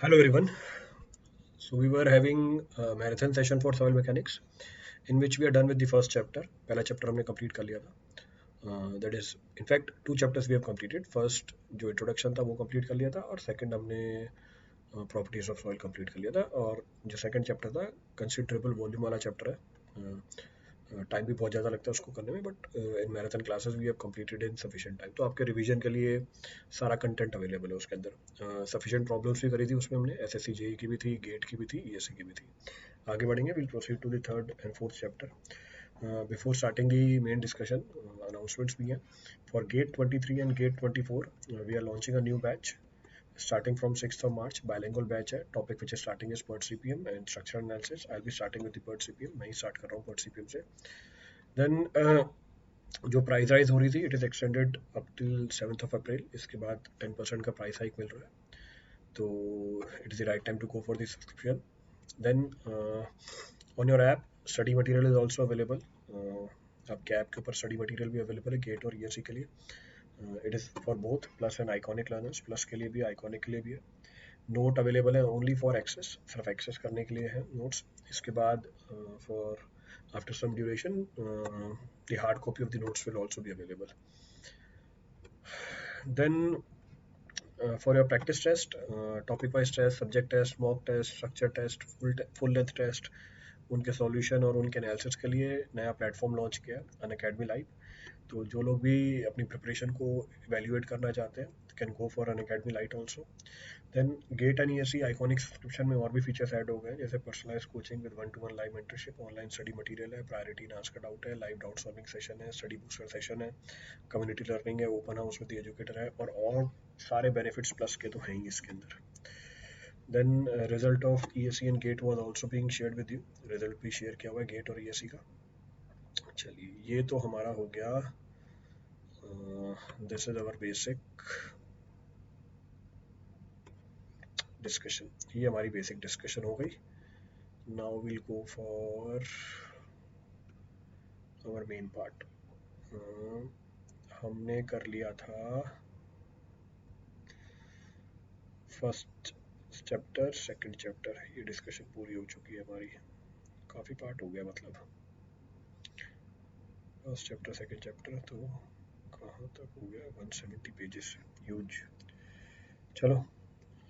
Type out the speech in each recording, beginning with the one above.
Hello everyone. So we were having a marathon session for soil mechanics in which we are done with the first chapter. पहला chapter हमने complete कर लिया था. That is, in fact, two chapters we have completed. First जो introduction था वो complete कर लिया था और second हमने properties of soil complete कर लिया था और जो second chapter था considerable volume वाला chapter है. टाइम भी बहुत ज़्यादा लगता है उसको करने में but in marathon classes we have completed in sufficient time तो आपके रिवीजन के लिए सारा कंटेंट अवेलेबल है उसके अंदर सफिशिएंट प्रॉब्लम्स भी करी थी उसमें हमने एसएससी जेई की भी थी गेट की भी थी ईएससी की भी थी आगे बढ़ेंगे will proceed to the third and fourth chapter before starting the main discussion announcements भी हैं for GATE 23 and GATE 24 we are launching a new batch starting from 6th of March bilingual batch है topic which is starting is PERT CPM and structural analysis I'll be starting with the PERT CPM मैं ही start कर रहा हूँ PERT CPM से then जो price rise हो रही थी it is extended up till 7th of April इसके बाद 10% का प्राइस हाइक मिल रहा है तो it is the right time to go for the subscription then on your app study material is also available आपके ऐप के ऊपर स्टडी मटेरियल भी अवेलेबल है गेट और ईएससी के लिए it is for both plus and iconic learners plus के लिए भी आइकॉनिक के लिए भी है नोट अवेलेबल है ओनली फॉर एक्सेस सिर्फ एक्सेस करने के लिए है नोट्स इसके बाद for after some duration the hard copy of the notes will also be available then for your practice test topic wise test subject test mock test structure test full length test उनके solution और उनके analysis के लिए नया platform launch किया Unacademy live तो जो लोग भी अपनी प्रिपरेशन को इवेल्युएट करना चाहते हैं can go for Unacademy lite also then GATE and ESE iconic subscription में और भी फीचर्स ऐड हो गए हैं जैसे personalize coaching with 1-to-1 live mentorship online study material है प्रायोरिटी इन आस्क डाउट है लाइव डाउट सॉल्विंग सेशन है स्टडी बूस्टर सेशन है कम्युनिटी लर्निंग है ओपन हाउस विद एजुकेटर है और सारे बेनिफिट्स प्लस के तो हैं ही इसके अंदर then result of ESC and GATE was also being shared with you result भी शेयर किया हुआ है गेट और ईएससी का चलिए ये तो हमारा हो गया this is our basic discussion ये हमारी बेसिक डिस्कशन हो गई now will go for our main part हमने कर लिया था फर्स्ट चैप्टर सेकंड चैप्टर ये डिस्कशन पूरी हो चुकी है हमारी काफ़ी पार्ट हो गया मतलब फर्स्ट चैप्टर सेकंड चैप्टर तो कहाँ तक हो गया 170 पेजेस ह्यूज चलो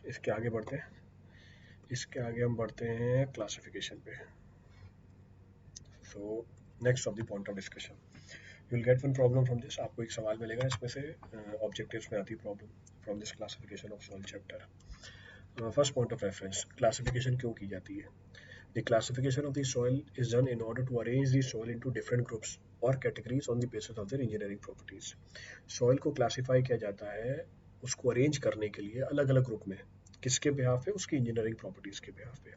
इसके आगे बढ़ते हैं इसके आगे हम बढ़ते हैं क्लासिफिकेशन पे so next of the point of discussion you will get one problem from this आपको एक सवाल मिलेगा इसमें से ऑब्जेक्टिव्स में आती problem from this classification of soil chapter first point of reference classification क्यों की जाती है The classification of the soil is done in order to arrange the soil into different groups or categories on the basis of their engineering properties. Soil को classify किया जाता है उसको arrange करने के लिए अलग अलग ग्रुप में किसके behalf पे उसकी engineering properties के behalf पे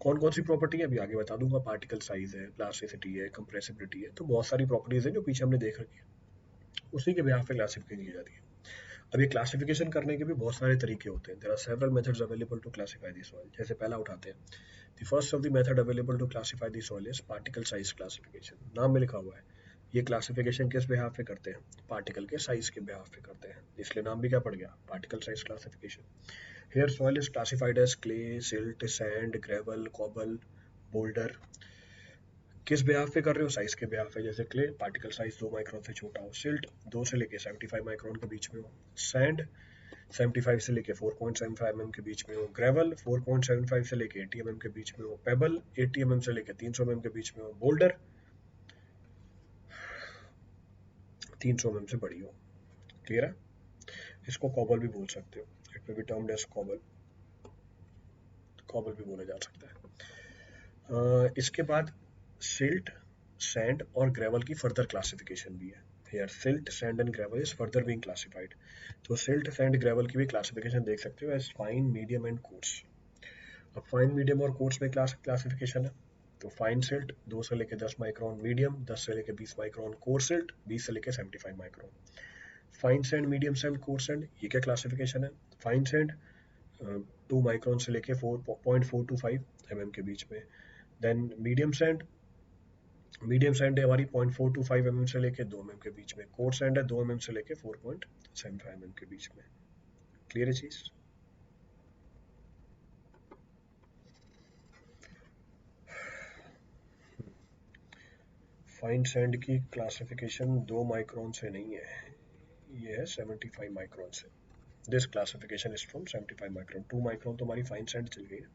कौन कौन सी प्रॉपर्टी है अभी आगे बता दूंगा पार्टिकल साइज है प्लास्टिसिटी है कंप्रेसिबिलिटी है तो बहुत सारी प्रॉपर्टीज हैं जो पीछे हमने देख रखी है उसी के behalf पे क्लासिफिकेशन की जाती है अब ये क्लासिफिकेशन करने के भी बहुत सारे तरीके होते हैं there are several methods available to classify the soil जैसे पहला उठाते हैं the first of the method available to classify the soil is particle size classification नाम में लिखा हुआ है ये क्लासिफिकेशन किस बिहाफ पे करते हैं पार्टिकल के साइज के बिहाफ पे करते हैं इसलिए नाम भी क्या पड़ गया particle size classification here soil is classified as clay silt sand gravel cobble boulder किस ब्याह पे कर रहे हो साइज के ब्याह पे जैसे क्ले पार्टिकल साइज 2 माइक्रोन से छोटा हो सिल्ट 2 से लेके 75 माइक्रोन के बीच में हो सैंड 75 से लेके 4.75 mm के बीच में हो ग्रेवल 4.75 से लेके 80 mm के बीच में हो पेबल 80 mm से लेके 300 mm के बीच में हो बोल्डर 300 mm से बड़ी हो क्लियर है इसको कॉबल भी बोल सकते हो it may be termed as cobble cobble भी बोला जा सकता है इसके बाद सिल्ट सैंड और ग्रेवल की फर्दर क्लासिफिकेशन भी है here silt sand and gravel is further being classified तो सिल्ट सैंड ग्रेवल की भी क्लासिफिकेशन देख सकते हो as fine medium and coarse अब फाइन मीडियम और कोर्स में क्लासिफिकेशन है तो फाइन सिल्ट 2 से लेके 10 माइक्रोन मीडियम 10 से लेके 20 माइक्रोन कोर सिल्ट 20 से लेके 75 micron fine sand medium sand core sand ये क्या क्लासिफिकेशन है फाइन सैंड 2 माइक्रोन से लेके 4.425 mm के बीच में देन मीडियम सैंड है हमारी 0.425 mm से लेके 2 mm के बीच में कोर सैंड है 2 mm से लेके 4.75 mm के बीच में क्लियर है चीज फाइन सैंड की क्लासिफिकेशन 2 माइक्रोन से नहीं है, ये है 75 माइक्रोन से। This classification is from 75 micron. 2 micron तो हमारी फाइन सैंड चल गई है,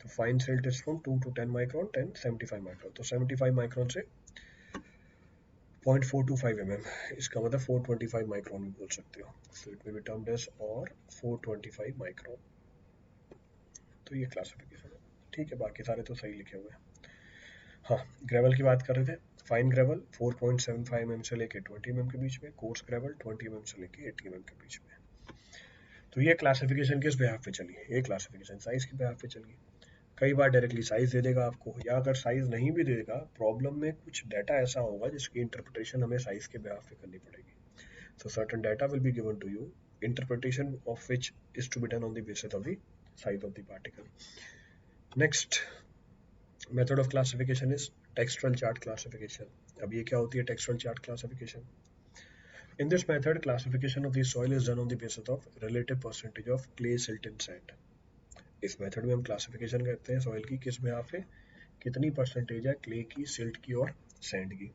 तो fine silt is from 2 to 10 micron, 10 75 micron, तो 75 माइक्रोन से 0.425 इसका मतलब 425 माइक्रोन भी बोल सकते हो। So it may be termed as और 425 माइक्रोन। तो ये क्लासिफिकेशन है, ठीक है, बाकी सारे तो सही लिखे हुए हैं। हाँ, ग्रेवल की बात कर रहे थे। फाइन ग्रेवल 4.75 mm से लेके 20 mm के बीच में, कोर्स ग्रेवल 20 mm से लेके 80 mm के बीच में। तो ये क्लासिफिकेशन किस बिहाफ पे चली? ये क्लासिफिकेशन साइज के बिहाफ पे चली। कई बार डायरेक्टली साइज दे देगा आपको, या अगर साइज नहीं भी देगा, प्रॉब्लम में कुछ डाटा ऐसा होगा जिसकी इंटरप्रिटेशन हमें साइज के बिहाफ पे करनी पड़ेगी। So certain data will be given to you, interpretation of which is to be done on the basis of the size of the particle. Next method of classification is textural chart classification. अब ये क्या होती है textural chart classification? In this method, classification of the soil is done on the basis of relative percentage of clay, silt and sand. इस method में हम classification करते हैं सॉइल की किस बिहाफ पे, कितनी परसेंटेज है क्ले की, सिल्ट की और सैंड की,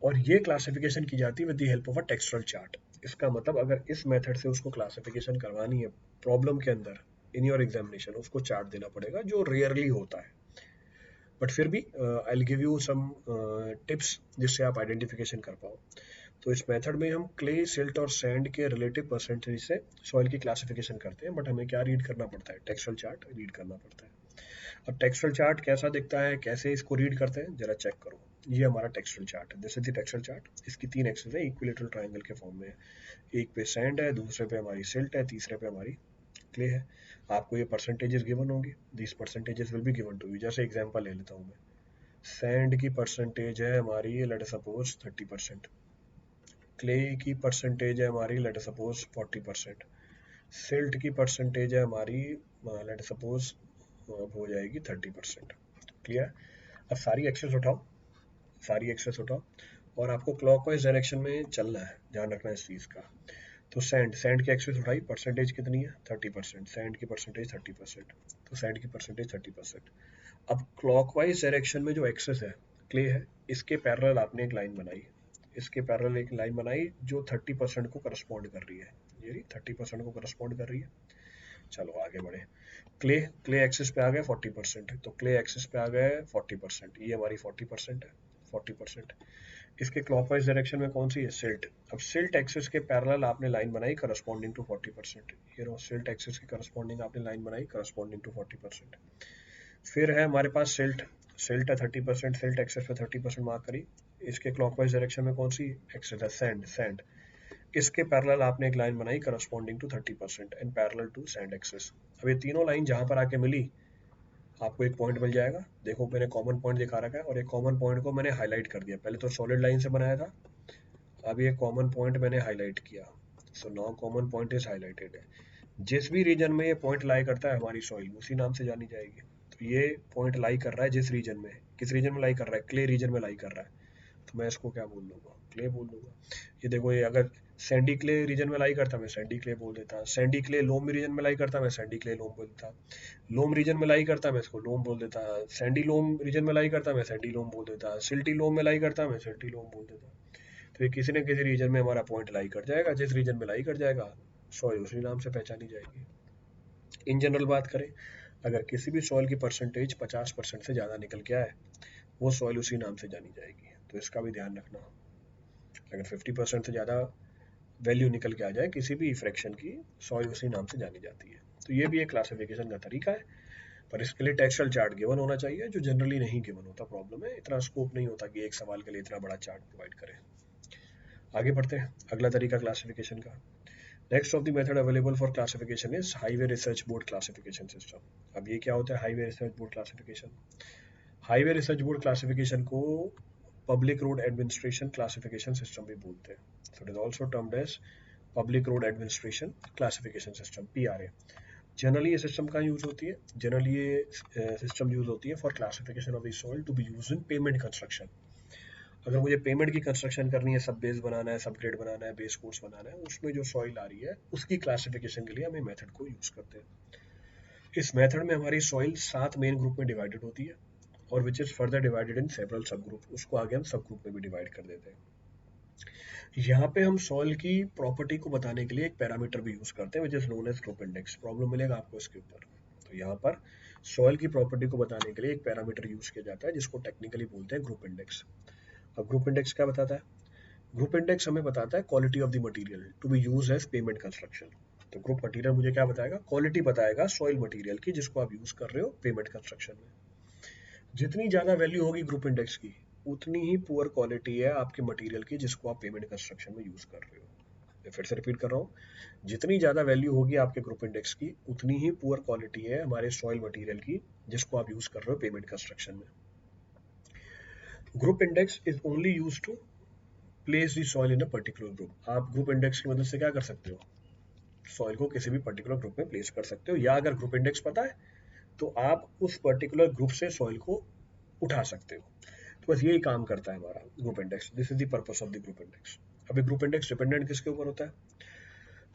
और ये क्लासिफिकेशन की जाती है with the help of a textural chart. इसका मतलब अगर इस मेथड से उसको क्लासिफिकेशन करवानी है प्रॉब्लम के अंदर इन योर एग्जामिनेशन, उसको चार्ट देना पड़ेगा, जो रेयरली होता है, बट फिर भी I will give you some tips जिससे आप आइडेंटिफिकेशन कर पाओ। तो इस मेथड में हम क्ले, सिल्ट और सैंड के रिलेटिव परसेंटेज से सॉइल की क्लासिफिकेशन करते हैं, बट हमें क्या रीड करना पड़ता है? टेक्सचुरल चार्ट रीड करना पड़ता है। अब टेक्सचुरल चार्ट कैसा दिखता है, कैसे इसको रीड करते हैं, जरा चेक करो। ये हमारा टेक्सचुरल चार्ट है, दिस इज द टेक्सचुरल चार्ट। इसकी 3 एक्सिस है, इक्विलेटरल ट्रायंगल के फॉर्म में है। एक पे सैंड है, दूसरे पे हमारी सिल्ट है, तीसरे पे हमारी क्ले है। आपको ये परसेंटेजेस गिवन होंगी, this percentages will be given to you. जैसे एग्जांपल ले लेता हूँ मैं, सैंड की परसेंटेज है हमारी लेट अस सपोज 30%, क्ले की परसेंटेज है हमारी लेट अस सपोज 40%, सिल्ट की परसेंटेज है हमारी लेट अस सपोज अब हो जाएगी 30%। क्लियर? अब सारी एक्सेस उठाओ, सारी एक्सेस उठाओ और आपको क्लॉकवाइज डायरेक्शन में चलना है, ध्यान रखना इस चीज़ का। तो सैंड की एक्सेस उठाई, परसेंटेज कितनी है? 30%, सैंड की परसेंटेज 30%, तो सैंड की परसेंटेज 30%। अब क्लॉकवाइज डायरेक्शन में जो एक्सेस है, क्ले है, इसके पैरेलल आपने एक लाइन बनाई, इसके पैरेलल एक लाइन बनाई जो 30% को करस्पॉन्ड कर रही है, ये 30% को करस्पॉन्ड कर रही है। चलो आगे बढ़े। क्ले एक्सिस पे आ गए 40%, तो क्ले एक्सिस पे आ गए 40%, ये हमारी 40% है, 40%। इसके क्लॉकवाइज डायरेक्शन में कौन सी है? सिल्ट। अब सिल्ट एक्सिस के पैरेलल आपने लाइन बनाई करस्पॉन्डिंग टू 40%, ये रो सिल्ट एक्सिस के करस्पॉन्डिंग आपने लाइन बनाई करस्पॉन्डिंग टू 40%। फिर है हमारे पास सिल्ट, सिल्ट है 30%, सिल्ट एक्सिस पे 30% मार्क करी। इसके क्लॉकवाइज डायरेक्शन में कौन सी एक्सिस है? सैंड। इसके पैरेलल आपने एक लाइन बनाई corresponding to 30% and parallel to sand axis. अब ये तीनों लाइन जहां पर आके मिली, आपको एक पॉइंट मिल जाएगा। देखो मैंने कॉमन पॉइंट दिखा रखा है और एक कॉमन पॉइंट को मैंने हाईलाइट कर दिया। पहले तो सॉलिड लाइन से बनाया था, अब ये कॉमन पॉइंट मैंने हाईलाइट किया। So now common point is highlighted है। जिस भी रीजन में ये पॉइंट लाई करता है हमारी सॉइल उसी नाम से जानी जाएगी। तो ये पॉइंट लाई कर रहा है जिस रीजन में, किस रीजन में लाई कर रहा है? क्ले रीजन में लाई कर रहा है, तो मैं इसको क्या बोल दूंगा? क्ले बोल दूंगा। ये देखो, ये अगर सैंडी क्ले रीजन में लाई करता मैं सैंडी क्ले बोल देता, सैंडी क्ले लोम रीजन में लाई करता मैं सैंडी क्ले लोम बोल देता, लोम रीजन में लाई करता मैं इसको लोम बोल देता, सैंडी लोम रीजन में लाई करता मैं सैंडी लोम बोल देता, सिल्टी लोम में लाई करता मैं सिल्टी लोम बोल देता। तो ये किसी न किसी रीजन में हमारा पॉइंट लाई कर जाएगा, जिस रीजन में लाई कर जाएगा सॉइल उसी नाम से पहचानी जाएगी। इन जनरल बात करें, अगर किसी भी सॉइल की परसेंटेज 50% से ज़्यादा निकल के आए, वो सॉइल उसी नाम से जानी जाएगी। तो इसका भी ध्यान रखना। अगर 50% से ज़्यादा वैल्यू निकल के आ जाए किसी भी फ्रैक्शन की, सॉइल उसी नाम से जानी जाती है। तो ये भी एक क्लासिफिकेशन का तरीका है, पर इसके लिए टेक्सचुरल चार्ट गिवन होना चाहिए, जो जनरली नहीं गिवन होता। प्रॉब्लम है, इतना स्कोप नहीं होता कि एक सवाल के लिए इतना बड़ा चार्ट प्रोवाइड करें। आगे बढ़ते हैं, अगला तरीका क्लासिफिकेशन का। Next of the method available for classification is highway research board classification system. अब ये क्या होता है highway research board classification? Highway research board classification को public road administration classification system भी बोलते हैं। So it is also termed as public road administration classification system, PRA। Generally ये सिस्टम कहाँ यूज होती है? जनरली ये सिस्टम यूज होती है for classification of the soil to be used in payment construction. अगर मुझे पेमेंट की कंस्ट्रक्शन करनी है, सब बेस बनाना है, सब ग्रेड बनाना है, बेस कोर्स बनाना है, उसमें जो सॉइल आ रही है उसकी क्लासिफिकेशन के लिए हम मेथड को यूज करते हैं। इस मेथड में हमारी सॉइल 7 मेन ग्रुप में डिवाइडेड होती है। और which is further divided in several सब ग्रुप, उसको आगे हम सब ग्रुप में भी डिवाइड कर देते हैं। यहाँ पे हम सॉइल की प्रॉपर्टी को बताने के लिए एक पैरामीटर भी यूज करते हैं which is known age group index. Problem मिलेगा आपको इसके ऊपर। तो यहाँ पर सॉइल की प्रॉपर्टी को बताने के लिए एक पैरामीटर यूज किया जाता है जिसको टेक्निकली बोलते हैं ग्रुप इंडेक्स। अब ग्रुप इंडेक्स क्या बताता है? ग्रुप इंडेक्स हमें बताता है quality of the material to be use as payment construction. तो ग्रुप मटेरियल मुझे क्या बताएगा? क्वालिटी बताएगा सॉइल मटेरियल की जिसको आप यूज कर रहे हो पेमेंट कंस्ट्रक्शन में। जितनी ज्यादा वैल्यू होगी ग्रुप इंडेक्स की, उतनी ही पुअर क्वालिटी है आपके मटेरियल की जिसको आप पेमेंट कंस्ट्रक्शन में यूज कर रहे हो। मैं फिर से रिपीट कर रहा हूँ, जितनी ज्यादा वैल्यू होगी आपके ग्रुप इंडेक्स की, उतनी ही पुअर क्वालिटी है हमारे सॉइल मटेरियल की जिसको आप यूज कर रहे हो पेमेंट कंस्ट्रक्शन में। Group index is only use to place the soil in a particular group. आप ग्रुप इंडेक्स की मदद से क्या कर सकते हो? सॉइल को किसी भी पर्टिकुलर ग्रुप में प्लेस कर सकते हो, या अगर ग्रुप इंडेक्स पता है तो आप उस पर्टिकुलर ग्रुप से सॉइल को उठा सकते हो। तो बस यही काम करता है हमारा group index. This is the purpose of the group index. अभी ग्रुप इंडेक्स डिपेंडेंट किसके ऊपर होता है?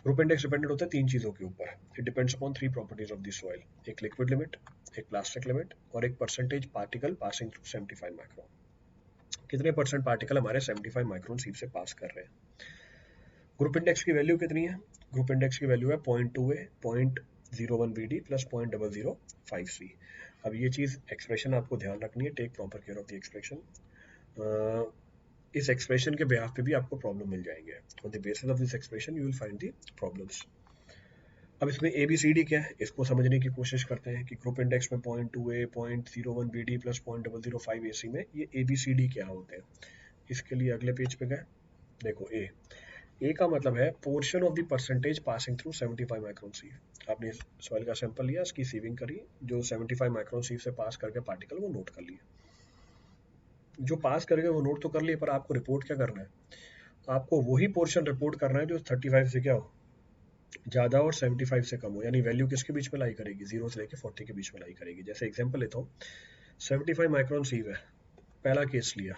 ग्रुप इंडेक्स डिपेंडेंट होता है तीन चीजों के ऊपर। It depends upon three properties of the soil, एक लिक्विड लिमिट, एक प्लास्टिक लिमिट और एक percentage particle passing through 75 micron. कितने परसेंट पार्टिकल हमारे 75 माइक्रोन सीप से पास कर रहे हैं? ग्रुप इंडेक्स की वैल्यू कितनी है? ग्रुप इंडेक्स की वैल्यू है 0.2a, 0.01 vd प्लस 0.005c। अब ये चीज एक्सप्रेशन आपको ध्यान रखनी है, take proper care of the expression. इस एक्सप्रेशन के बेहाफ पे भी आपको प्रॉब्लम मिल जाएंगे। On the basis of this expression you will find the problems. अब इसमें ए बी सी डी क्या है, इसको समझने की कोशिश करते हैं कि ग्रुप इंडेक्स में 0.2a, 0.01 bd प्लस 0.005 ac में ये ए बी सी डी क्या होते हैं। इसके लिए अगले पेज पे गए, देखो ए का मतलब है portion of the percentage passing through 75 micron सीव। आपने सॉइल का सैंपल लिया, इसकी सीविंग करी, जो 75 माइक्रोन सीव से पास करके पार्टिकल वो नोट कर लिए। जो पास करके वो नोट तो कर लिए, पर आपको रिपोर्ट क्या करना है? आपको वही पोर्शन रिपोर्ट करना है जो 35 से क्या हो, ज़्यादा और 75 से कम हो। यानी वैल्यू किसके बीच में लाई करेगी? 0 से लेके 40 के बीच में लाई करेगी। जैसे एग्जांपल लेता हूँ, 75 माइक्रोन सीव है, पहला केस लिया।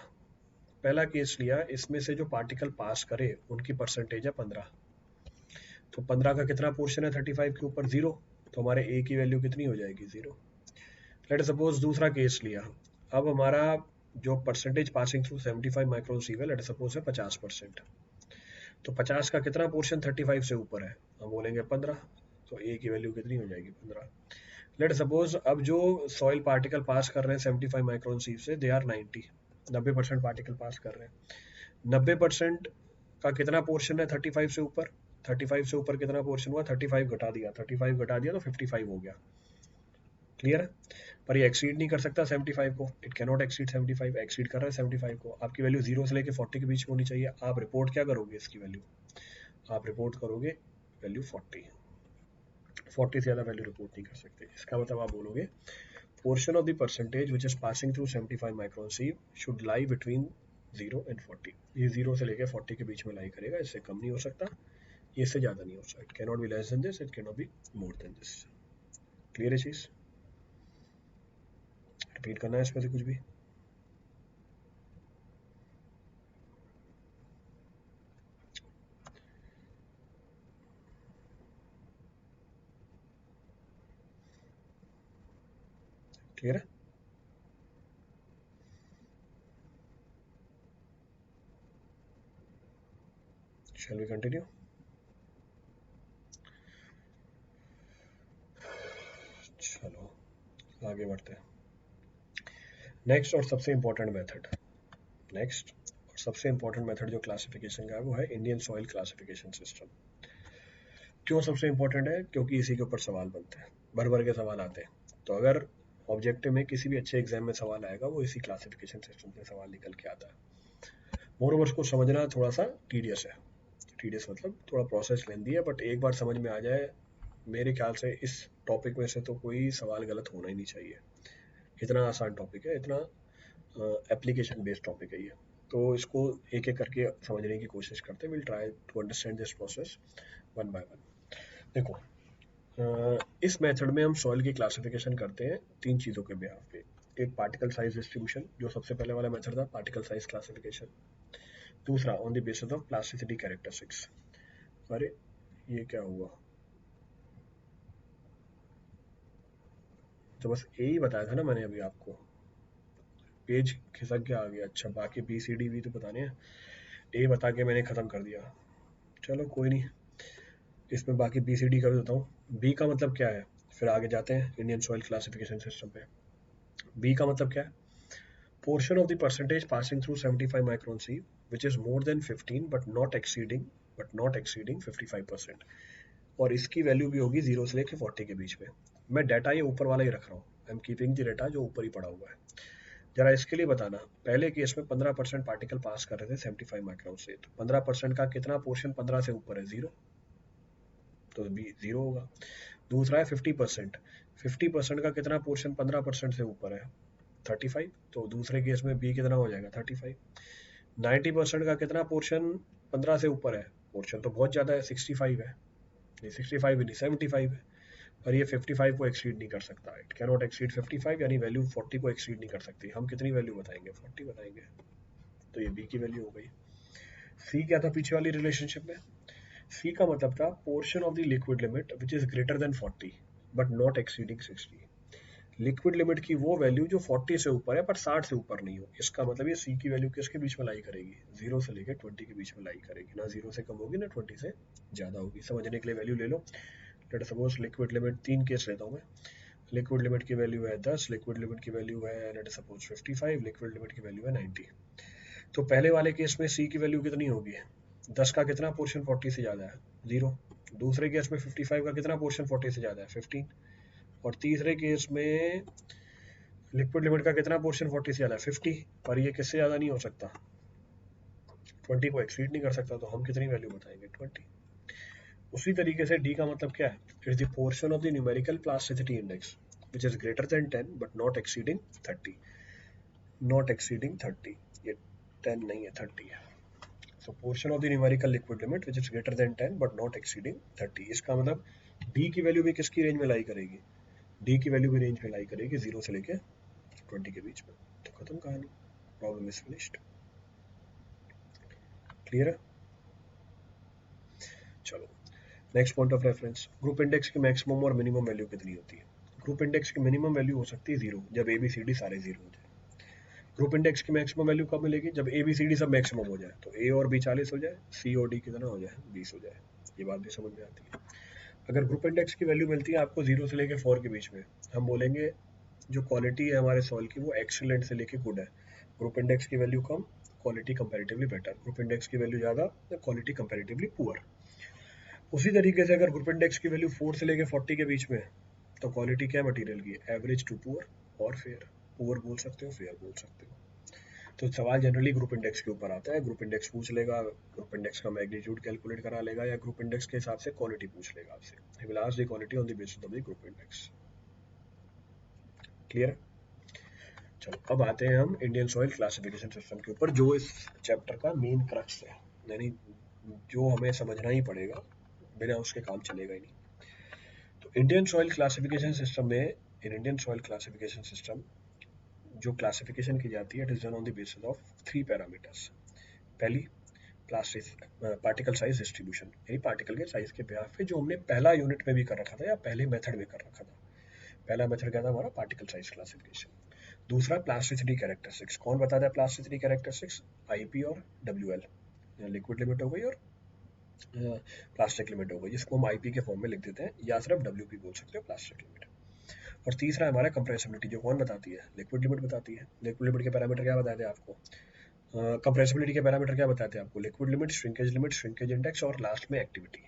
पहला केस लिया, इसमें से जो पार्टिकल पास करे उनकी परसेंटेज है 15। तो 15 का कितना पोर्शन है 35 के ऊपर? 0। तो हमारे ए की वैल्यू कितनी हो जाएगी? 0। लेट सपोज दूसरा केस लिया। अब हमारा जो परसेंटेज पासिंग थ्रू 75 माइक्रोन सीव है, लेट सपोज है 50%। तो 50 का कितना पोर्शन 35 से ऊपर है? हम बोलेंगे 15। तो ए की वैल्यू कितनी हो जाएगी? 15। लेट सपोज अब जो सॉइल पार्टिकल पास कर रहे हैं 75 माइक्रोन सीव से, दे आर 90, 90% पार्टिकल पास कर रहे हैं। 90% का कितना पोर्शन है 35 से ऊपर? 35 से ऊपर कितना पोर्शन हुआ? 35 घटा दिया, 35 घटा दिया तो 55 हो गया। क्लियर है? पर ये एक्सीड नहीं कर सकता 75 को, इट कैनॉट एक्सीड 75। एक्सीड कर रहा है 75 को। आपकी वैल्यू 0 से लेके 40 के बीच में होनी चाहिए। आप रिपोर्ट क्या करोगे इसकी वैल्यू? आप रिपोर्ट करोगे वैल्यू 40। 40 से ज़्यादा वैल्यू रिपोर्ट नहीं कर सकते। इसका मतलब आप बोलोगे portion of the percentage which is passing through 75 micron सीव should lie between 0 and 40। ये 0 से लेकर 40 के बीच में लाई करेगा, इससे कम नहीं हो सकता, ये इससे ज़्यादा नहीं हो सकता। It can not be less than this, it can not be more than this. Clear है चीज़? रिपीट करना है इसमें से कुछ भी? क्लियर है? Shall we continue? चलो आगे बढ़ते हैं। नेक्स्ट और सबसे इंपॉर्टेंट मेथड, नेक्स्ट और सबसे इंपॉर्टेंट मेथड जो क्लासिफिकेशन का है वो है इंडियन सॉइल क्लासिफिकेशन सिस्टम। क्यों सबसे इंपॉर्टेंट है? क्योंकि इसी के ऊपर सवाल बनते हैं, भर भर के सवाल आते हैं। तो अगर ऑब्जेक्टिव में किसी भी अच्छे एग्जाम में सवाल आएगा, वो इसी क्लासिफिकेशन सिस्टम से सवाल निकल के आता है। मोर को समझना थोड़ा सा टीडियस है। टीडियस मतलब थोड़ा प्रोसेस लेंदी है, बट एक बार समझ में आ जाए, मेरे ख्याल से इस टॉपिक में से तो कोई सवाल गलत होना ही नहीं चाहिए। इतना आसान टॉपिक है, इतना एप्लीकेशन बेस्ड टॉपिक है ये। तो इसको एक एक करके समझने की कोशिश करते हैं। Will try to understand this process one by one. देखो, इस मेथड में हम सॉइल की क्लासिफिकेशन करते हैं तीन चीज़ों के बिहाफ पे। एक पार्टिकल साइज डिस्ट्रीब्यूशन, जो सबसे पहले वाला मेथड था, पार्टिकल साइज क्लासिफिकेशन। दूसरा on the basis of plasticity characteristics. अरे ये क्या हुआ? तो बस यही बताया था ना मैंने अभी आपको। पेज खिसक गया आ गया। अच्छा, बाकी बी सी डी भी तो बताने हैं। ए बता के मैंने ख़त्म कर दिया, चलो कोई नहीं, इसमें बाकी बी सी डी का भी बताऊँ। बी का मतलब क्या है, फिर आगे जाते हैं इंडियन सॉइल क्लासिफिकेशन सिस्टम पे। बी का मतलब क्या है, portion of the percentage passing through 75 micron sieve which is more than 15 but not exceeding 55%। और इसकी वैल्यू भी होगी 0 से लेकर 40 के बीच में। मैं डाटा ये ऊपर वाला ही रख रहा हूँ, I am keeping the data जो ऊपर ही पड़ा हुआ है। जरा इसके लिए बताना, पहले केस में 15% पार्टिकल पास कर रहे थे 75 माइक्रोन से, तो 15% का कितना पोर्शन 15 से ऊपर है, 0, तो बी 0 होगा। दूसरा है 50%, 50% का कितना पोर्शन 15% से ऊपर है, 35, तो दूसरे केस में बी कितना हो जाएगा, 35। 90% का कितना पोर्शन 15 से ऊपर है, पोर्शन तो बहुत ज़्यादा है, 65 है, नहीं 65 भी नहीं, 75 है, पर ये 55 को एक्सीड नहीं कर सकता, इट कैन नॉट एक्सीड 55, यानी वैल्यू 40 को एक्सीड नहीं कर सकती। हम कितनी वैल्यू बताएंगे, 40 बताएंगे, तो ये बी की वैल्यू हो गई। सी क्या था पीछे वाली रिलेशनशिप में, सी का मतलब था portion of the liquid limit which is greater then 40 but not exceeding 60। Liquid limit की वो वैल्यू जो 40 से ऊपर है पर 60 से ऊपर नहीं हो। इसका मतलब ये सी की वैल्यू किसके बीच में लाई करेगी, 0 से लेकर 20 के बीच में लाई करेगी, ना 0 से कम होगी ना 20 से ज़्यादा होगी। समझने के लिए वैल्यू ले लो। Let suppose liquid limit, 3 case लेता हूँ मैं। लिक्विड लिमिट की वैल्यू है 10, लिक्विड लिमिट की वैल्यू है लेट सपोज 55, लिक्विड लिमिट की वैल्यू है 90। तो पहले वाले केस में सी की वैल्यू कितनी होगी, 10 का कितना पोर्शन 40 से ज़्यादा है, 0। दूसरे केस में 55 का कितना पोर्शन 40 से ज़्यादा है, 15। और तीसरे केस में लिक्विड लिमिट का कितना पोर्शन 40 से ज़्यादा है, 50, पर ये किससे ज़्यादा नहीं हो सकता, 20 को एक्सीड नहीं कर सकता, तो हम कितनी वैल्यू बताएंगे, 20। उसी तरीके से डी का मतलब क्या है, it's the portion of the numerical plasticity index which is greater than 10 but not exceeding 30, not exceeding 30, ये 10 नहीं है 30 है। So portion of the numerical liquid limit which is greater than 10 but not exceeding 30, इसका मतलब D की value भी किसकी range में लाई करेगी, डी की वैल्यू भी रेंज में लाई करेगी 0 से लेके 20 के बीच में। तो खत्म कहानी, प्रॉब्लम इज फिनिश्ड। क्लियर है, चलो next point of reference, group index की मैक्सिमम और मिनिमम वैल्यू कितनी होती है। ग्रुप इंडेक्स की मिनिमम वैल्यू हो सकती है 0, जब ए बी सी डी सारे 0 हो जाए। ग्रुप इंडेक्स की मैक्सिमम वैल्यू कब मिलेगी, जब ए बी सी डी सब मैक्सिमम हो जाए, तो ए और बी 40 हो जाए, सी और डी कितना हो जाए, 20 हो जाए। ये बात भी समझ में आती है। अगर ग्रुप इंडेक्स की वैल्यू मिलती है आपको 0 से लेकर 4 के बीच में, हम बोलेंगे जो क्वालिटी है हमारे सॉइल की वो एक्सीलेंट से लेके गुड है। ग्रुप इंडेक्स की वैल्यू कम, quality comparatively better. Group index की वैल्यू ज़्यादा, क्वालिटी कंपैरेटिवली पुअर। उसी तरीके से अगर ग्रुप इंडेक्स की वैल्यू 4 से लेकर 40 के बीच में, तो क्वालिटी क्या है मटेरियल की, एवरेज टू पुअर और फेयर। पुअर बोल सकते हो, फेयर बोल सकते हो। तो सवाल जनरली ग्रुप इंडेक्स के ऊपर आता है। ग्रुप इंडेक्स पूछ लेगा, ग्रुप इंडेक्स का मैग्नीट्यूड कैलकुलेट करा लेगा, या ग्रुप इंडेक्स के हिसाब से क्वालिटी पूछ लेगा आपसे। He will ask the quality on the basis of the group index. Clear है, चलो अब आते हैं हम इंडियन सॉइल क्लासिफिकेशन सिस्टम के ऊपर, जो इस चैप्टर का मेन क्रक्स है, यानी जो हमें समझना ही पड़ेगा, बिना उसके काम चलेगा ही नहीं। तो इंडियन सॉइल क्लासिफिकेशन सिस्टम में, in Indian soil classification system जो क्लासिफिकेशन की जाती है, it is done on the basis of 3 parameters. पहली प्लास्टिक पार्टिकल साइज डिस्ट्रीब्यूशन, यानी पार्टिकल के साइज के ब्याह पे, जो हमने पहला यूनिट में भी कर रखा था या पहले मेथड में कर रखा था। पहला मेथड क्या था हमारा, पार्टिकल साइज क्लासिफिकेशन। दूसरा प्लास्टिसिटी कैरेक्टरिस्टिक्स, कौन बताता है प्लास्टिसिटी कैरेक्टरिस्टिक्स, आईपी और डब्ल्यूएल, लिक्विड लिमिट हो गई और प्लास्टिक लिमिट हो गई, जिसको हम आईपी के फॉर्म में लिख देते हैं, या सिर्फ डब्ल्यूपी बोल सकते हो, प्लास्टिक लिमिट। और तीसरा हमारा कंप्रेसिबिलिटी, जो कौन बताती है, लिक्विड लिमिट बताती है। लिक्विड लिमिट के पैरामीटर क्या बताते हैं आपको, कंप्रेसिबिलिटी के पैरामीटर क्या बताते हैं आपको, लिक्विड लिमिट, श्रिंकेज इंडेक्स और लास्ट में एक्टिविटी।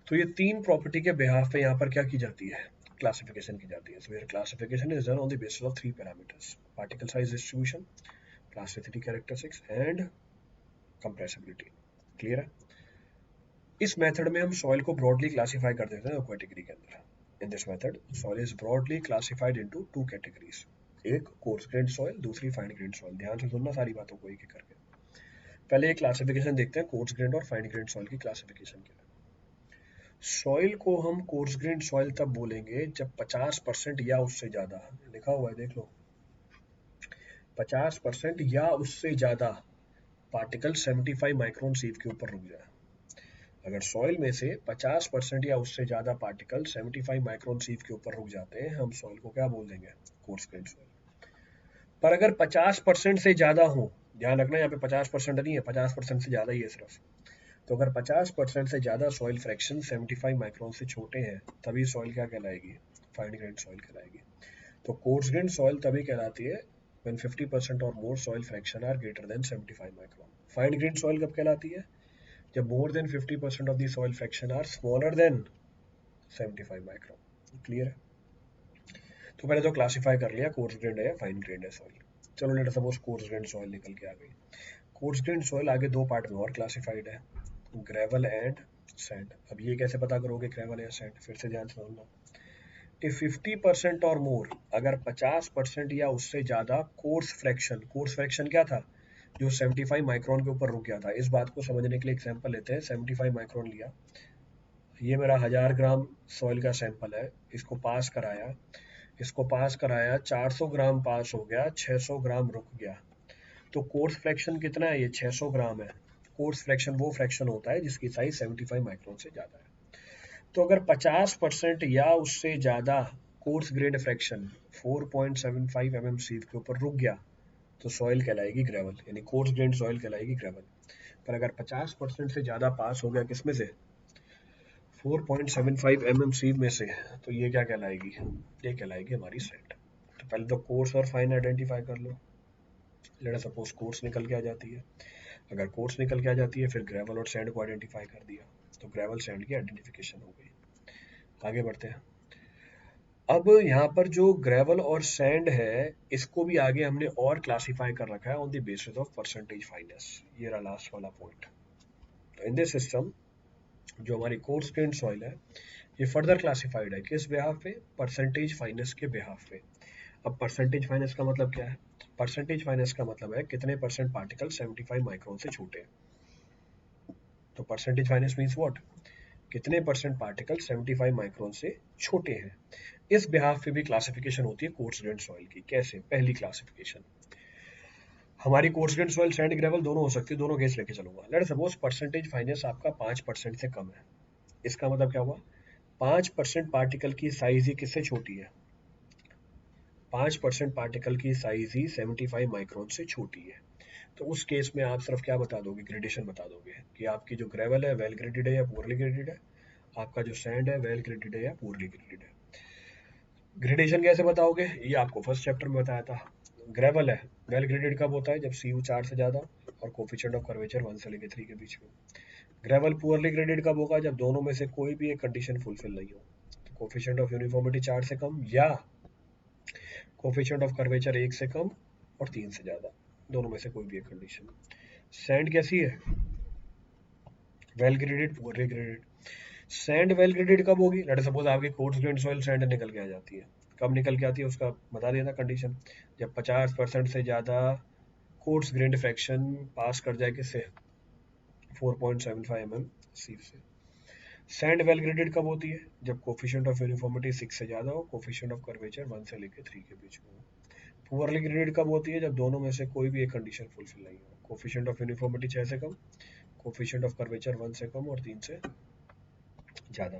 तो ये 3 प्रॉपर्टी के बिहाफ पे यहाँ पर क्या की जाती है, क्लासिफिकेशन की जाती है। So your classification is done on the basis of 3 parameters, particle size distribution, plasticity characteristics and compressibility. Clear है। इस मेथड में हम सॉइल को ब्रॉडली क्लासिफाई कर देते हैं कैटेगरी के अंदर। In this method soil is broadly classified into 2 categories, एक कोर्स ग्रेन सॉइल, दूसरी फाइन ग्रेन सॉइल। ध्यान से सुनना सारी बातों को एक एक करके। पहले एक क्लासिफिकेशन देखते हैं कोर्स ग्रेन और फाइन ग्रेन सॉइल की क्लासिफिकेशन के लिए। सॉइल को हम कोर्स ग्रेन सॉइल तब बोलेंगे जब 50% या उससे ज्यादा, लिखा हुआ है देख लो, 50% या उससे ज्यादा पार्टिकल 75 माइक्रोन सीव के ऊपर रुक जाए। अगर सॉइल में से 50% या उससे ज़्यादा पार्टिकल 75 माइक्रोन सीव के ऊपर रुक जाते हैं, हम सॉइल को क्या बोल देंगे, कोर्स ग्रेन सॉइल। पर अगर 50% से ज़्यादा हो, ध्यान रखना यहाँ पे 50% नहीं है, 50% से ज़्यादा ही है सिर्फ। तो अगर 50% से ज़्यादा सॉइल फ्रैक्शन 75 माइक्रोन से छोटे हैं, तभी सॉइल क्या कहलाएगी? फाइन ग्रेन्ड सॉइल कहलाएगी। तो कोर्स ग्रेन्ड सॉइल तभी कहलाती है when 50% और more soil fraction are greater than 75 micron. Fine grained soil कब कहलाती है? जब more than 50% of the soil fraction are smaller than 75 micron. Clear है? तो पहले तो क्लासिफाई कर लिया कोर्स ग्रेन्ड है या फाइन ग्रेन्ड है सॉइल। चलो let suppose course grand soil निकल के आ गई। कोर्स ग्रेन्ड सॉइल आगे दो पार्ट में और क्लासिफाइड है, ग्रेवल एंड सैंड। अब ये कैसे पता करोगे ग्रेवल या सैंड? फिर से ध्यान से सुनना। इफ 50% और मोर, अगर 50% या उससे ज्यादा कोर्स फ्रैक्शन क्या था? जो 75 माइक्रोन के ऊपर रुक गया था। इस बात को समझने के लिए एग्जांपल लेते हैं। 75 माइक्रोन लिया, ये मेरा 1000 ग्राम सॉइल का सैंपल है, इसको पास कराया 400 ग्राम पास हो गया, 600 ग्राम रुक गया। तो कोर्स फ्रैक्शन कितना है? ये 600 ग्राम है। कोर्स फ्रैक्शन वो फ्रैक्शन होता है जिसकी साइज 75 माइक्रोन से ज्यादा है। तो अगर 50% या उससे ज्यादा कोर्स ग्रेड फ्रैक्शन 4.75 mm सीव के ऊपर रुक गया, तो सॉइल कहलाएगी ग्रेवल, यानी कोर्स ग्रेड सॉइल कहलाएगी ग्रेवल। पर अगर 50% से ज्यादा पास हो गया किसमें से? 4.75 mm सीव में से, तो ये क्या कहलाएगी? ये कहलाएगी हमारी सैंड। तो पहले तो कोर्स और फाइन आइडेंटिफाई कर लो। लेट्स सपोज कोर्स निकल के आ जाती है। अगर कोर्स निकल के आ जाती है, फिर ग्रेवल और सैंड को आइडेंटिफाई कर दिया, तो ग्रेवल सैंड की आइडेंटिफिकेशन हो गई। आगे बढ़ते हैं। अब यहाँ पर जो ग्रेवल और सैंड है, इसको भी आगे हमने और क्लासिफाई कर रखा है on the basis of percentage finance. ये रहा लास्ट वाला पॉइंट। तो इन दिस सिस्टम जो हमारी कोर्स ग्रेन्ड सॉइल है, ये फर्दर क्लासिफाइड है किस बिहाफ पे? परसेंटेज फाइनेस के बिहाफ पे। अब परसेंटेज फाइनेस का मतलब क्या है? परसेंटेज फाइनेस का मतलब है कितने परसेंट पार्टिकल 75 माइक्रोन से छोटे हैं। तो परसेंटेज फाइनेस मीन्स व्हाट? कितने परसेंट पार्टिकल 75 माइक्रोन से छोटे हैं। इस बिहाफ पे भी क्लासिफिकेशन होती है कोर्स ग्रेन्ड सॉइल की। कैसे? पहली क्लासिफिकेशन, हमारी course grand soil sand gravel दोनों हो सकती है, दोनों केस लेके चलूंगा। लेट्स सपोज परसेंटेज फाइनेस आपका 5% से कम है। इसका मतलब क्या हुआ? 5% पार्टिकल की साइज ही किससे छोटी है? 5% पार्टिकल की साइज ही 75 माइक्रोन से छोटी है। तो उस केस में आप सिर्फ क्या बता दोगे? ग्रेडेशन बता दोगे कि आपकी जो ग्रेवल है वेल ग्रेडेड है या पुअरली ग्रेडेड है, आपका जो सैंड है वेल ग्रेडेड है या पुअरली ग्रेडेड है। ग्रेडेशन कैसे बताओगे? ये आपको फर्स्ट चैप्टर में बताया था। ग्रेवल है, वेल ग्रेडेड कब होता है? जब CU 4 से ज्यादा और कोफिशिएंट ऑफ कर्वेचर 1 से लेकर 3 के बीच में। ग्रेवल पुअरली ग्रेडेड कब होगा? जब दोनों में से कोई भी एक कंडीशन फुलफिल नहीं हो। तो कोफिशिएंट ऑफ यूनिफॉर्मिटी 4 से कम या कोफिशिएंट ऑफ कर्वेचर 1 से कम और 3 से ज्यादा, दोनों में से कोई भी एक कंडीशन। सैंड कैसी है? Well graded, poorly graded. Sand well graded कब होगी? लेट्स सपोज आपकी कोर्स ग्रेन्ड सॉइल सैंड निकल के आ जाती है। कब निकल के आती है उसका बता देना कंडीशन। जब 50% से ज्यादा कोर्स ग्रेन्ड फ्रैक्शन पास कर जाए किससे? 4.75 mm सीव से। सैंड वेल ग्रेडेड कब होती है? जब कोफिशिएंट ऑफ यूनिफॉर्मिटी 6 से ज्यादा हो, कोफिशिएंट ऑफ कर्वेचर 1 से लेकर 3 के बीच में हो। पुअरली ग्रेडेड कब होती है? जब दोनों में से कोई भी एक कंडीशन फुलफिल नहीं हो। कोफिशिएंट ऑफ यूनिफॉर्मिटी 6 से कम, कोफिशिएंट ऑफ कर्वेचर 1 से कम और 3 से ज्यादा।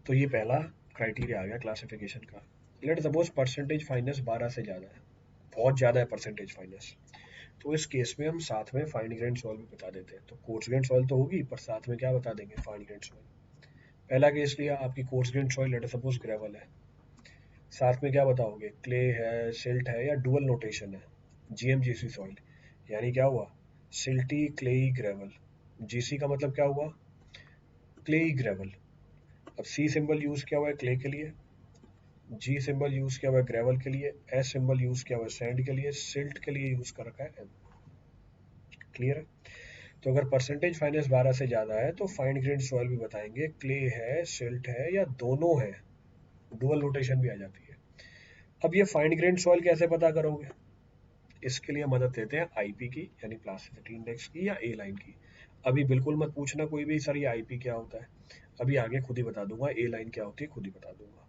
तो ये पहला क्राइटेरिया आ गया क्लासिफिकेशन का। लेट सपोज परसेंटेज फाइनेस 12 से ज्यादा है, बहुत ज्यादा है परसेंटेज फाइनेस। तो इस केस में हम साथ में फाइन ग्रेन्ड सॉइल भी बता देते हैं। तो कोर्स ग्रेन्ड सॉइल तो होगी, पर साथ में क्या बता देंगे? Fine grained soil. पहला केस लिया, आपकी course grand soil let suppose gravel है, साथ में क्या बताओगे? क्ले है, सिल्ट है या डुअल नोटेशन है, GMGC सॉइल। यानी क्या हुआ? Silty clay gravel. GC का मतलब क्या हुआ? Clayey gravel. अब C सिंबल यूज किया हुआ है क्ले के लिए, G सिंबल यूज किया हुआ है ग्रेवल के लिए, S सिंबल यूज किया हुआ है सैंड के लिए, सिल्ट के लिए यूज कर रखा है M। क्लियर है? तो अगर परसेंटेज फाइनेस 12 से ज्यादा है तो फाइन ग्रेन्ड सॉइल भी बताएंगे, क्ले है, सिल्ट है या दोनों है, डुअल नोटेशन भी आ जाती है। अब ये फाइन ग्रेन्ड सॉइल कैसे पता करोगे? इसके लिए मदद लेते हैं IP की, यानी प्लास्टिसिटी इंडेक्स की या A लाइन की। अभी बिल्कुल मत पूछना कोई भी सर ये IP क्या होता है, अभी आगे खुद ही बता दूंगा। A लाइन क्या होती है खुद ही बता दूंगा।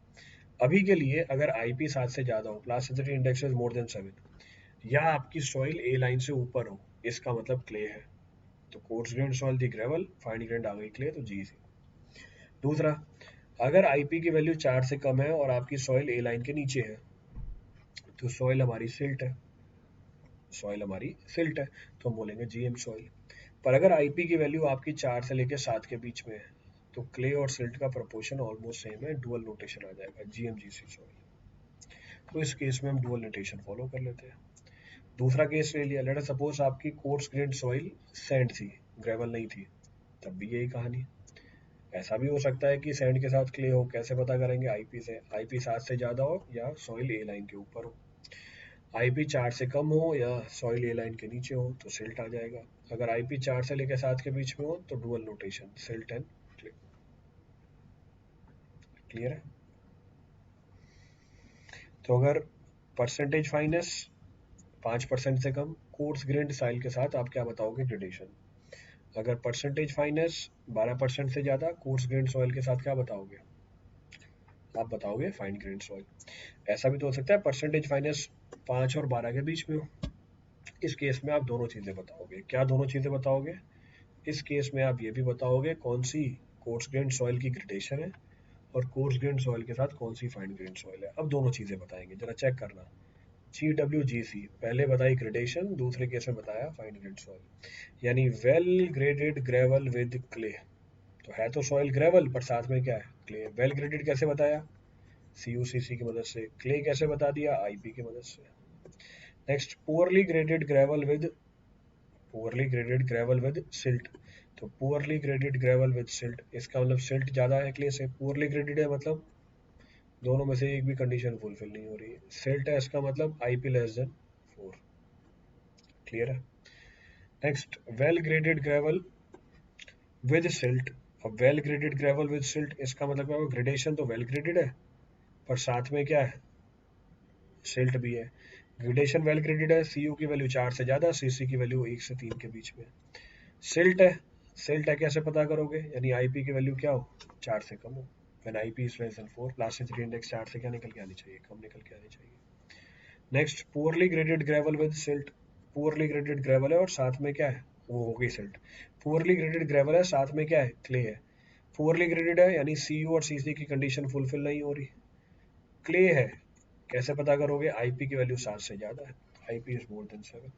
अभी के लिए अगर IP 7 से ज्यादा हो, plasticity index is more then 7, या आपकी सॉइल A लाइन से ऊपर हो, इसका मतलब क्ले है। तो कोर्स ग्रेन्ड सॉइल थी ग्रेवल, फाइन ग्रेन्ड आ गई क्ले, तो G थी। दूसरा, अगर IP की वैल्यू 4 से कम है और आपकी सॉइल A लाइन के नीचे है, तो सॉइल हमारी सिल्ट है, सॉइल हमारी सिल्ट है, तो हम बोलेंगे जीएम सॉइल। पर अगर आईपी की वैल्यू आपकी 4 से लेकर 7 के बीच में है तो क्ले और सिल्ट का प्रोपोर्शन ऑलमोस्ट सेम है, डुअल नोटेशन आ जाएगा जीएमजीसी सॉइल। तो इस केस में हम डुअल नोटेशन फॉलो कर लेते हैं। दूसरा केस ले लिया, लेट अस सपोज आपकी कोर्स ग्रेड सॉइल सैंड थी, ग्रेवल नहीं थी, तब भी यही कहानी। ऐसा भी हो सकता है कि सैंड के साथ क्ले हो, कैसे पता करेंगे? आईपी से, आईपी 7 से ज़्यादा हो या सॉइल ए लाइन के ऊपर हो। आईपी 4 से कम हो या सॉइल ए लाइन के नीचे हो तो सिल्ट आ जाएगा। अगर आईपी 4 से लेकर 7 के बीच में हो तो dual notation silt and clay. Clear है? तो अगर परसेंटेज फाइनेस 5% से कम कोर्स ग्रेन्ड सॉइल के साथ आप क्या बताओगे? ग्रेडेशन। अगर परसेंटेज फाइनेस 12% से ज़्यादा कोर्स ग्रेन्ड सॉइल के साथ क्या बताओगे? आप बताओगे फाइन ग्रेन्ड सॉइल। ऐसा भी तो हो सकता है परसेंटेज फाइनेस 5 और 12 के बीच में हो, इस केस में आप दोनों चीज़ें बताओगे। क्या दोनों चीज़ें बताओगे? इस केस में आप ये भी बताओगे कौन सी कोर्स ग्रेन्ड सॉइल की ग्रेडेशन है और कोर्स ग्रेन्ड सॉइल के साथ कौन सी फाइन ग्रेन्ड सॉइल है। अब दोनों चीज़ें बताएंगे, जरा चेक करना। GWGC पहले बताई ग्रेडेशन, दूसरे केस में बताया फाइन ग्रेन्ड सॉइल। यानी well graded gravel with clay, तो है तो सॉइल ग्रेवल पर साथ में क्या है? क्ले। वेल ग्रेडेड कैसे बताया? CUCC की मदद से। क्ले कैसे बता दिया? आईपी की मदद से। Next, poorly graded gravel with silt. तो poorly graded gravel with silt, इसका मतलब सिल्ट ज़्यादा है क्ले से। पुअरली ग्रेडेड है मतलब दोनों में से एक भी कंडीशन फुलफिल नहीं हो रही है। सिल्ट है, इसका मतलब आईपी लेस देन 4। क्लियर है? Next, well graded gravel with silt. अब well graded gravel with silt, इसका मतलब क्या होगा? ग्रेडेशन तो वेल ग्रेडेड है पर साथ में क्या है? सिल्ट भी है। ग्रेडेशन वेल ग्रेडेड है, सीयू की वैल्यू 4 से ज़्यादा, सीसी की वैल्यू 1 से 3 के बीच में। सिल्ट है, सिल्ट है कैसे पता करोगे? यानी आईपी की वैल्यू क्या हो? 4 से कम हो। When IP is less than 4, last injury index 4 से क्या निकल के आनी चाहिए? कम निकल के आनी चाहिए। Next, poorly graded gravel with silt. Poorly graded gravel है और साथ में क्या है? वो हो गई सिल्ट। पुअरली ग्रेडेड ग्रेवल है, साथ में क्या है? क्ले है। पुअरली ग्रेडेड है यानी सीयू और सीसी की कंडीशन फुलफिल नहीं हो रही। क्ले है, कैसे पता करोगे? आईपी की वैल्यू 7 से ज़्यादा है, IP is more then 7,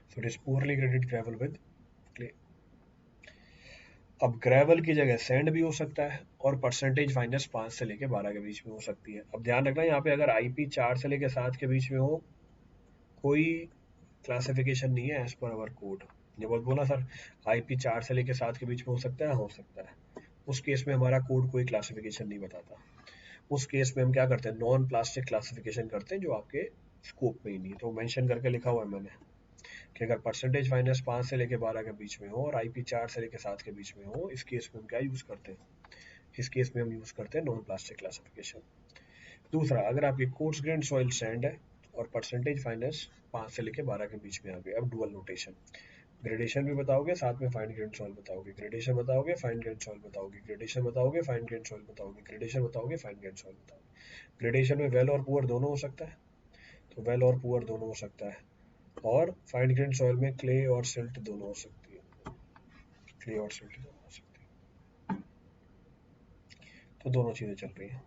so it is poorly graded gravel with clay. अब ग्रेवल की जगह सैंड भी हो सकता है और परसेंटेज फाइनेस 5 से लेकर 12 के बीच में हो सकती है। अब ध्यान रखना यहाँ पे अगर आईपी 4 से लेकर 7 के बीच में हो, कोई क्लासिफिकेशन नहीं है एज पर अवर कोड। ये बहुत बोला सर आईपी 4 से लेकर 7 के बीच में हो सकता है, हो सकता है। उस केस में हमारा कोड कोई क्लासिफिकेशन नहीं बताता। उस केस में हम क्या करते हैं? नॉन प्लास्टिक क्लासिफिकेशन करते हैं जो आपके स्कोप में ही नहीं, तो मेंशन करके लिखा हुआ है मैंने कि अगर परसेंटेज फाइनेंस 5 से लेकर 12 के बीच में हो और आईपी 4 से लेकर 7 के बीच में हो, इस केस में हम क्या यूज़ करते हैं? इस केस में हम यूज़ करते हैं नॉन प्लास्टिक क्लासिफिकेशन। दूसरा, अगर आपकी कोर्स ग्रेन सॉइल सैंड है और परसेंटेज फाइनेंस 5 से लेकर 12 के बीच में आ गए, अब डुअल नोटेशन। ग्रेडेशन भी बताओगे, साथ में फाइन ग्रेन सॉइल बताओगे। ग्रेडेशन बताओगे, फाइन ग्रेन सॉइल बताओगे। ग्रेडेशन बताओगे, फाइन ग्रेन सॉइल बताओगे। ग्रेडेशन बताओगे, फाइन ग्रेन सॉइल बताओगे। ग्रेडेशन में वेल और पुअर दोनों हो सकता है, तो वेल और पुअर दोनों हो सकता है। और फाइन ग्रेन सॉइल में क्ले और सिल्ट दोनों हो सकती है, क्ले और सिल्ट दोनों हो सकती है। तो दोनों चीज़ें चल रही हैं।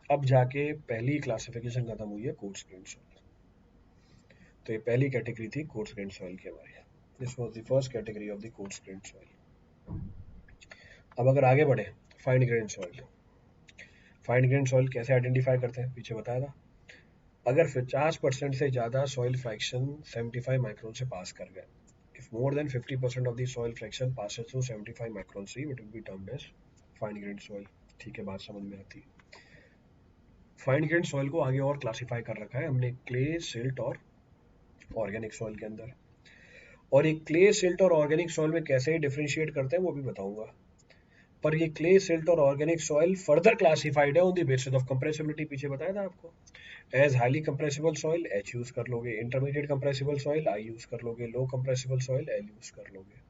अब जाके पहली क्लासिफिकेशन खत्म हुई है कोर्स ग्रेन सॉइल। तो ये पहली कैटेगरी थी कोर्स ग्रेन सॉइल की हमारी। This was the first category of the course grain soil. अब अगर आगे बढ़े, fine grain soil. Fine grain soil कैसे आइडेंटिफाई करते हैं? पीछे बताया था। अगर 50% से ज़्यादा सॉइल फ्रैक्शन 75 माइक्रोन से पास कर गए, if more than 50% of the soil fraction passes through 75 micron C, it will be termed as fine grained soil। ठीक है, बात समझ में आती है। फाइन ग्रेन सॉइल को आगे और क्लासिफाई कर रखा है हमने क्ले, सिल्ट और ऑर्गेनिक सॉइल के अंदर। और ये क्ले, सिल्ट और ऑर्गेनिक सॉइल में कैसे डिफरेंशिएट करते हैं वो भी बताऊंगा। पर ये क्ले, सिल्ट और ऑर्गेनिक सॉइल फर्दर क्लासिफाइड है on the basis of compressibility. पीछे बताया था आपको। As highly compressible soil H use कर लोगे, intermediate compressible soil I use कर लोगे, low compressible soil L use कर लोगे।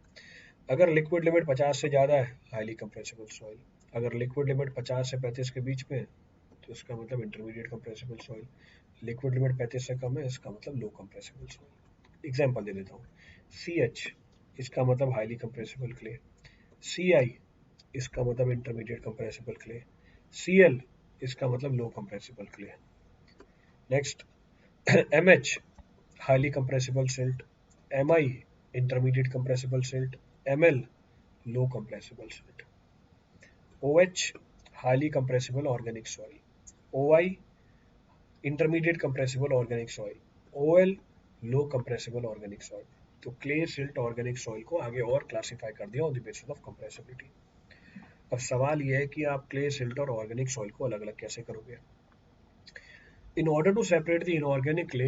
अगर लिक्विड लिमिट 50 से ज़्यादा है, हाईली कंप्रेसिबल सॉइल। अगर लिक्विड लिमिट 50 से 35 के बीच में है तो इसका मतलब intermediate compressible soil. Liquid limit 35 से कम है, इसका मतलब लो कंप्रेसिबल सॉइल। एग्जाम्पल दे देता हूँ। CH, इसका मतलब हाईली कंप्रेसिबल क्ले। CI, इसका मतलब इंटरमीडिएट कंप्रेसिबल क्ले। Cl इसका मतलब low compressible clay. Next MH highly compressible silt, Mi intermediate compressible silt, Ml low compressible silt, OH highly compressible organic soil, OI intermediate compressible organic soil, OL low compressible organic soil. तो clay silt organic soil को आगे और classify कर दिया on the basis of compressibility. अब सवाल यह है कि आप क्ले सिल्ट और ऑर्गेनिक सॉइल को अलग अलग कैसे करोगे। In order to separate the inorganic clay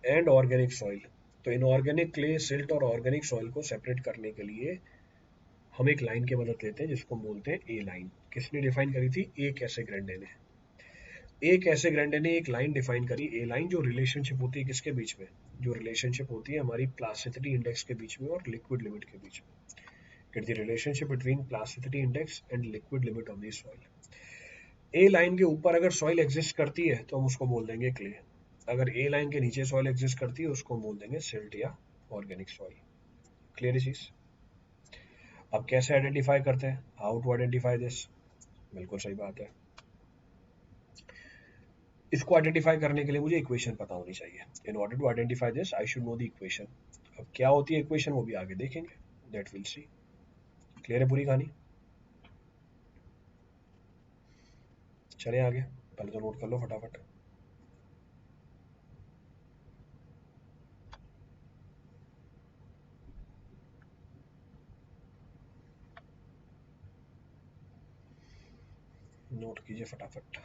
and organic soil, तो इनऑर्गेनिक क्ले सिल्ट और ऑर्गेनिक सॉइल को सेपरेट करने के लिए हम एक लाइन की मदद लेते हैं जिसको बोलते हैं ए लाइन। किसने डिफाइन करी थी? ए कैसेग्रेंडे ने। ए कैसेग्रेंडे ने एक लाइन डिफाइन करी, ए लाइन, जो रिलेशनशिप होती है किसके बीच में? जो रिलेशनशिप होती है हमारी प्लास्टिसिटी इंडेक्स के बीच में और लिक्विड लिमिट के बीच में। It the relationship between plasticity index and liquid limit of the soil. A line के ऊपर अगर सॉइल एग्जिस्ट करती है तो हम उसको बोल देंगे क्ले। अगर ए लाइन के नीचे सॉइल एग्जिस्ट करती है उसको बोल देंगे सिल्ट या ऑर्गेनिक सॉइल। क्लियर चीज? अब कैसे आइडेंटिफाई करते हैं? How to identify this? बिल्कुल सही बात है, इसको आइडेंटिफाई करने के लिए मुझे इक्वेशन पता होनी चाहिए। In order to identify this I should know the equation. अब क्या होती है इक्वेशन वो भी आगे देखेंगे, दैट विल सी। क्लियर है पूरी कहानी? चले आगे, पहले तो नोट कर लो फटाफट। नोट कीजिए फटाफट।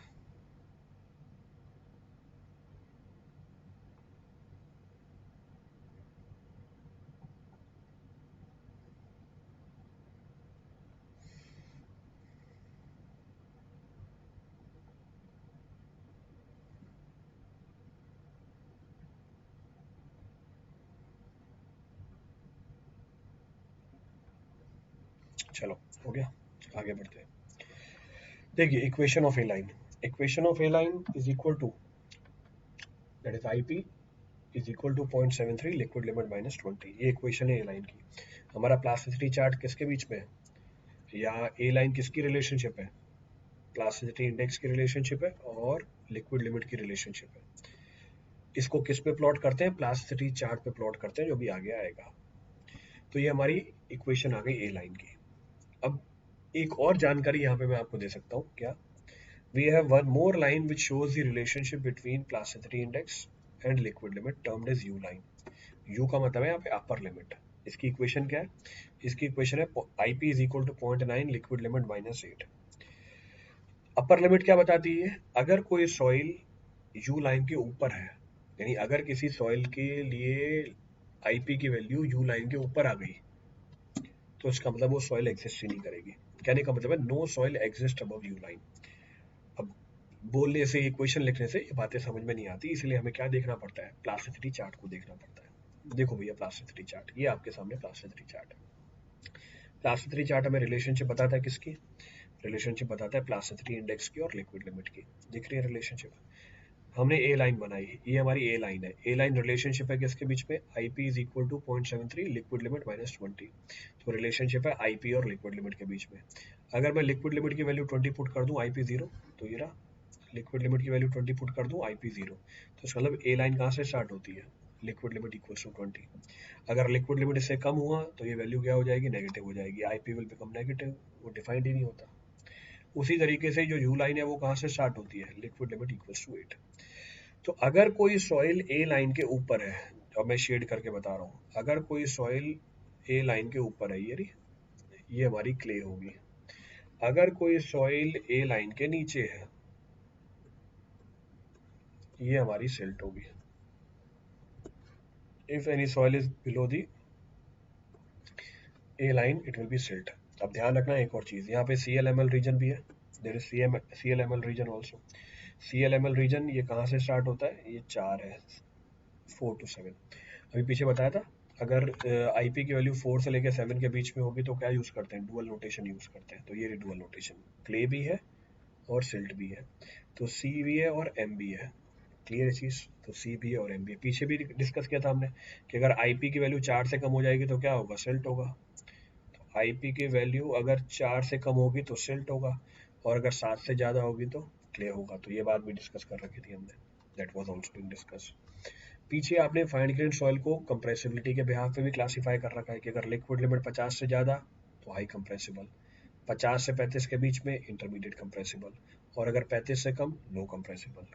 चलो हो गया, आगे बढ़ते हैं। देखिए equation of A line, equation of A line is equal to, that is IP is equal to 0.73 liquid limit minus 20। ये इक्वेशन है ए लाइन की। हमारा प्लास्टिसिटी चार्ट किसके बीच में है, या ए लाइन किसकी रिलेशनशिप है? प्लास्टिसिटी इंडेक्स की रिलेशनशिप है और लिक्विड लिमिट की रिलेशनशिप है। इसको किस पे प्लॉट करते हैं? प्लास्टिसिटी चार्ट पे प्लॉट करते हैं, जो भी आगे आएगा। तो ये हमारी इक्वेशन आ गई ए लाइन की। अब एक और जानकारी यहाँ पे मैं आपको दे सकता हूँ, क्या? We have one more line which shows the relationship between plasticity index and liquid limit termed as U line. U का मतलब है यहाँ पे अपर लिमिट। इसकी इक्वेशन क्या है? इसकी इक्वेशन है IP is equal to 0.9 liquid limit minus 8। Upper limit क्या बताती है? अगर कोई सॉइल U लाइन के ऊपर है, यानी अगर किसी सॉइल के लिए IP की वैल्यू U लाइन के ऊपर आ गई तो इसका मतलब वो सॉइल एग्जिस्ट ही नहीं करेगी। कहने का मतलब है no soil exist above U line. अब बोलने से, इक्वेशन लिखने से ये बातें समझ में नहीं आती, इसलिए हमें क्या देखना पड़ता है? प्लास्टिसिटी चार्ट को देखना पड़ता है। देखो भैया प्लास्टिसिटी चार्ट, ये आपके सामने प्लास्टिसिटी चार्ट है। प्लास्टिसिटी चार्ट हमें रिलेशनशिप बताता है किसकी? रिलेशनशिप बताता है प्लास्टिसिटी इंडेक्स की और लिक्विड लिमिट की। दिख रही है रिलेशनशिप? हमने ए लाइन बनाई, ये हमारी ए लाइन है। ए लाइन रिलेशनशिप है किसके बीच में? IP is equal to 0.73 liquid limit minus 20। तो रिलेशनशिप है IP और लिक्विड लिमिट के बीच में। अगर मैं लिक्विड लिमिट की वैल्यू 20 पुट कर दूं, IP 0, तो ये रहा। लिक्विड लिमिट की वैल्यू 20 पुट कर दूं, IP 0, तो इसका मतलब ए लाइन कहाँ से स्टार्ट होती है? Liquid limit equals to 20। अगर लिक्विड लिमिट इससे कम हुआ तो ये वैल्यू क्या हो जाएगी? नेगेटिव हो जाएगी, IP विल बिकम नेगेटिव, वो डिफाइंड ही नहीं होता। उसी तरीके से जो यू लाइन है वो कहाँ से स्टार्ट होती है? Liquid limit equals to 8। तो अगर कोई सॉइल ए लाइन के ऊपर है, अब मैं शेड करके बता रहा हूँ, अगर कोई सॉइल ए लाइन के ऊपर है, ये हमारी क्ले होगी। अगर कोई सॉइल ए लाइन के नीचे है, ये हमारी सिल्ट होगी। If any soil is below the A line it will B silt. अब ध्यान रखना एक और चीज, यहाँ पे CLML रीजन भी है, there is CLML region also. CLML region ये कहाँ से स्टार्ट होता है? ये 4 है, 4 to 7। अभी पीछे बताया था, अगर IP की वैल्यू 4 से लेकर 7 के बीच में होगी तो क्या यूज करते हैं? डुअल नोटेशन यूज करते हैं। तो ये डुअल नोटेशन, क्ले भी है और सिल्ट भी है, तो C भी है और M भी है। क्लियर है चीज? तो C भी है और M भी है। पीछे भी डिस्कस किया था हमने कि अगर IP की वैल्यू 4 से कम हो जाएगी तो क्या होगा? सिल्ट होगा। आईपी की वैल्यू अगर 4 से कम होगी तो सिल्ट होगा, और अगर 7 से ज़्यादा होगी तो क्ले होगा। तो ये बात भी डिस्कस कर रखी थी हमने, that was also being discuss. पीछे आपने फाइन ग्रेन सॉइल को कंप्रेसिबिलिटी के बिहाफ पे भी क्लासिफाई कर रखा है कि अगर लिक्विड लिमिट 50 से ज़्यादा तो हाई कंप्रेसिबल, 50 से 35 के बीच में इंटरमीडिएट कंप्रेसिबल, और अगर 35 से कम लो कंप्रेसिबल।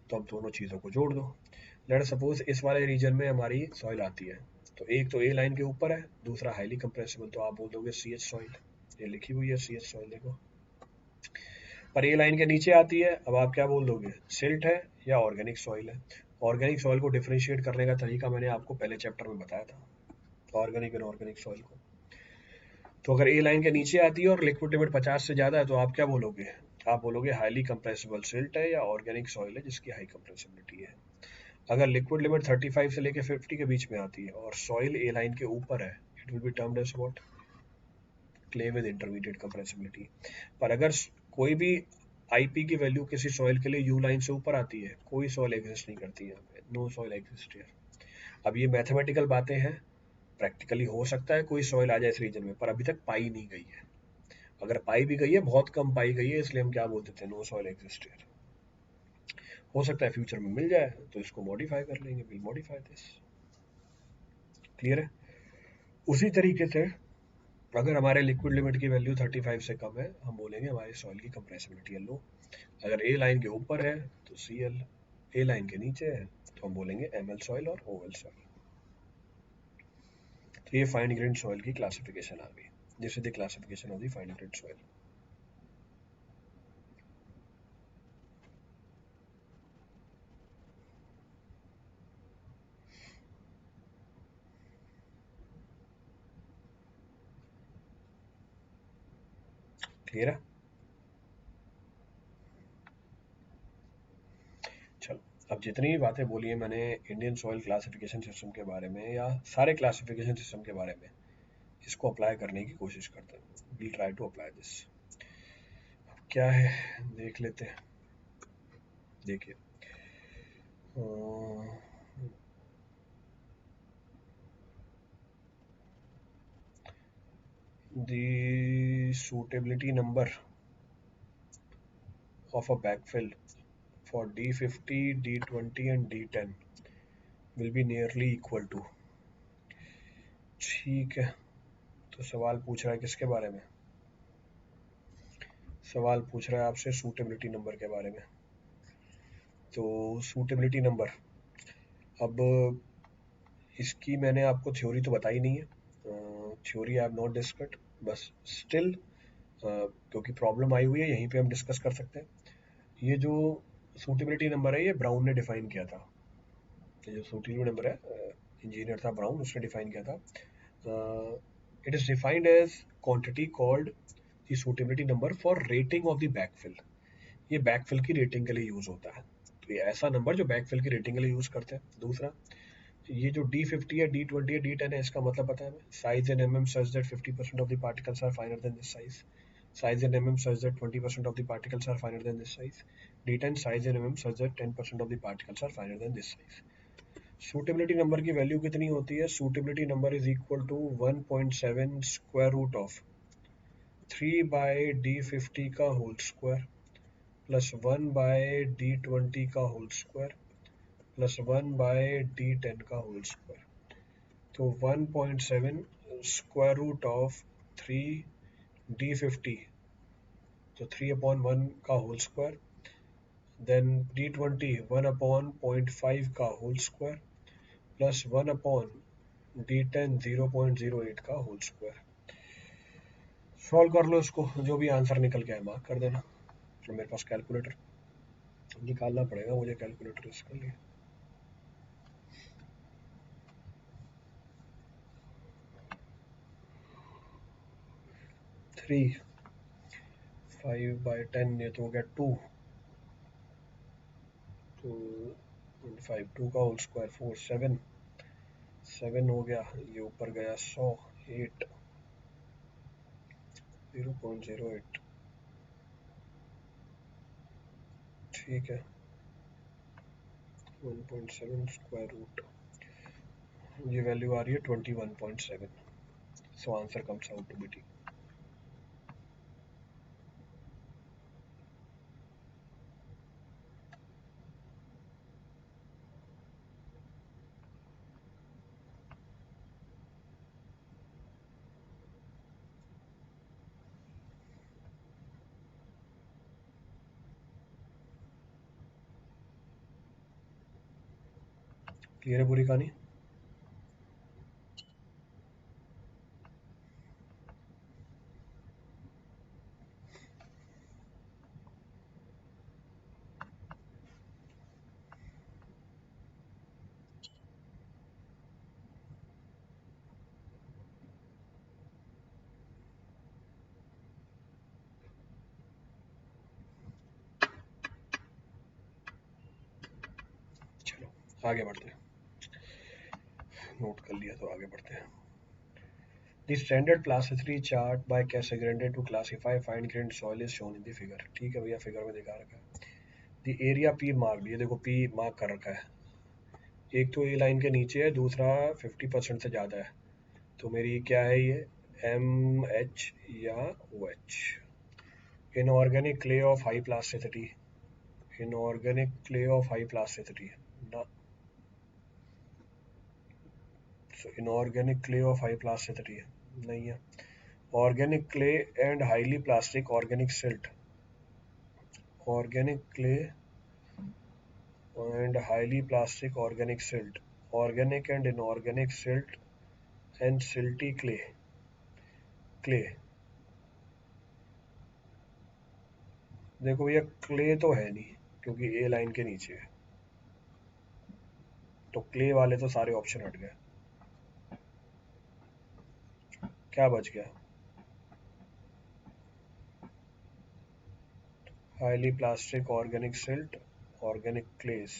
तो अब दोनों चीज़ों को जोड़ दो। लेट सपोज इस वाले रीजन में हमारी सॉइल आती है, तो एक तो ए लाइन के ऊपर है, दूसरा हाईली कंप्रेसिबल, तो आप बोल दोगे सी एच सॉइल। ये लिखी हुई है सी एच सॉइल, देखो। पर ए लाइन के नीचे आती है, अब आप क्या बोल दोगे, सिल्ट है या ऑर्गेनिक सॉइल है। ऑर्गेनिक सॉइल को डिफरेंशिएट करने का तरीका मैंने आपको पहले चैप्टर में बताया था, ऑर्गेनिक एंड ऑर्गेनिक सॉइल को। तो अगर ए लाइन के नीचे आती है और लिक्विड लिमिट 50 से ज़्यादा है, तो आप क्या बोलोगे, आप बोलोगे हाईली कंप्रेसिबल सिल्ट है या ऑर्गेनिक सॉइल है जिसकी हाई कंप्रेसिबिलिटी है। अगर लिक्विड लिमिट 35 से लेकर 50 के बीच में आती है और सॉइल ए लाइन के ऊपर है, it will be termed as what, clay with intermediate compressibility. पर अगर कोई भी आईपी की वैल्यू किसी सॉइल के लिए यू लाइन से ऊपर आती है, कोई सॉइल एग्जिस्ट नहीं करती यहाँ पे, नो सॉइल एग्जिस्ट हियर। अब ये मैथमेटिकल बातें हैं, प्रैक्टिकली हो सकता है कोई सॉइल आ जाए इस रीजन में, पर अभी तक पाई नहीं गई है। अगर पाई भी गई है, बहुत कम पाई गई है, इसलिए हम क्या बोल देते हैं, नो सॉइल एग्जिस्ट हियर। हो सकता है फ्यूचर में मिल जाए, तो इसको मॉडिफाई कर लेंगे, विल मॉडिफाई दिस। क्लियर है। उसी तरीके से अगर हमारे लिक्विड लिमिट की वैल्यू 35 से कम है, हम बोलेंगे हमारी सॉइल की कंप्रेसिबिलिटी है लो। अगर ए लाइन के ऊपर है तो सी एल, ए लाइन के नीचे है तो हम बोलेंगे एम एल सॉइल और ओ एल सॉइल। तो ये फाइन ग्रेन सॉइल की क्लासिफिकेशन आ गई, this is the classification of the fine grain soil. Clear है। चलो, अब जितनी भी बातें बोली है मैंने इंडियन सॉइल क्लासिफिकेशन सिस्टम के बारे में या सारे क्लासिफिकेशन सिस्टम के बारे में, इसको अप्लाई करने की कोशिश करते हैं, we try to apply this. क्या है देख लेते हैं। देखिए, the suitability number of a backfill for D50, D20 and D10 will be nearly equal to। ठीक है, तो सवाल पूछ रहा है किसके बारे में, सवाल पूछ रहा है आपसे सूटेबिलिटी नंबर के बारे में। तो सूटेबिलिटी नंबर, अब इसकी मैंने आपको थ्योरी तो बताई नहीं है, theory I have not discussed, बस स्टिल क्योंकि प्रॉब्लम आई हुई है यहीं पे हम डिस्कस कर सकते हैं। ये जो सूटेबिलिटी नंबर है ये ब्राउन ने डिफाइन किया था, ये जो सूटेबिलिटी नंबर है, इंजीनियर था ब्राउन, उसने डिफाइन किया था। It is defined as quantity called the suitability number for rating of the backfill. ये बैकफिल की रेटिंग के लिए यूज होता है, तो ये ऐसा नंबर जो बैकफिल की रेटिंग के लिए यूज करते हैं। दूसरा, ये जो D50 है, D20 है, D10 है, इसका मतलब पता है हमें, size in mm such that 50% of the particles are finer than this size, size in mm such that 20% of the particles are finer than this size, D10 size in mm such that 10% of the particles are finer than this size। Suitability number की value कितनी होती है, suitability number is equal to 1.7 square root of 3/D50 का whole square plus 1/D20 का whole square plus 1/D10 का whole square. तो 1.7 square root of 3D50, तो 3/1 का होल स्क्वायर, देन D20 1/0.5 का होल स्क्वायर प्लस 1/D10 0.08 का whole square. Solve कर लो इसको, जो भी आंसर निकल के आए मार्क कर देना। तो मेरे पास कैलकुलेटर निकालना पड़ेगा मुझे, कैलकुलेटर इसके लिए। थ्री 5/10, ये तो हो गया 2, तो 5 2 का होल स्क्वायर 4 7 7 हो गया, ये ऊपर गया 100 8 0.08। ठीक है, 1.7 स्क्वायर रूट, ये वैल्यू आ रही है 21.7, So answer comes out to be D. Clear है पूरी कहानी? चलो आगे बढ़ते हैं, नोट कर लिया तो आगे बढ़ते हैं. The standard plasticity chart by Casagrande to classify fine grained soil is shown in the figure. ठीक है भैया, फिगर में दिखा रखा है. The area P marked, ये देखो P मार्क कर रखा है. एक तो ए लाइन के नीचे है, दूसरा 50% से ज़्यादा है. तो मेरी क्या है ये, एम एच या O H. Inorganic clay of high plasticity. Inorganic clay of high plasticity. So inorganic clay of high plasticity नहीं है. Organic clay and highly plastic organic silt. Organic clay and highly plastic organic silt. Organic and inorganic silt and silty clay. देखो भैया, clay तो है नहीं क्योंकि ए line के नीचे है, तो क्ले वाले तो सारे ऑप्शन हट गए. क्या बच गया? Highly plastic organic silt, organic clays.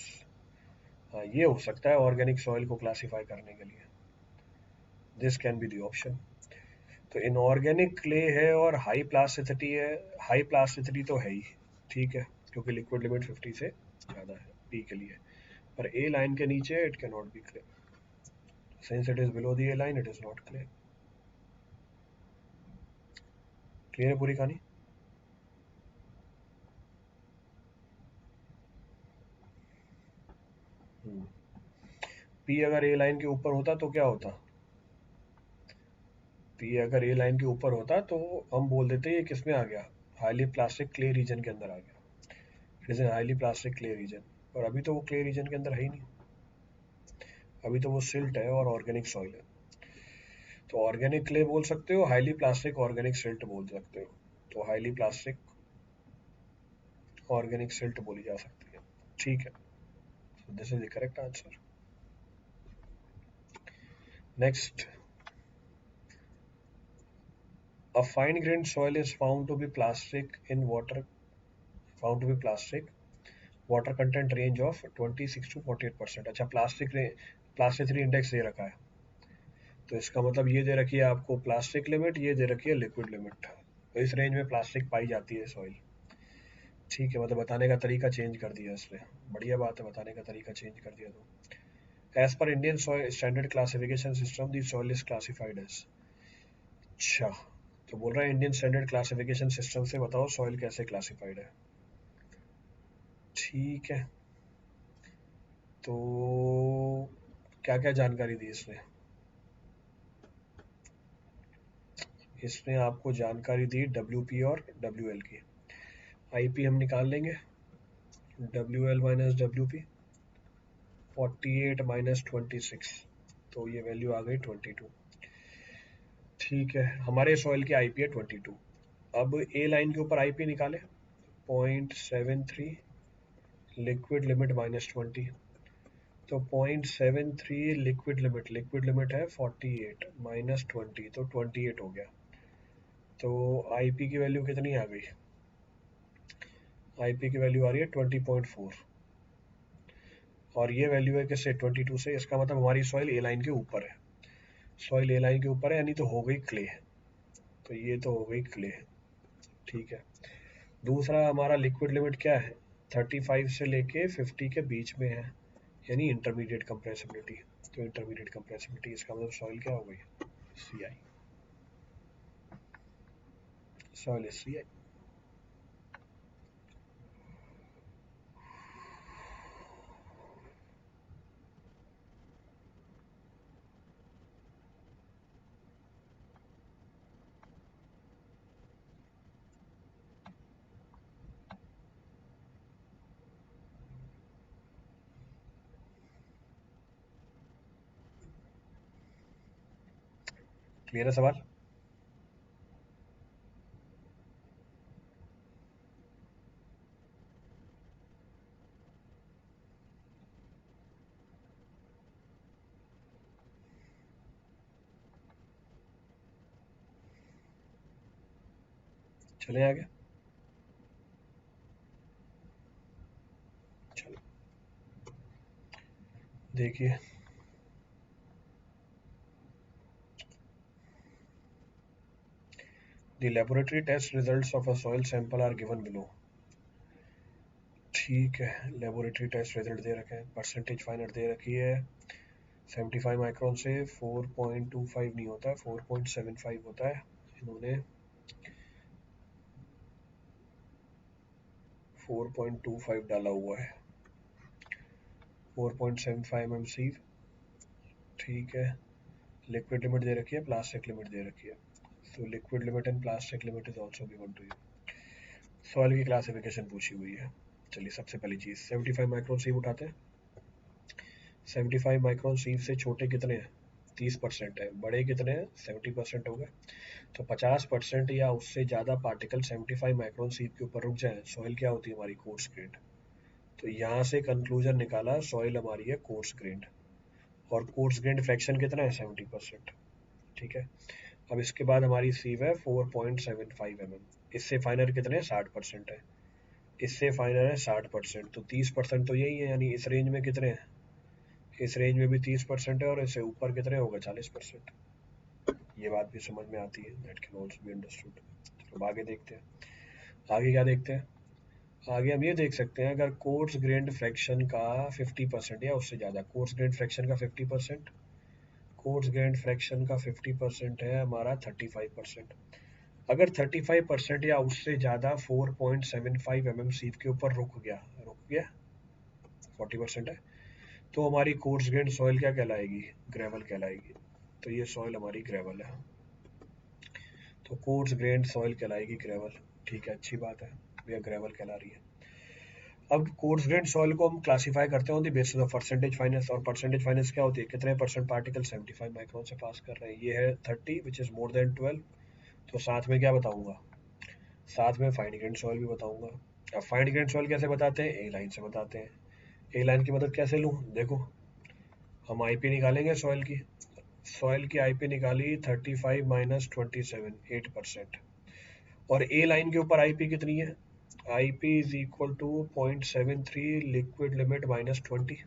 हाँ, ये हो सकता है ऑर्गेनिक सॉइल को क्लासिफाई करने के लिए. This can be the option. तो इनऑर्गेनिक क्ले है और हाई प्लास्टिसिटी है. हाई प्लास्टिसिटी तो है ही, ठीक है, क्योंकि लिक्विड लिमिट 50 से ज़्यादा है पी के लिए. पर ए लाइन के नीचे it can not be clay. Since it is below the A line it is not clay. Clear है पूरी कहानी? पी अगर ए लाइन के ऊपर होता तो क्या होता? पी अगर ए लाइन के ऊपर होता तो हम बोल देते ये किस में आ गया, हाईली प्लास्टिक क्ले रीजन के अंदर आ गया. It is an highly plastic clay region. और अभी तो वो क्ले रीजन के अंदर है ही नहीं, अभी तो वो सिल्ट है और ऑर्गेनिक सॉइल है. तो ऑर्गेनिक क्ले बोल सकते हो, हाईली प्लास्टिक ऑर्गेनिक सिल्ट बोल सकते हो. तो हाईली प्लास्टिक ऑर्गेनिक सिल्ट बोली जा सकती है. ठीक है, this is the correct answer. Next, a fine grained soil is found to be plastic in water, found to be plastic water content range of 26 to 48%. अच्छा, प्लास्टिसिटी इंडेक्स दे रखा है, तो इसका मतलब ये दे रखी है आपको प्लास्टिक लिमिट, ये दे रखी है लिक्विड लिमिट. तो इस रेंज में प्लास्टिक पाई जाती है सॉइल. ठीक है, मतलब बताने का तरीका चेंज कर दिया इसने. बढ़िया बात है, बताने का तरीका चेंज कर दिया. तो as per Indian soil standard classification system the soil is classified as. अच्छा, तो बोल रहा है इंडियन स्टैंडर्ड क्लासिफिकेशन सिस्टम से बताओ सॉइल कैसे क्लासिफाइड है. ठीक है, तो क्या क्या जानकारी दी इसने? इसने आपको जानकारी दी WP और WL की. IP हम निकाल लेंगे. WL माइनस WP, 48 माइनस 26, तो ये वैल्यू आ गई 22. ठीक है, हमारे सॉइल की IP है 22. अब ए लाइन के ऊपर IP निकाले, 0.73 लिक्विड लिमिट माइनस 20. तो 0.73 लिक्विड लिमिट है 48 माइनस 20, तो 28 हो गया. तो IP की वैल्यू कितनी आ गई? IP की वैल्यू आ रही है 20.4, और ये वैल्यू है किससे, 22 से. इसका मतलब हमारी सॉइल ए लाइन के ऊपर है. सॉइल ए लाइन के ऊपर है यानी तो हो गई क्ले. तो ये तो हो गई क्ले. ठीक है, दूसरा हमारा लिक्विड लिमिट क्या है, 35 से लेके 50 के बीच में है, यानी इंटरमीडिएट कंप्रेसिबिलिटी. तो इंटरमीडिएट कंप्रेसिबिलिटी, इसका मतलब सॉइल क्या हो गई, CI. soil is CI. Clear है सवाल? चले आगे। चलो देखिए, the laboratory test results of a soil sample are given below. ठीक है, लेबोरेटरी टेस्ट रिजल्ट दे रखे हैं, परसेंटेज फाइनल दे रखी है 75 माइक्रोन से 4.25 नहीं होता है, 4.75 होता है। इन्होंने 4.25 डाला हुआ है, 4.75 mm। ठीक है, लिक्विड लिमिट दे रखी है, प्लास्टिक लिमिट दे रखी है। तो liquid limit and plastic limit is also given to you. Soil की क्लासिफिकेशन पूछी हुई है। चलिए, सबसे पहली चीज़ 75 माइक्रोन सीव उठाते हैं। 75 माइक्रोन सीव से छोटे कितने हैं? 30% है। बड़े कितने हैं? 70% हो गए। तो 50% या उससे ज़्यादा पार्टिकल 75 माइक्रोन सीव के ऊपर रुक जाए, सॉइल क्या होती है हमारी? Course grand. तो यहाँ से कंक्लूजन निकाला, सॉइल हमारी है कोर्स ग्रेन्ड। और कोर्स ग्रेन्ड फ्रैक्शन कितना है? 70%। ठीक है, अब इसके बाद हमारी सीव है 4.75 mm। इससे फाइनल कितने? 60% है। इससे फाइनल है 60%, तो 30% तो यही है, यानी इस रेंज में कितने हैं? इस रेंज में भी 30% है, और इससे ऊपर कितने होगा? 40%। ये बात भी समझ में आती है, that can also be understood. चलो आगे देखते हैं। आगे क्या देखते हैं? आगे हम ये देख सकते हैं, अगर कोर्स ग्रेन्ड फ्रैक्शन का 50% या उससे ज़्यादा, कोर्स ग्रेन्ड फ्रैक्शन का 50%, कोर्स ग्रेन्ड फ्रैक्शन का 50% है हमारा 35%। अगर 35% या उससे ज़्यादा 4.75 mm सीव के ऊपर रुक गया 40% है, तो हमारी कोर्स ग्रेन्ड सॉइल क्या कहलाएगी? ग्रेवल कहलाएगी। तो ये सॉइल हमारी ग्रेवल है, तो कोर्स ग्रेन्ड सॉइल कहलाएगी ग्रेवल। ठीक है, अच्छी बात है, यह ग्रेवल कहला रही है। अब कोर्स ग्रेन्ड सॉइल को हम क्लासीफाई करते हैं on the basis of percentage finance. और परसेंटेज फाइनेंस क्या होती है? कितने परसेंट पार्टिकल 75 माइक्रोन से पास कर रहे हैं। ये है 30 विच इज मोर देन 12। तो साथ में क्या बताऊंगा? साथ में फाइन ग्रेन्ड सॉइल भी बताऊंगा। अब फाइन ग्रेन्ड सॉइल कैसे बताते हैं? ए लाइन से बताते हैं। ए लाइन की मदद कैसे लूँ? देखो, हम आईपी निकालेंगे सॉइल की। सॉइल की आईपी निकाली 35 माइनस 27, 8%। और ए लाइन के ऊपर आईपी कितनी है? IP is equal to 0.73 liquid limit minus 20,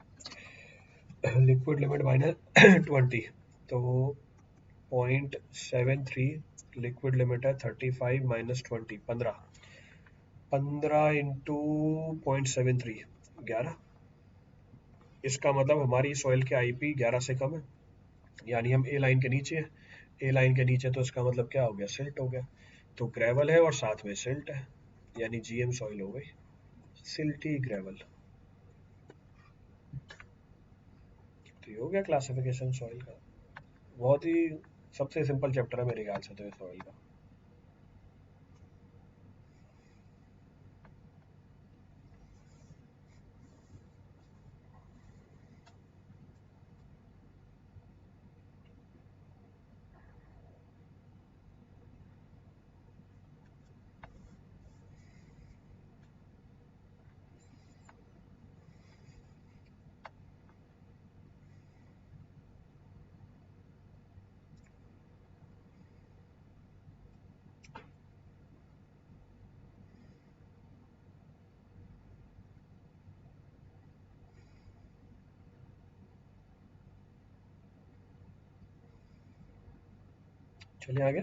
liquid limit minus 20। तो 0.73 लिक्विड लिमिट है, 35 माइनस 20, 15। 15 इंटू 0.73, 11। इसका मतलब हमारी सॉइल के आईपी 11 से कम है, यानी हम ए लाइन के नीचे हैं। ए लाइन के नीचे, तो इसका मतलब क्या हो गया? सिल्ट हो गया। तो ग्रेवल है और साथ में सिल्ट है, यानी जीएम सॉइल हो गई, सिल्टी ग्रेवल। तो ये हो गया क्लासिफिकेशन सॉइल का। बहुत ही सबसे सिंपल चैप्टर है मेरे ख्याल से तो ये सॉइल का। चलिए आगे।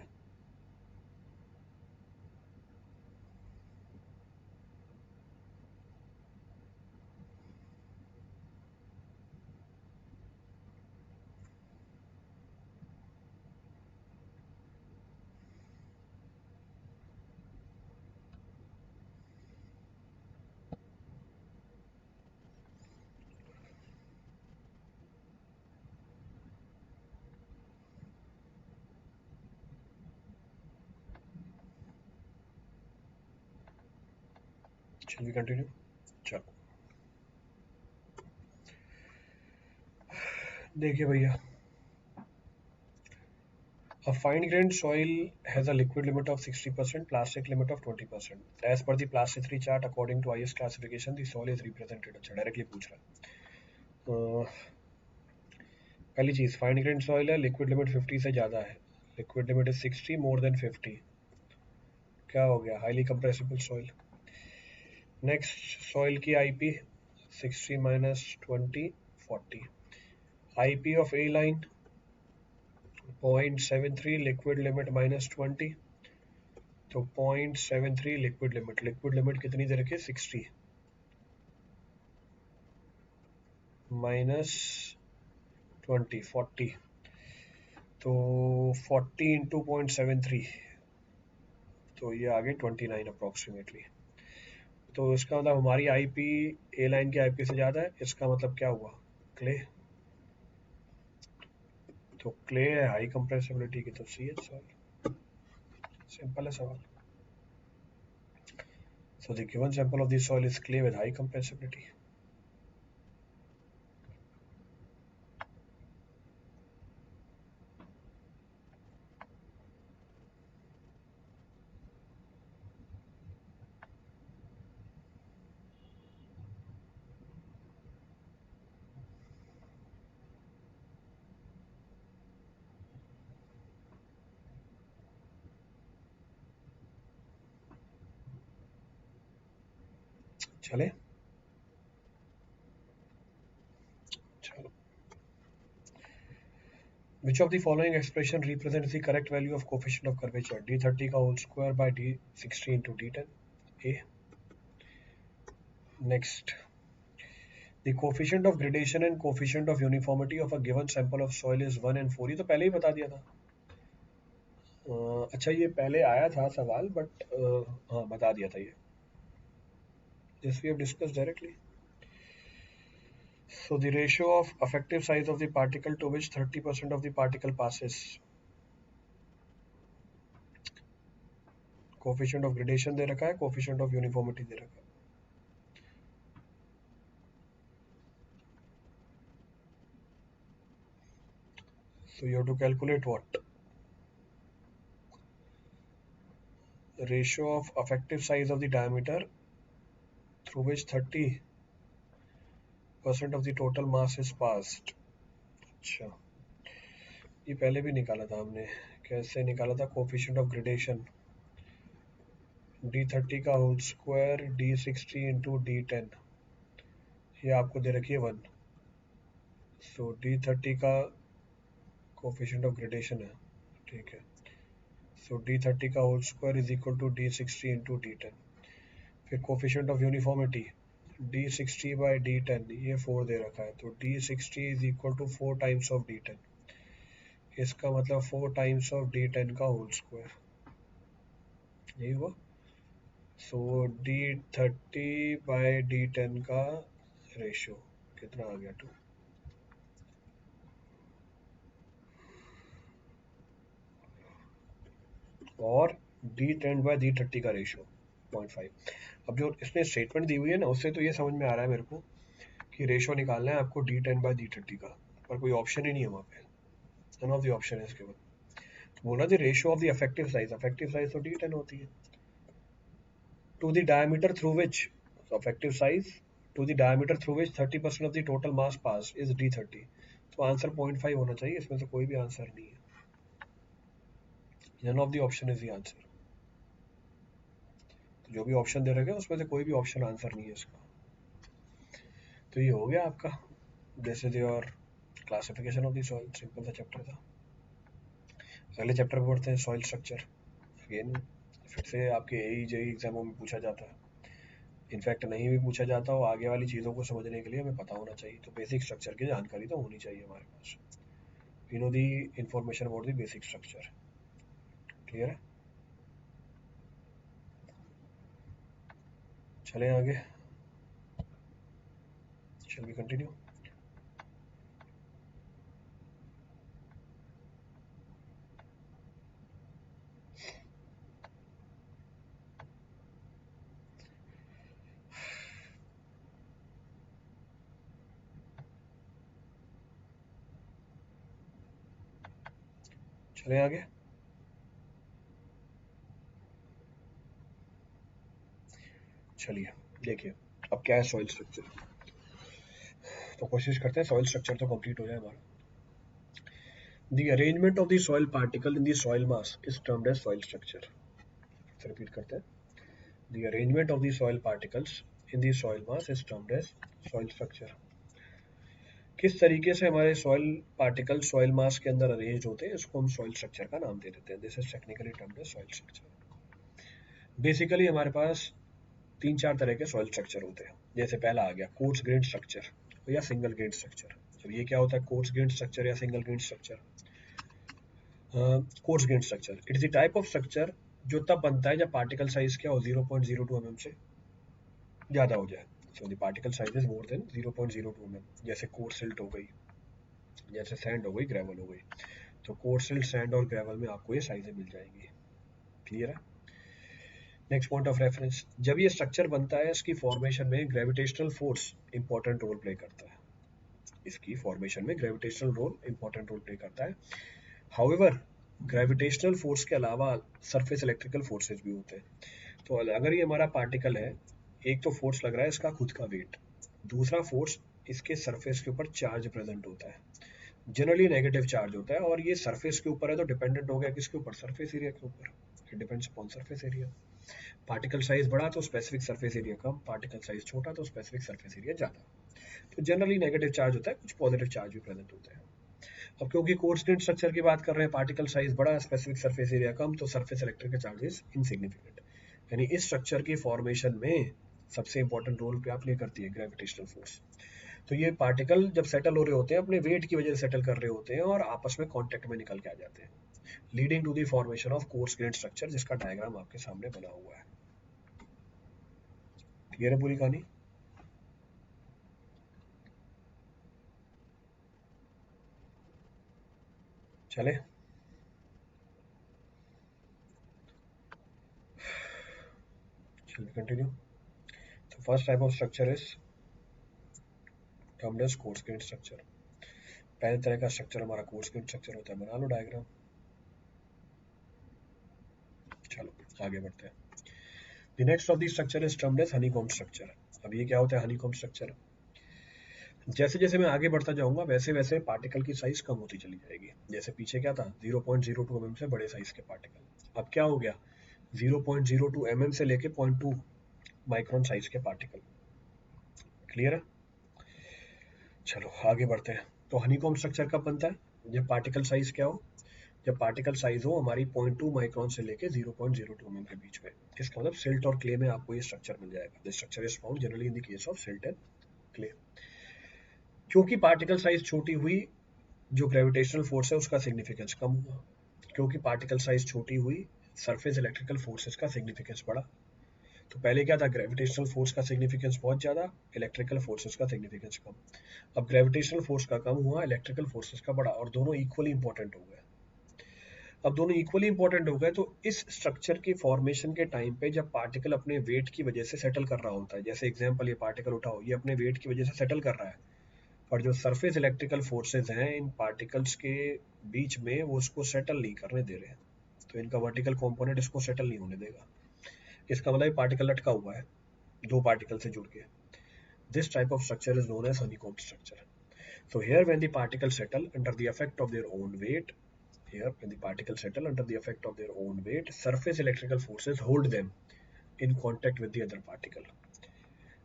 Shall we continue? चलो देखिए भैया, a fine grained soil has a liquid limit of 60%, plastic limit of 20%. As per the plasticity chart, according to IS classification, the soil is represented. अच्छा डायरेक्टली पूछ रहा है। पहली चीज, फाइन ग्रेन सॉइल है, लिक्विड लिमिट 50 से ज़्यादा है, liquid limit is 60 more than 50, क्या हो गया, highly compressible soil. Next, soil की IP 60 minus 20 40, IP of A line 0.73, liquid limit minus 20, तो 0.73 लिक्विड लिमिट, लिक्विड लिमिट कितनी दे रखी है 60 माइनस 20 40, तो 40 इंटू 0.73, तो ये आ गए 29 अप्रोक्सीमेटली। तो इसका मतलब हमारी आईपी ए लाइन की आईपी से ज़्यादा है, इसका मतलब क्या हुआ, क्ले। तो क्ले है हाई कंप्रेसिबिलिटी की, तो सी एच सॉइल, सिंपल है सवाल। So the given sample of the soil is clay with high compressibility. चले चलो, which of the following expression represents the correct value of coefficient of curvature, d30 का whole square by d60 into d10, a। Next, the coefficient of gradation and coefficient of uniformity of a given sample of soil is 1 and 4, ये तो पहले ही बता दिया था। अच्छा ये पहले आया था सवाल, बट हाँ बता दिया था ये, this we have discussed directly. So the ratio of effective size of the particle to which 30% of the particle passes, coefficient of gradation दे रखा है, कोफिशिएंट ऑफ यूनिफॉर्मिटी दे रखा है। So you have to calculate what? Ratio of effective size of the diameter through which 30% of the total mass is passed. अच्छा, ये पहले भी निकाला था हमने, कैसे निकाला था, कोफिशिएंट ऑफ ग्रेडेशन d30 का whole square d60 into d10, ये आपको दे रखी है 1। सो d30 का कोफिशिएंट ऑफ ग्रेडेशन है, ठीक है। सो d30 का whole square is equal to d60 into d10। फिर coefficient of uniformity d60 by d10, ये 4 दे रखा है, तो d60 is equal to 4 times of d10, इसका मतलब 4 टाइम्स ऑफ d10 का होल स्क्वायर, यही हुआ। सो d30 बाई d10 का रेशियो कितना आ गया, 2। और d10 बाई d30 का रेशियो 0.5। अब जो इसमें स्टेटमेंट दी हुई है ना, उससे तो ये समझ में आ रहा है मेरे को कि रेशियो निकालना है आपको d10 बाई d30 का, पर कोई ऑप्शन ही नहीं है वहाँ पे, नन ऑफ द ऑप्शन है इसके बाद। तो बोला the ratio of the effective size, effective size तो d10 होती है, to the diameter through which, effective size to the diameter through which 30% of the total mass pass is d30, तो answer 0.5 होना चाहिए, इसमें से कोई भी आंसर नहीं है, none of the option is the answer. तो जो भी ऑप्शन दे रखे हैं उसमें से कोई भी ऑप्शन आंसर नहीं है इसका। तो ये हो गया आपका, this is your classification of the soil, simple सा चैप्टर था। अगले चैप्टर में पढ़ते हैं सॉइल स्ट्रक्चर। अगेन फिर से आपके ए जेई एग्जामों में पूछा जाता है, इनफैक्ट नहीं भी पूछा जाता हो, आगे वाली चीज़ों को समझने के लिए हमें पता होना चाहिए, तो बेसिक स्ट्रक्चर की जानकारी तो होनी चाहिए हमारे पास। We know the information about the basic structure, clear है। चलें आगे, शैल वी कंटिन्यू। चले आगे। चलिए देखिए अब क्या है सॉइल स्ट्रक्चर। तो कोशिश करते हैं सॉइल स्ट्रक्चर तो कंप्लीट हो जाए हमारा। The arrangement of the soil particle in the soil mass is termed as soil structure. Repeat करते हैं। The arrangement of the soil particles in the soil mass is termed as soil structure. किस तरीके से हमारे soil particle soil मास के अंदर arrange होते हैं इसको हम सॉइल स्ट्रक्चर का नाम दे देते हैं। This is technically termed as soil structure. Basically हमारे पास तीन चार तरह के सॉइल स्ट्रक्चर होते हैं। जैसे पहला आ गया कोर्स ग्रेन स्ट्रक्चर या सिंगल ग्रेन स्ट्रक्चर। अब ये क्या होता है कोर्स ग्रेन स्ट्रक्चर या single grain structure? Coarse grain structure it is the type of structure जो तब बनता है जब पार्टिकल साइज क्या हो 0.02 mm से ज़्यादा हो जाए। So the particle size is more then 0.02 mm। जैसे कोर्स सिल्ट हो गई, जैसे सैंड हो गई, ग्रेवल हो गई। तो कोर्स सिल्ट, सैंड और ग्रेवल में आपको ये साइजें मिल जाएंगी। क्लियर है? नेक्स्ट पॉइंट ऑफ रेफरेंस, जब ये स्ट्रक्चर बनता है इसकी फॉर्मेशन में gravitational force important role play करता है। इसकी फॉर्मेशन में gravitational role important role play करता है। हाउएवर ग्रेविटेशनल फोर्स के अलावा सरफेस इलेक्ट्रिकल फोर्सेस भी होते हैं। तो अगर ये हमारा पार्टिकल है, एक तो फोर्स लग रहा है इसका खुद का वेट, दूसरा फोर्स इसके सरफेस के ऊपर चार्ज प्रेजेंट होता है, जनरली नेगेटिव चार्ज होता है। और ये सरफेस के ऊपर है तो डिपेंडेंट हो गया किसके ऊपर? सरफेस एरिया के ऊपर। It depends upon surface area. Particle size बड़ा तो स्पेसिफिक सरफेस एरिया कम, पार्टिकल साइज छोटा तो स्पेसिफिक सरफेस एरिया ज़्यादा। तो जनरली नेगेटिव चार्ज होता है, कुछ पॉजिटिव चार्ज भी प्रेजेंट होते हैं। अब क्योंकि कोर्स ग्रेन स्ट्रक्चर की बात कर रहे हैं, पार्टिकल साइज बड़ा, स्पेसिफिक सरफेस एरिया कम, तो सरफेस इलेक्ट्रिकल चार्जेस इनसिग्निफिकेंट। यानी इस स्ट्रक्चर की फॉर्मेशन में सबसे इंपॉर्टेंट रोल क्या प्ले करती है? Gravitational force. तो ये पार्टिकल जब सेटल हो रहे होते हैं अपने वेट की वजह से सेटल कर रहे होते हैं और आपस में कांटेक्ट में निकल के आ जाते हैं, leading to the formation of coarse grain structure, जिसका डायग्राम आपके सामने बना हुआ है। क्लियर है पूरी कहानी? चले कंटिन्यू। तो first type of structure is termed as coarse grain structure. पहले तरह का स्ट्रक्चर हमारा कोर्स ग्रेन स्ट्रक्चर होता है। बना लो डायग्राम। चलो आगे बढ़ते हैं। The next of the structure is termed as honeycomb structure. अब ये क्या होता है हनीकॉम्ब स्ट्रक्चर? जैसे जैसे मैं आगे बढ़ता जाऊंगा वैसे वैसे पार्टिकल की साइज कम होती चली जाएगी। जैसे पीछे क्या था 0.02 mm से बड़े साइज के पार्टिकल, अब क्या हो गया 0.02 mm से लेके 0.2 माइक्रोन साइज के पार्टिकल। क्लियर है? चलो आगे बढ़ते हैं। तो हनीकॉम्ब स्ट्रक्चर कब बनता है? जब पार्टिकल साइज क्या हो? जब पार्टिकल साइज हो हमारी 0.2 माइक्रोन से लेके 0.02 mm के बीच में। इसका मतलब सिल्ट और क्ले में आपको ये स्ट्रक्चर मिल जाएगा। This structure is found generally in the case of silt and clay. क्योंकि पार्टिकल साइज छोटी हुई, जो ग्रेविटेशनल फोर्स है उसका सिग्निफिकेंस कम हुआ। क्योंकि पार्टिकल साइज छोटी हुई, सरफेस इलेक्ट्रिकल फोर्सेस का सिग्निफिकेंस बढ़ा। तो पहले क्या था? ग्रेविटेशनल फोर्स का सिग्निफिकेंस बहुत ज़्यादा, इलेक्ट्रिकल फोर्सेस का सिग्निफिकेंस कम। अब ग्रेविटेशनल फोर्स का कम हुआ, इलेक्ट्रिकल फोर्सेस का बढ़ा, और दोनों इक्वली इंपॉर्टेंट हो गए। अब दोनों इक्वली इंपॉर्टेंट हो गए तो इस स्ट्रक्चर की फॉर्मेशन के टाइम पे जब पार्टिकल अपने वेट की वजह से सेटल कर रहा होता है, जैसे एग्जांपल ये पार्टिकल उठाओ, ये अपने वेट की वजह से सेटल कर रहा है, और जो सरफेस इलेक्ट्रिकल फोर्सेज हैं इन पार्टिकल्स के बीच में वो उसको सेटल नहीं करने दे रहे हैं, तो इनका वर्टिकल कंपोनेंट इसको सेटल नहीं होने देगा। इसका मतलब पार्टिकल लटका हुआ है दो पार्टिकल से जुड़ के। This type of structure is known as honeycomb structure. So here when the particles settle under the effect of their own weight, here when the particles settle under the effect of their own weight, surface electrical forces hold them in contact with the other particle.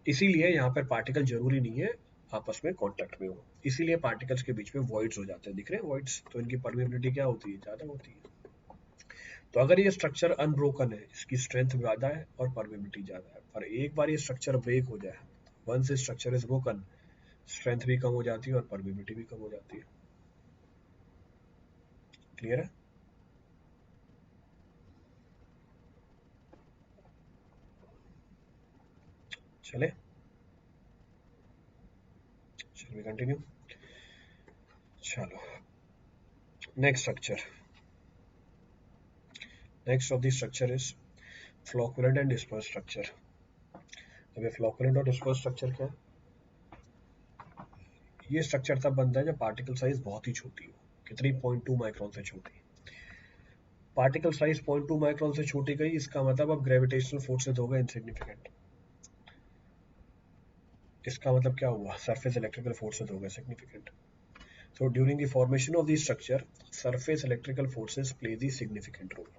इसीलिए यहाँ पर particle जरूरी नहीं है आपस में contact में हो, इसीलिए पार्टिकल्स के बीच में वॉइड्स हो जाते हैं। दिख रहे हैं वॉइड्स? तो इनकी परमेबिलिटी क्या होती है? ज़्यादा होती है। तो अगर ये स्ट्रक्चर अनब्रोकन है, इसकी स्ट्रेंथ ज़्यादा है और परमेबिलिटी ज़्यादा है, और एक बार ये स्ट्रक्चर ब्रेक हो जाए, once structure is broken, strength भी कम हो जाती है और परमेबिलिटी भी कम हो जाती है। क्लियर है? चले चलिए कंटिन्यू। चलो next structure, next of the structure is flocculent and disperse structure. अब ये फ्लोकुलेंट और डिस्पर्स स्ट्रक्चर क्या है? ये स्ट्रक्चर तब बनता है जब पार्टिकल साइज बहुत ही छोटी हो। कितनी? 0.2 माइक्रोन से छोटी। पार्टिकल साइज 0.2 माइक्रोन से छोटी गई, इसका मतलब अब ग्रेविटेशनल फोर्सेज होगा इनसिग्निफिकेंट। इसका मतलब क्या हुआ, सरफेस इलेक्ट्रिकल फोर्सेज होगा significant. So during the formation of the structure, surface electrical forces play the significant role.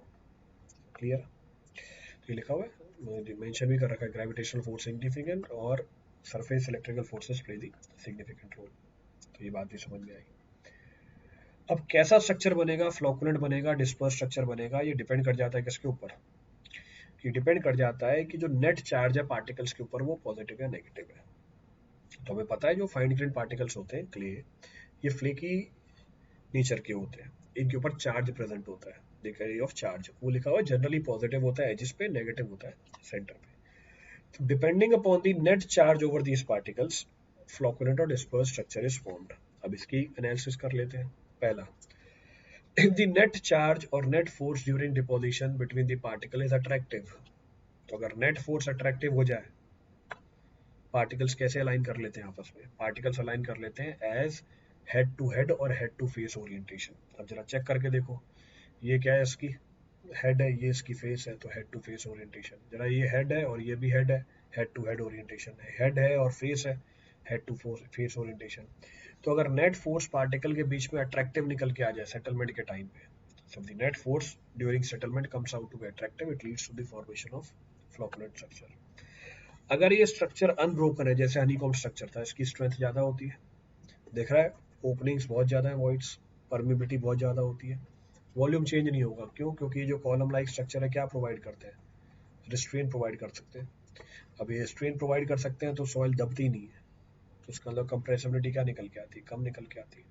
Clear? तो ये लिखा हुआ है, मेंशन भी कर रखा है, ग्रेविटेशनल फोर्स सिग्निफिकेंट और surface electrical forces play the significant role. तो ये बात भी समझ में आई। अब कैसा स्ट्रक्चर बनेगा, फ्लोकुलेंट बनेगा, डिस्पर्स स्ट्रक्चर बनेगा, ये डिपेंड कर जाता है किसके ऊपर, ये डिपेंड कर जाता है कि जो नेट चार्ज है पार्टिकल्स के ऊपर वो पॉजिटिव या नेगेटिव है। तो हमें पता है जो फाइन ग्रेन पार्टिकल्स होते हैं क्ले, ये फ्लेकी नेचर के होते हैं, इनके ऊपर चार्ज प्रेजेंट होता है, द कैरी ऑफ चार्ज, वो लिखा हुआ है जनरली पॉजिटिव होता है एजिस पे, नेगेटिव होता है सेंटर पे। तो depending upon the net charge over these particles, flocculent और डिस्पर्स स्ट्रक्चर इज फॉर्म्ड। अब इसकी एनालिसिस कर लेते हैं। पहला, if the net charge or net force during deposition between the particle is attractive, तो अगर नेट फोर्स अट्रैक्टिव हो जाए, पार्टिकल्स कैसे अलाइन कर लेते हैं आपस में, पार्टिकल्स अलाइन कर लेते हैं एज हेड टू हेड और हेड टू फेस ओरिएंटेशन। अब जरा चेक करके देखो, ये क्या है, इसकी हेड है, ये इसकी फेस है, तो हेड टू फेस ओरिएंटेशन। जरा ये हेड है और ये भी हेड है, हेड टू हेड ओरिएंटेशन है, हेड है और फेस है, हेड टू फेस ओरिएंटेशन। तो अगर नेट फोर्स पार्टिकल के बीच में अट्रैक्टिव निकल के आ जाए सेटलमेंट के टाइम पे, so the net force during settlement comes out to be attractive, it leads to the formation of flocculent structure। अगर ये स्ट्रक्चर अनब्रोकन है, जैसे हनीकॉम्ब स्ट्रक्चर था, इसकी स्ट्रेंथ ज्यादा होती है, देख रहा है, ओपनिंग्स बहुत ज्यादा है, वॉइड्स, परमिबिलिटी बहुत ज्यादा होती है, वॉल्यूम चेंज नहीं होगा। क्यों? क्योंकि ये जो कॉलम लाइक स्ट्रक्चर है क्या प्रोवाइड करते हैं, रिस्ट्रेन प्रोवाइड कर सकते हैं। अब ये रिस्ट्रेन प्रोवाइड कर सकते हैं तो सॉइल दबती नहीं है, तो उसका मतलब कंप्रेसिबिलिटी क्या निकल के आती है, कम निकल के आती है।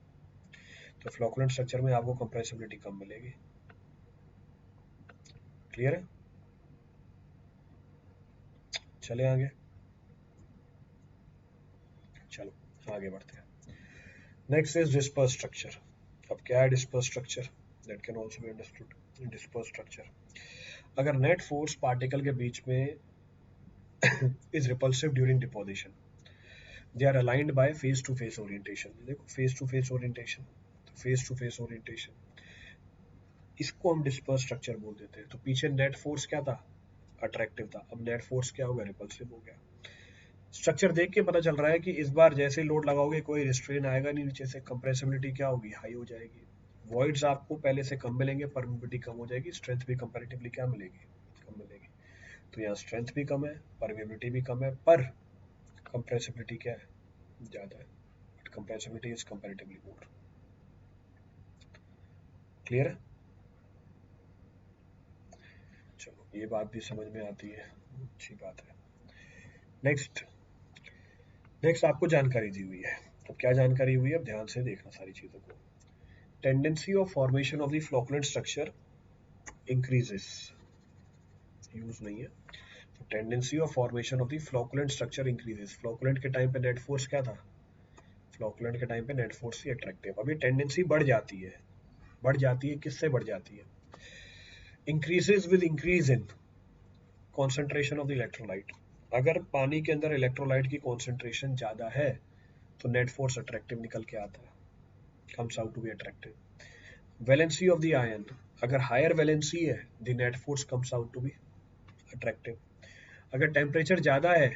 तो फ्लोकुलेंट स्ट्रक्चर में आपको कंप्रेसिबिलिटी कम मिलेगी। क्लियर है? चले आगे, चलो आगे बढ़ते हैं। Next is disperse structure. अब क्या है disperse structure, that can also be understood. Disperse structure, अगर नेट फोर्स पार्टिकल के बीच में is repulsive during deposition, they are aligned by face to face orientation. देखो फेस टू फेस ओरिएंटेशन, तो face to face orientation, इसको हम disperse structure बोल देते हैं। तो पीछे नेट फोर्स क्या था, अट्रैक्टिव था, अब नेट फोर्स क्या हो गया, रिपल्सिव हो गया। स्ट्रक्चर देख के पता चल रहा है कि इस बार जैसे लोड लगाओगे कोई रिस्ट्रेन आएगा नहीं नीचे से, कंप्रेसिबिलिटी क्या होगी, हाई हो जाएगी, वॉइड्स आपको पहले से कम मिलेंगे, परमिबिलिटी कम हो जाएगी, स्ट्रेंथ भी कंपैरेटिवली क्या मिलेगी, कम मिलेगी। तो यहाँ स्ट्रेंथ भी कम है, परमिबिलिटी भी कम है, पर कंप्रेसिबिलिटी क्या है, ज्यादा है, but compressibility is comparatively more. Clear है? चलो ये बात भी समझ में आती है, अच्छी बात है। नेक्स्ट, नेक्स्ट आपको जानकारी दी हुई है। अब क्या जानकारी हुई है, अब ध्यान से देखना सारी चीजों को। Tendency of formation of the flocculent structure increases, use नहीं है। तो tendency of formation of the flocculent structure increases, flocculent के टाइम पे नेट फोर्स क्या था, फ्लोकुलेंट के टाइम पे नेट फोर्स ही अट्रैक्टिव। अब ये टेंडेंसी बढ़ जाती है, बढ़ जाती है, किससे बढ़ जाती है, increases with increase in concentration of the electrolyte. अगर पानी के अंदर इलेक्ट्रोलाइट की कॉन्सेंट्रेशन ज्यादा है तो नेट फोर्स अट्रैक्टिव निकल के आता है, comes out to be attractive। Valency of the ion, अगर हायर वैलेंसी है the net force comes out to be attractive। अगर टेम्परेचर ज़्यादा है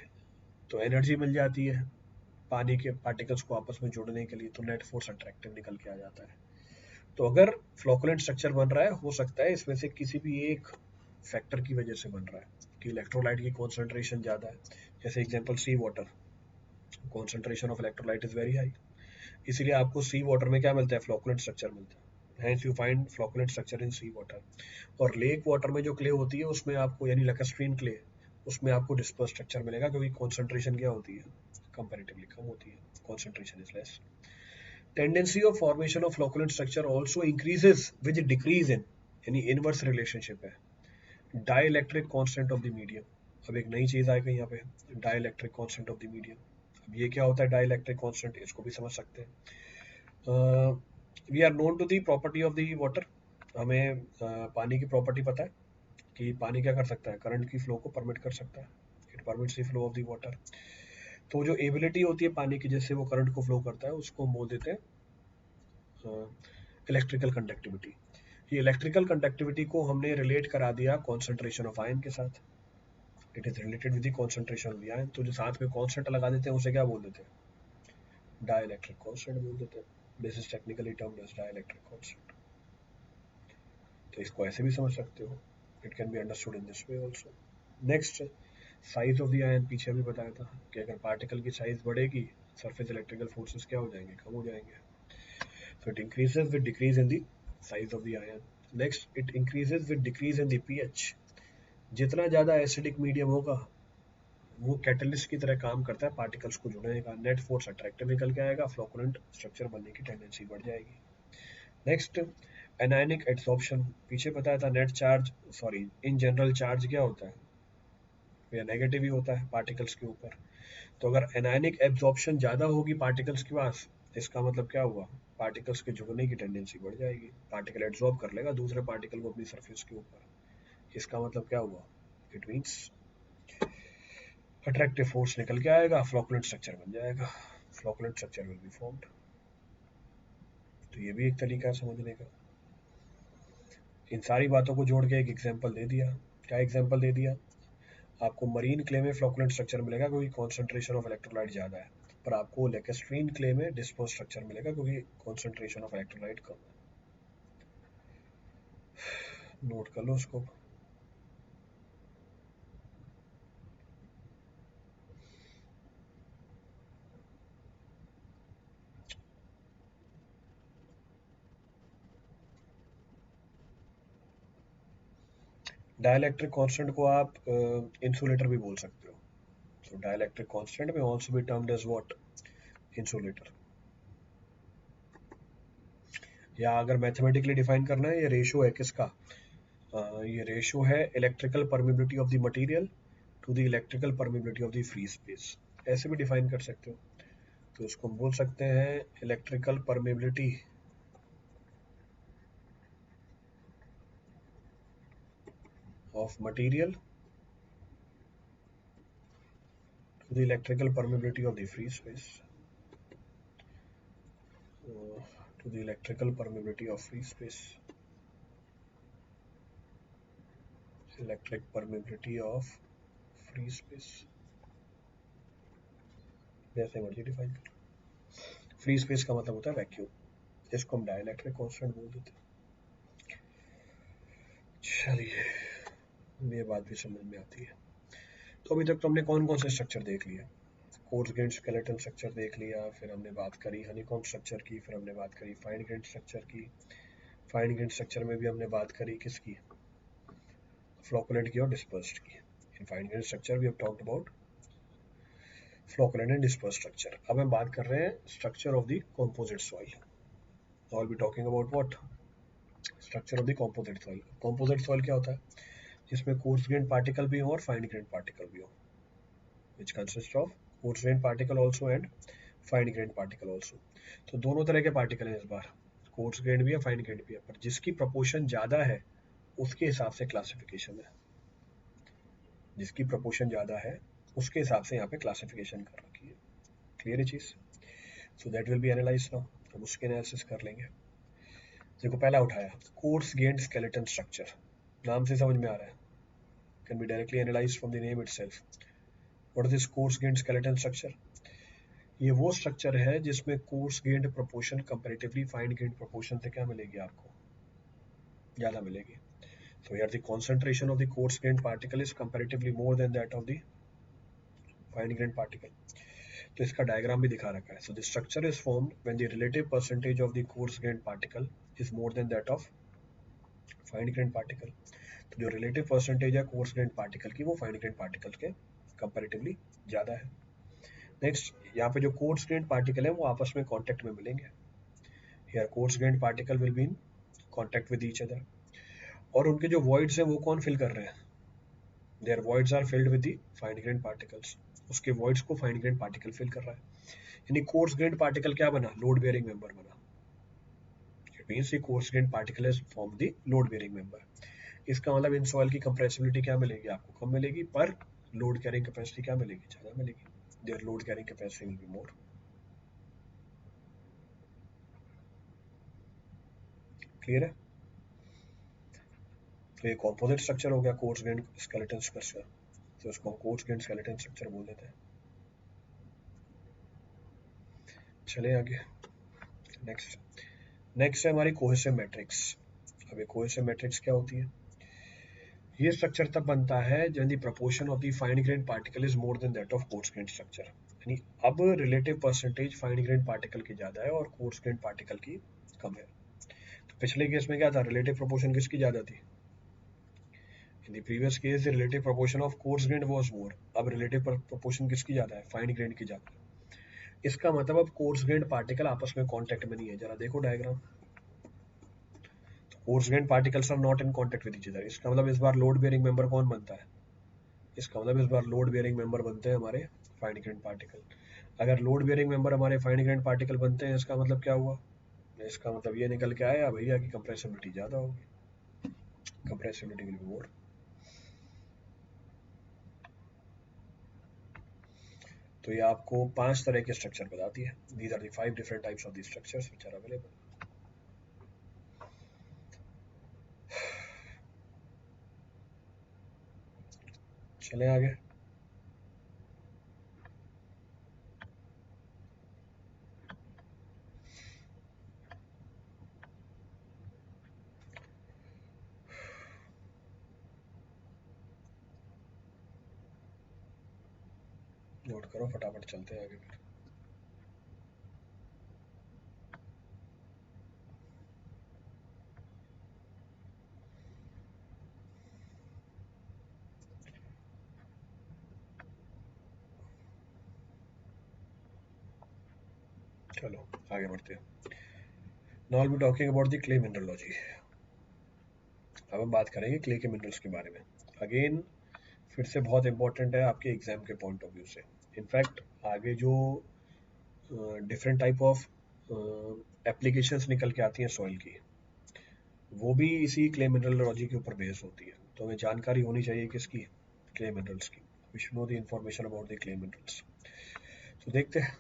तो एनर्जी मिल जाती है पानी के पार्टिकल्स को आपस में जोड़ने के लिए, तो नेट फोर्स अट्रैक्टिव निकल के आ जाता है। तो अगर फ्लोकुलेंट स्ट्रक्चर बन रहा है, हो सकता है इसमें से किसी भी एक फैक्टर की वजह से बन रहा है कि इलेक्ट्रोलाइट की कॉन्सेंट्रेशन ज़्यादा है। जैसे example sea water, concentration of electrolyte is very high, इसलिए आपको सी वाटर में क्या मिलता है, फ्लोकुलेंट स्ट्रक्चर मिलता है, hence you find flocculent structure in sea water। और लेक वाटर में जो क्ले होती है उसमें आपको, यानी लैक्रेस्ट्रीन क्ले, उसमें आपको डिस्पर्स स्ट्रक्चर मिलेगा, क्योंकि कॉन्सेंट्रेशन क्या होती है, कंपैरेटिवली कम होती है, concentration is less. Tendency of formation of flocculent structure also increases with decrease in, यानी इनवर्स रिलेशनशिप है, dielectric constant of the medium. अब एक नई चीज आएगी यहाँ पे, dielectric constant of the medium. अब ये क्या होता है डाइलेक्ट्रिक कांस्टेंट, इसको भी समझ सकते हैं। We are known to the property of the water, हमें पानी की प्रॉपर्टी पता है कि पानी क्या कर सकता है, करंट की फ्लो को परमिट कर सकता है, it permits the flow of the water. तो जो एबिलिटी होती है पानी की जिससे वो करंट को फ्लो करता है, उसको हम बोल देते हैं इलेक्ट्रिकल कंडक्टिविटी। ये इलेक्ट्रिकल कंडक्टिविटी को हमने रिलेट करा दिया कॉन्सेंट्रेशन ऑफ आयन के साथ. It is related with the concentration of the ion. तो जो साथ में कॉन्स्टेंट लगा देते हैं उसे क्या बोल देते हैं? डाइलेक्ट्रिक कांस्टेंट बोल देते हैं. This is technically termed as dielectric constant. तो इसको ऐसे भी समझ सकते हो. It can be understood in this way also. Next, size of the ion. पीछे भी बताया था कि अगर पार्टिकल की साइज बढ़ेगी, सरफेस इलेक्ट्रिकल फोर्सेस क्या हो जाएंगे? कम हो जाएंगे. So it increases with decrease in the size of the ion. Next, it increases with decrease in the pH. जितना ज़्यादा एसिडिक मीडियम होगा वो कैटलिस्ट की तरह काम करता है पार्टिकल्स को जुड़ने का. नेट फोर्स अट्रैक्टिव निकल के आएगा, फ्लोकुलेंट स्ट्रक्चर बनने की टेंडेंसी बढ़ जाएगी. Next, anionic adsorption. पीछे बताया था net charge, sorry in general charge क्या होता है? या नेगेटिव ही होता है पार्टिकल्स के ऊपर. तो अगर एनायनिक एब्जॉर्प्शन ज़्यादा होगी पार्टिकल्स के पास, इसका मतलब क्या हुआ? पार्टिकल्स के झुकने की टेंडेंसी बढ़ जाएगी. पार्टिकल एब्जॉर्ब कर लेगा दूसरे पार्टिकल को अपनी सरफेस के ऊपर. इसका मतलब क्या हुआ? इट मीन्स अट्रैक्टिव फोर्स निकल के आएगा, फ्लोकुलेंट स्ट्रक्चर बन जाएगा. Flocculent structure will be formed. तो ये भी एक तरीका है समझने का. इन सारी बातों को जोड़ के एक एग्जांपल दे दिया. क्या एग्जांपल दे दिया? आपको मरीन क्ले में फ्लोकुलेंट स्ट्रक्चर मिलेगा क्योंकि कॉन्सेंट्रेशन ऑफ इलेक्ट्रोलाइट ज़्यादा है, पर आपको लेकेस्ट्रीन क्ले में डिस्पर्स स्ट्रक्चर मिलेगा क्योंकि कॉन्सेंट्रेशन ऑफ इलेक्ट्रोलाइट कम है. नोट कर लो उसको. डाइलेक्ट्रिक कांस्टेंट को आप इंसुलेटर भी बोल सकते हो. सो डाइलेक्ट्रिक कांस्टेंट में also be termed as what? Insulator. या अगर मैथमेटिकली डिफाइन करना है, ये रेशियो है किसका? ये रेशियो है electrical permeability of the material to the electrical permeability of the free space. ऐसे भी डिफाइन कर सकते हो. तो इसको बोल सकते हैं electrical permeability of material to the electrical permeability of the free space. To the electrical permeability of free space. Electric permeability of free space. जैसे मर्जी डिफाइन कर. फ्री स्पेस का मतलब होता है वैक्यूम. इसको हम डाइलेक्ट्रिक कांस्टेंट बोल देते हैं. चलिए, ये बात भी समझ में आती है. तो अभी तक तो हमने कौन कौन से स्ट्रक्चर देख लिया? कोर्स ग्रेन्ड स्केलेटन स्ट्रक्चर देख लिया, फिर हमने बात करी हनीकॉम्ब स्ट्रक्चर की, फिर हमने बात करी फाइन ग्रेन्ड स्ट्रक्चर की. फाइन ग्रेन्ड स्ट्रक्चर में भी हमने बात करी किसकी? फ्लोकुलेंट की और डिस्पर्स्ड की. In fine grained structure we have talked about flocculent and dispersed structure. अब हम बात कर रहे हैं structure of the composite soil. Now will be talking about what? Structure of the composite soil. Composite soil क्या होता है? जिसमें कोर्स ग्रेन्ड पार्टिकल भी हो और फाइन ग्रेन्ड पार्टिकल भी हो. which consists of coarse grained particle also and fine grained particle also. तो दोनों तरह के पार्टिकल हैं इस बार. कोर्स ग्रेन्ड भी है, फाइन ग्रेन्ड भी है, पर जिसकी प्रोपोर्शन ज़्यादा है उसके हिसाब से क्लासिफिकेशन है. जिसकी प्रोपोर्शन ज़्यादा है उसके हिसाब से यहाँ पे क्लासिफिकेशन कर रखी है. क्लियर है चीज़? So that will be analyze now. अब उसके एनालिसिस कर लेंगे. देखो पहला उठाया कोर्स ग्रेन्ड स्केलेटन स्ट्रक्चर. नाम से समझ में आ रहा है. Can be directly analyse from the name itself. What is this course grand skeleton structure? ये वो स्ट्रक्चर है जिसमें course grand proportion comparatively fine grand proportion से क्या मिलेगी आपको? ज़्यादा मिलेगी. So here the concentration of the coarse grained particle is comparatively more than that of the fine grained particle. तो इसका डायग्राम भी दिखा रखा है. So the structure is formed when the relative percentage of the coarse grained particle is more than that of fine grained particle. तो जो relative percentage है coarse grained particle की वो fine grained particle के comparatively ज़्यादा है. Next, यहाँ पे जो कोर्स ग्रेन्ड पार्टिकल है वो आपस में कांटेक्ट में मिलेंगे. Here course grained particle will be in contact with each other. और उनके जो वॉइड्स हैं वो कौन फिल कर रहे हैं? There voids are filled with the fine grained particles. उसके वॉइड्स को फाइन ग्रेन्ड पार्टिकल फिल कर रहा है. यानी कोर्स ग्रेन्ड पार्टिकल क्या बना? लोड बेयरिंग मेंबर बना. It means the coarse grained particle has form the load bearing member. इसका मतलब इन सॉइल की कंप्रेसिबिलिटी क्या मिलेगी आपको? कम मिलेगी, पर लोड कैरिंग कैपेसिटी क्या मिलेगी? ज़्यादा मिलेगी. their load carrying capacity will be more. Clear है? तो ये कॉम्पोजिट स्ट्रक्चर हो गया कोर्स ग्रेन स्केलेटन स्ट्रक्चर, तो इसको हम कोर्स ग्रेन स्केलेटन स्ट्रक्चर बोल देते हैं। चले आगे। नेक्स्ट नेक्स्ट है हमारी कोहेसिव मैट्रिक्स। अब ये कोहेसिव मैट्रिक्स क्या होती है? ये स्ट्रक्चर तब बनता है when the proportion of the fine grained particle is more than that of coarse grained structure। यानी अब relative percentage fine grained particle की ज्यादा है और कोर्स ग्रेन्ड पार्टिकल की कम है। तो पिछले केस में क्या था, रिलेटिव प्रोपोर्शन किसकी ज्यादा थी? In the previous case the relative proportion of course grand was more, अब रिलेटिव प्रोपोर्शन किसकी ज्यादा है? फाइन ग्रेन्ड की ज्यादा है। इसका मतलब अब कोर्स ग्रेन्ड पार्टिकल आपस में कांटेक्ट में नहीं है। जरा देखो diagram, coarse grained particles are not in contact with each other. इसका मतलब इस बार लोड बेयरिंग मेंबर कौन बनता है? इसका मतलब इस बार लोड बेयरिंग मेंबर बनते हैं हमारे फाइन ग्रेन्ड पार्टिकल। अगर लोड बेयरिंग मेंबर हमारे फाइन ग्रेन्ड पार्टिकल बनते हैं, इसका मतलब क्या हुआ? इसका मतलब ये निकल के आया भैया कि कंप्रेसिबिलिटी ज्यादा होगी, कंप्रेसिबिलिटी विल बी मोर। तो ये आपको 5 तरह के स्ट्रक्चर बताती है। These are the 5 different types of the structures which are available. चले आगे। नोट करो, फटाफट चलते हैं आगे फिर। चलो आगे बढ़ते हैं। Now will be talking about the clay mineralogy. अब हम बात करेंगे क्ले के मिनरल्स के बारे में। अगेन फिर से बहुत इंपॉर्टेंट है आपके एग्जाम के पॉइंट ऑफ व्यू से। इनफैक्ट आगे जो डिफरेंट टाइप ऑफ एप्लीकेशंस निकल के आती हैं सॉइल की, वो भी इसी क्ले मिनरलोलॉजी के ऊपर बेस होती है। तो हमें जानकारी होनी चाहिए किसकी? क्ले मिनरल्स की। We should know the information about the clay minerals. तो देखते हैं,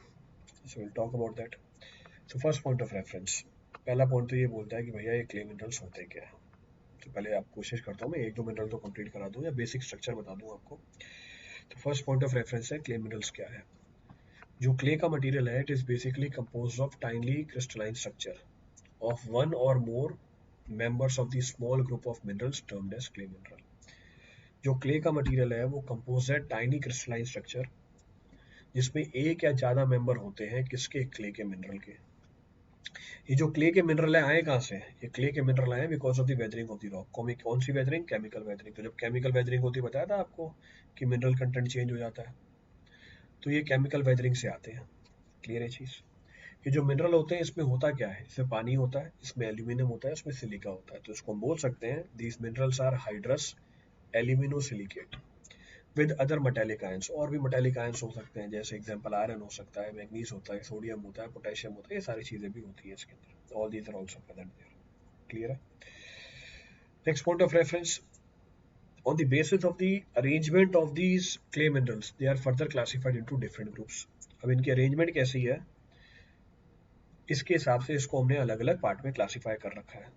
so will talk about that. So first point of reference, पहला पॉइंट तो ये बोलता है कि भैया ये क्ले मिनरल्स होते क्या है। तो पहले आप कोशिश करता हूँ मैं एक दो मिनरल तो कंप्लीट करा दूँ या बेसिक स्ट्रक्चर बता दूँ आपको। तो फर्स्ट पॉइंट ऑफ रेफरेंस है क्ले मिनरल्स क्या है। जो क्ले का मटेरियल है, it is basically composed of tinily crystalline structure of one और more members of the small group of minerals termed as clay mineral। जो क्ले का material है वो कंपोज है टाइनी क्रिस्टलाइन स्ट्रक्चर, जिसमें एक या ज्यादा मेंबर होते हैं किसके? क्ले के मिनरल के। ये जो क्ले के मिनरल है आए कहाँ से? ये क्ले के मिनरल आए because of the weathering of the rock. कौन सी वेदरिंग? Chemical weathering. तो जब केमिकल वेदरिंग होती है, बताया था आपको कि मिनरल कंटेंट चेंज हो जाता है, तो ये केमिकल वेदरिंग से आते हैं। क्लियर है चीज? ये जो मिनरल होते हैं इसमें होता क्या है? इसमें पानी होता है, इसमें एल्यूमिनियम होता है, इसमें सिलिका होता है। तो इसको हम बोल सकते हैं these minerals are hydrous aluminosilicate with other metallic ions. और भी मेटेलिक आयंस हो सकते हैं, जैसे एग्जांपल आयरन हो सकता है, मैग्नीज होता है, सोडियम होता है, पोटेशियम होता है, ये सारी चीजें भी होती है इसके अंदर। All these are also present there. Clear है? Next point of reference, on the basis of the arrangement of these clay minerals they are further classified into different groups। अब इनकी अरेंजमेंट कैसी है, इसके हिसाब से इसको हमने अलग अलग पार्ट में क्लासिफाई कर रखा है।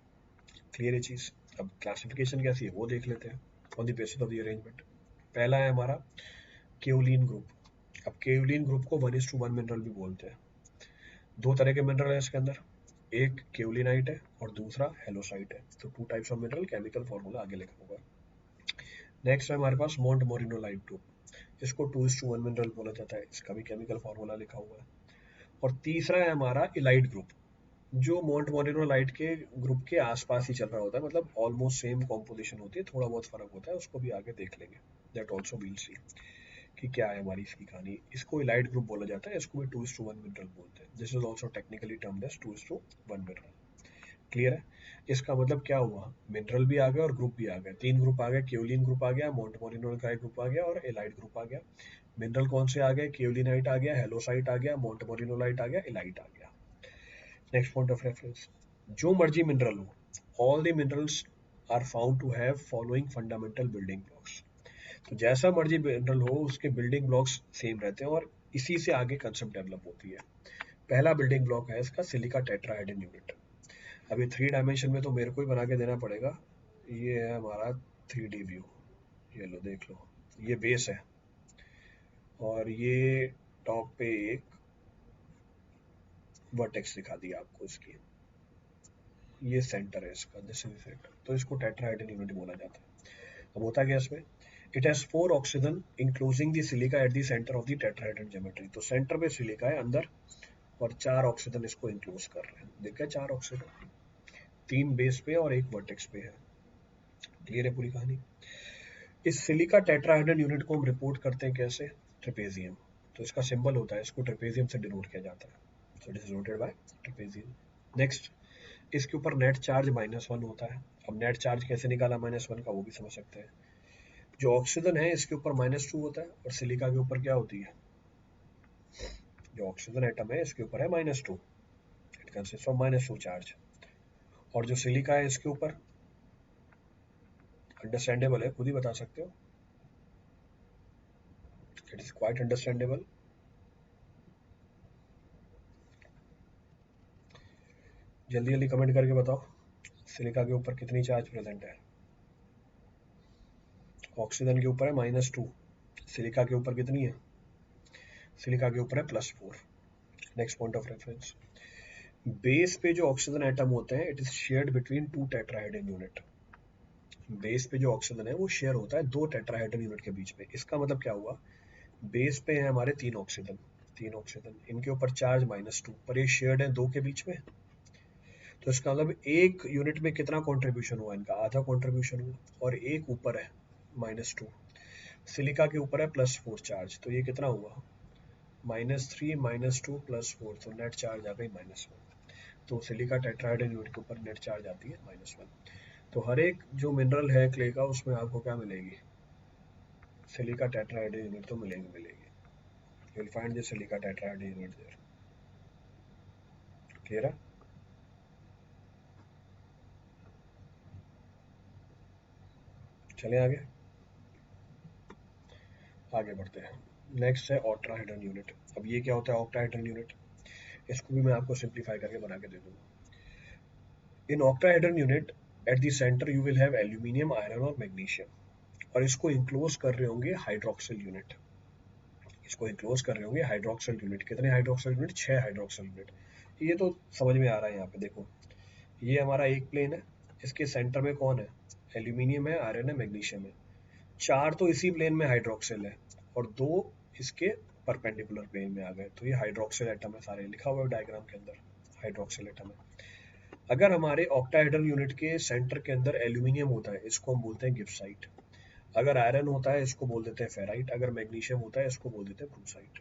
क्लियर है चीज? अब क्लासिफिकेशन कैसी है वो देख लेते हैं on the basis of the arrangement. पहला है हमारा केओलिन ग्रुप। अब केओलिन ग्रुप को 1:1 मिनरल भी बोलते हैं। दो तरह के मिनरल है इसके अंदर, एक केओलिनाइट है और दूसरा हेलोसाइट है। तो 2 types of mineral, chemical formula आगे लिखा होगा। नेक्स्ट है हमारे पास मोंट मोरिनोलाइट ग्रुप, जिसको 2:1 मिनरल बोला जाता है, इसका भी केमिकल फॉर्मूला लिखा हुआ है। और तीसरा है हमारा इलाइट ग्रुप, जो मोंट मोरिनोलाइट के ग्रुप के आसपास ही चल रहा होता है, मतलब ऑलमोस्ट सेम कॉम्पोजिशन होती है, थोड़ा बहुत फर्क होता है, उसको भी आगे देख लेंगे। दैट ऑल्सो विल सी कि क्या है हमारी इसकी कहानी। इसको इलाइट ग्रुप बोला जाता है, इसको भी 2:1 मिनरल बोलते हैं। This is also technically termed as 2:1 mineral. Clear है? इसका मतलब क्या हुआ, मिनरल भी आ गया और ग्रुप भी आ गया। 3 ग्रुप आ गए, केओलिन ग्रुप आ गया, मोंट मोरिनो का एक ग्रुप आ गया और एलाइट ग्रुप आ गया। मिनरल कौन से आ गए? केओलिनाइट आ गया, हेलोसाइट आ गया, मोंट मोरिनोलाइट आ गया, एलाइट आ गया। नेक्स्ट पॉइंट ऑफ रेफरेंस, जो मर्जी मिनरल हो, all the minerals are found to have following fundamental building blocks. तो जैसा मर्जी मिनरल हो, उसके बिल्डिंग ब्लॉक्स सेम रहते हैं और इसी से आगे कंसेप्ट डेवलप होती है। पहला बिल्डिंग ब्लॉक है इसका सिलिका टेट्राहेड्रन यूनिट। अभी 3 डायमेंशन में तो मेरे को ही बना के देना पड़ेगा, ये है हमारा 3D व्यू, ये लो देख लो, ये बेस है और ये टॉप पे एक वर्टेक्स दिखा दिया आपको इसकी, ये सेंटर है इसका, दिस इज सेंटर, तो इसको टेट्राहेड्रल यूनिट बोला जाता है। अब होता क्या इसमें, it has 4 oxygen enclosing the silica at the centre of the tetrahedral geometry, तो सेंटर पे सिलिका है अंदर और 4 ऑक्सीजन इसको इंक्लोज कर रहे हैं, देख गए 4 ऑक्सीजन, 3 बेस पे और एक वर्टेक्स पे है। क्लियर है पूरी कहानी। इस सिलिका टेट्राहेड्रल यूनिट को हम रिपोर्ट करते हैं कैसे, ट्रेपेजियम, तो इसका सिंबल होता है, इसको ट्रेपेजियम से डिनोट किया जाता है, सो it is denoted by trapezium. Next, इसके ऊपर नेट चार्ज -1 होता है। अब नेट चार्ज कैसे निकाला -1 का, वो भी समझ सकते हैं। जो ऑक्सीजन है इसके ऊपर -2 होता है और सिलिका के ऊपर क्या होती है, जो ऑक्सीजन एटम है इसके ऊपर है -2, इट कंसिस्ट ऑफ -2 चार्ज। और जो सिलिका है इसके ऊपर, अंडरस्टैंडेबल है, खुद ही बता सकते हो, इट इज क्वाइट अंडरस्टैंडेबल। जल्दी जल्दी कमेंट करके बताओ, सिलिका के ऊपर कितनी चार्ज प्रेजेंट है, ऑक्सीजन के ऊपर है -2, सिलिका के ऊपर कितनी है, सिलिका के ऊपर है +4। Next point of reference, base पे जो ऑक्सीजन एटम होते हैं, it is shared between 2 tetrahedral unit, base पे जो ऑक्सीजन है वो शेयर होता है 2 टेट्राहेड्रल यूनिट के बीच में। इसका मतलब क्या हुआ, बेस पे है हमारे 3 ऑक्सीजन, 3 ऑक्सीजन, इनके ऊपर चार्ज -2, पर ये शेयर्ड है 2 के बीच में, तो इसका मतलब एक यूनिट में कितना कंट्रीब्यूशन हुआ, इनका आधा कंट्रीब्यूशन हुआ, और एक ऊपर है -2, सिलिका के ऊपर है +4 चार्ज, तो ये कितना हुआ, -3 -2 +4, तो नेट चार्ज आ गई -1, तो सिलिका टेट्राहेड्रल यूनिट के ऊपर नेट चार्ज आती है -1। तो हर एक जो मिनरल है क्ले का, उसमें आपको क्या मिलेगी, सिलिका टेट्राहेड्रल यूनिट तो मिलेगी, you will find the silica tetrahedral unit there. Clear है। चलें आगे, आगे बढ़ते हैं। नेक्स्ट है ऑक्टाहेड्रल यूनिट। अब ये क्या होता है ऑक्टाहेड्रल यूनिट, इसको भी मैं आपको सिंप्लीफाई करके बना के दे दूंगा। In octahedral unit at the centre you will have aluminium, iron और मैग्नीशियम, और इसको इंक्लोज कर रहे होंगे हाइड्रोक्सिल यूनिट, इसको इंक्लोज कर रहे होंगे हाइड्रोक्सिल यूनिट। कितने हाइड्रोक्सिल यूनिट, 6 हाइड्रोक्सिल यूनिट। ये तो समझ में आ रहा है, यहाँ पे देखो, ये हमारा एक प्लेन है, इसके सेंटर में कौन है, एल्यूमिनियम है, आयरन है, मैग्नीशियम है, 4 तो इसी प्लेन में हाइड्रोक्सिल है और 2 इसके परपेंडिकुलर प्लेन में आ गए, तो ये हाइड्रोक्सिल एटम है, सारे लिखा हुआ है डायग्राम के अंदर, हाइड्रोक्सिल एटम है। अगर हमारे ऑक्टाहेड्रल यूनिट के सेंटर के अंदर एल्यूमिनियम होता है, इसको हम बोलते हैं गिब्साइट, अगर आयरन होता है इसको बोल देते हैं फेराइट, अगर मैग्नीशियम होता है इसको बोल देते हैं ब्रूसाइट।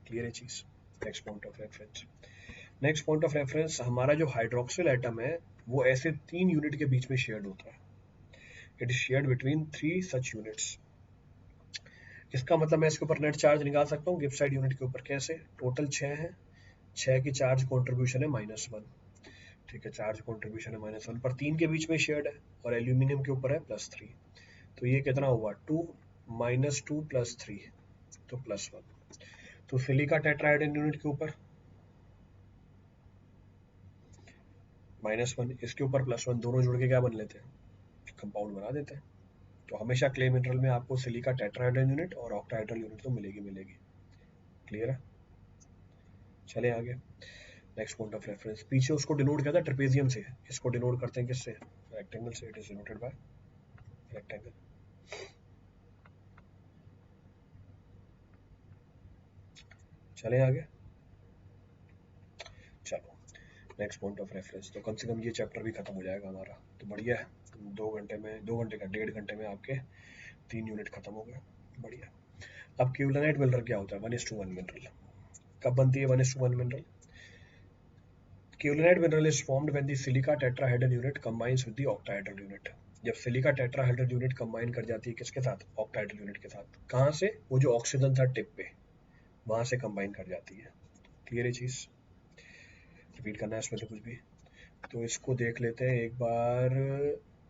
क्लियर है चीज। Next point of reference, next point of reference, हमारा जो हाइड्रोक्सिल एटम है वो ऐसे 3 यूनिट के बीच में शेयर्ड होता है, it is shared between 3 such units. इसका मतलब मैं इसके ऊपर नेट चार्ज निकाल सकता हूँ गिब्साइट यूनिट के ऊपर, कैसे, टोटल 6 है, 6 की चार्ज कॉन्ट्रीब्यूशन है -1, ठीक है, चार्ज कॉन्ट्रीब्यूशन है -1, पर 3 के बीच में शेयर्ड है और एल्यूमिनियम के ऊपर है +3, तो ये कितना हुआ 2 -2 +3, तो +1। तो सिलिका टेट्राहेड्रल यूनिट के ऊपर -1, इसके ऊपर +1, दोनों जुड़ के क्या बन लेते हैं, कंपाउंड बना देते हैं। तो हमेशा क्ले मिनरल में आपको सिलिका टेट्राहेड्रल यूनिट और ऑक्टाहेड्रल यूनिट तो मिलेगी। क्लियर है। चले आगे, नेक्स्ट पॉइंट ऑफ रेफरेंस, पीछे उसको डिनोट किया था ट्रेपेजियम से, इसको डिनोट करते हैं किससे, रेक्टेंगल से, it is denoted by rectangle. चले आगे, चलो नेक्स्ट पॉइंट ऑफ रेफरेंस, तो कम से कम ये चैप्टर भी खत्म हो जाएगा हमारा, तो बढ़िया है, 2 घंटे में, 2 घंटे का 1.5 घंटे में आपके 3 यूनिट खत्म हो गए, बढ़िया। अब क्यूलानाइट मिनरल क्या होता है, 1:1 मिनरल, कब बनती है 1:1 mineral, Kaolinite mineral is formed when the silica tetrahedral unit combines with the octahedral unit. जब सिलिका टेट्राहेड्रल यूनिट कंबाइन कर जाती है किसके साथ, ऑक्टाहेड्रल यूनिट के साथ, कहाँ से, वो जो ऑक्सीजन था टिप पे, वहां से कंबाइन कर जाती है। क्लियर है चीज, रिपीट करना है इसमें तो कुछ भी, तो इसको देख लेते हैं एक बार।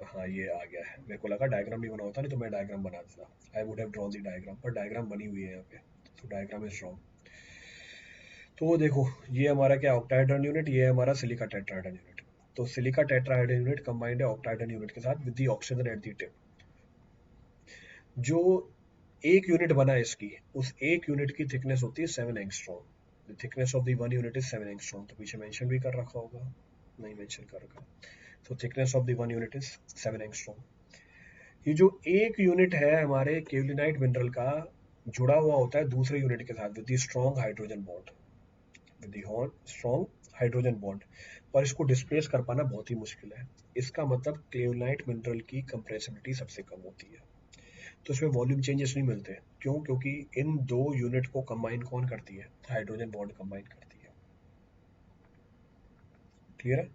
हाँ ये आ गया है, मेरे को लगा डायग्राम नहीं बना होता, नहीं तो मैं डायग्राम बना देता, I would have drawn the diagram, पर डायग्राम बनी हुई है यहाँ पे, तो डायग्राम इज ड्रॉन। तो देखो ये हमारा क्या ऑक्टाहेड्रल यूनिट, ये हमारा सिलिका टेट्राहेड्रल यूनिट, तो सिलिका टेट्राहाइड्रल यूनिट कंबाइंड है ऑक्टाहाइड्रल यूनिट के साथ with the oxygen at the tip. जो एक यूनिट बना है इसकी, उस एक यूनिट की थिकनेस होती है 7 angstrom. The thickness of the one unit is 7 angstrom. तो पीछे मेंशन भी कर रखा होगा, नहीं मेंशन कर रखा। तो thickness of the one unit is 7 angstrom. ये जो एक यूनिट है हमारे केवलिनाइट मिनरल का, जुड़ा हुआ होता है दूसरे यूनिट के साथ with the strong hydrogen bond, with the strong hydrogen bond. और इसको डिस्प्लेस कर पाना बहुत ही मुश्किल है। इसका मतलब केवलाइट मिनरल की कंप्रेसिबिलिटी सबसे कम होती है, तो इसमें वॉल्यूम चेंजेस नहीं मिलते। क्यों? क्योंकि इन दो यूनिट को कंबाइन कौन करती है? हाइड्रोजन बॉन्ड कंबाइन करती है। क्लियर है?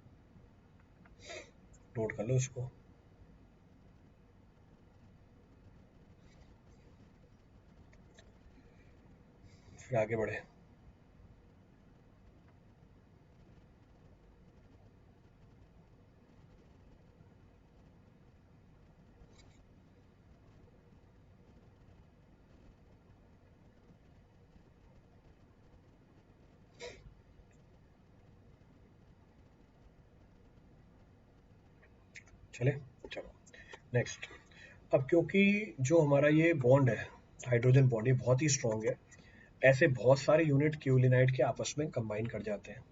नोट कर लो इसको। फिर आगे बढ़े। चले, चलो नेक्स्ट। अब क्योंकि जो हमारा ये बॉन्ड है, हाइड्रोजन बॉन्ड, ये बहुत ही स्ट्रॉन्ग है, ऐसे बहुत सारे यूनिट क्यूलिनाइट के आपस में कंबाइन कर जाते हैं,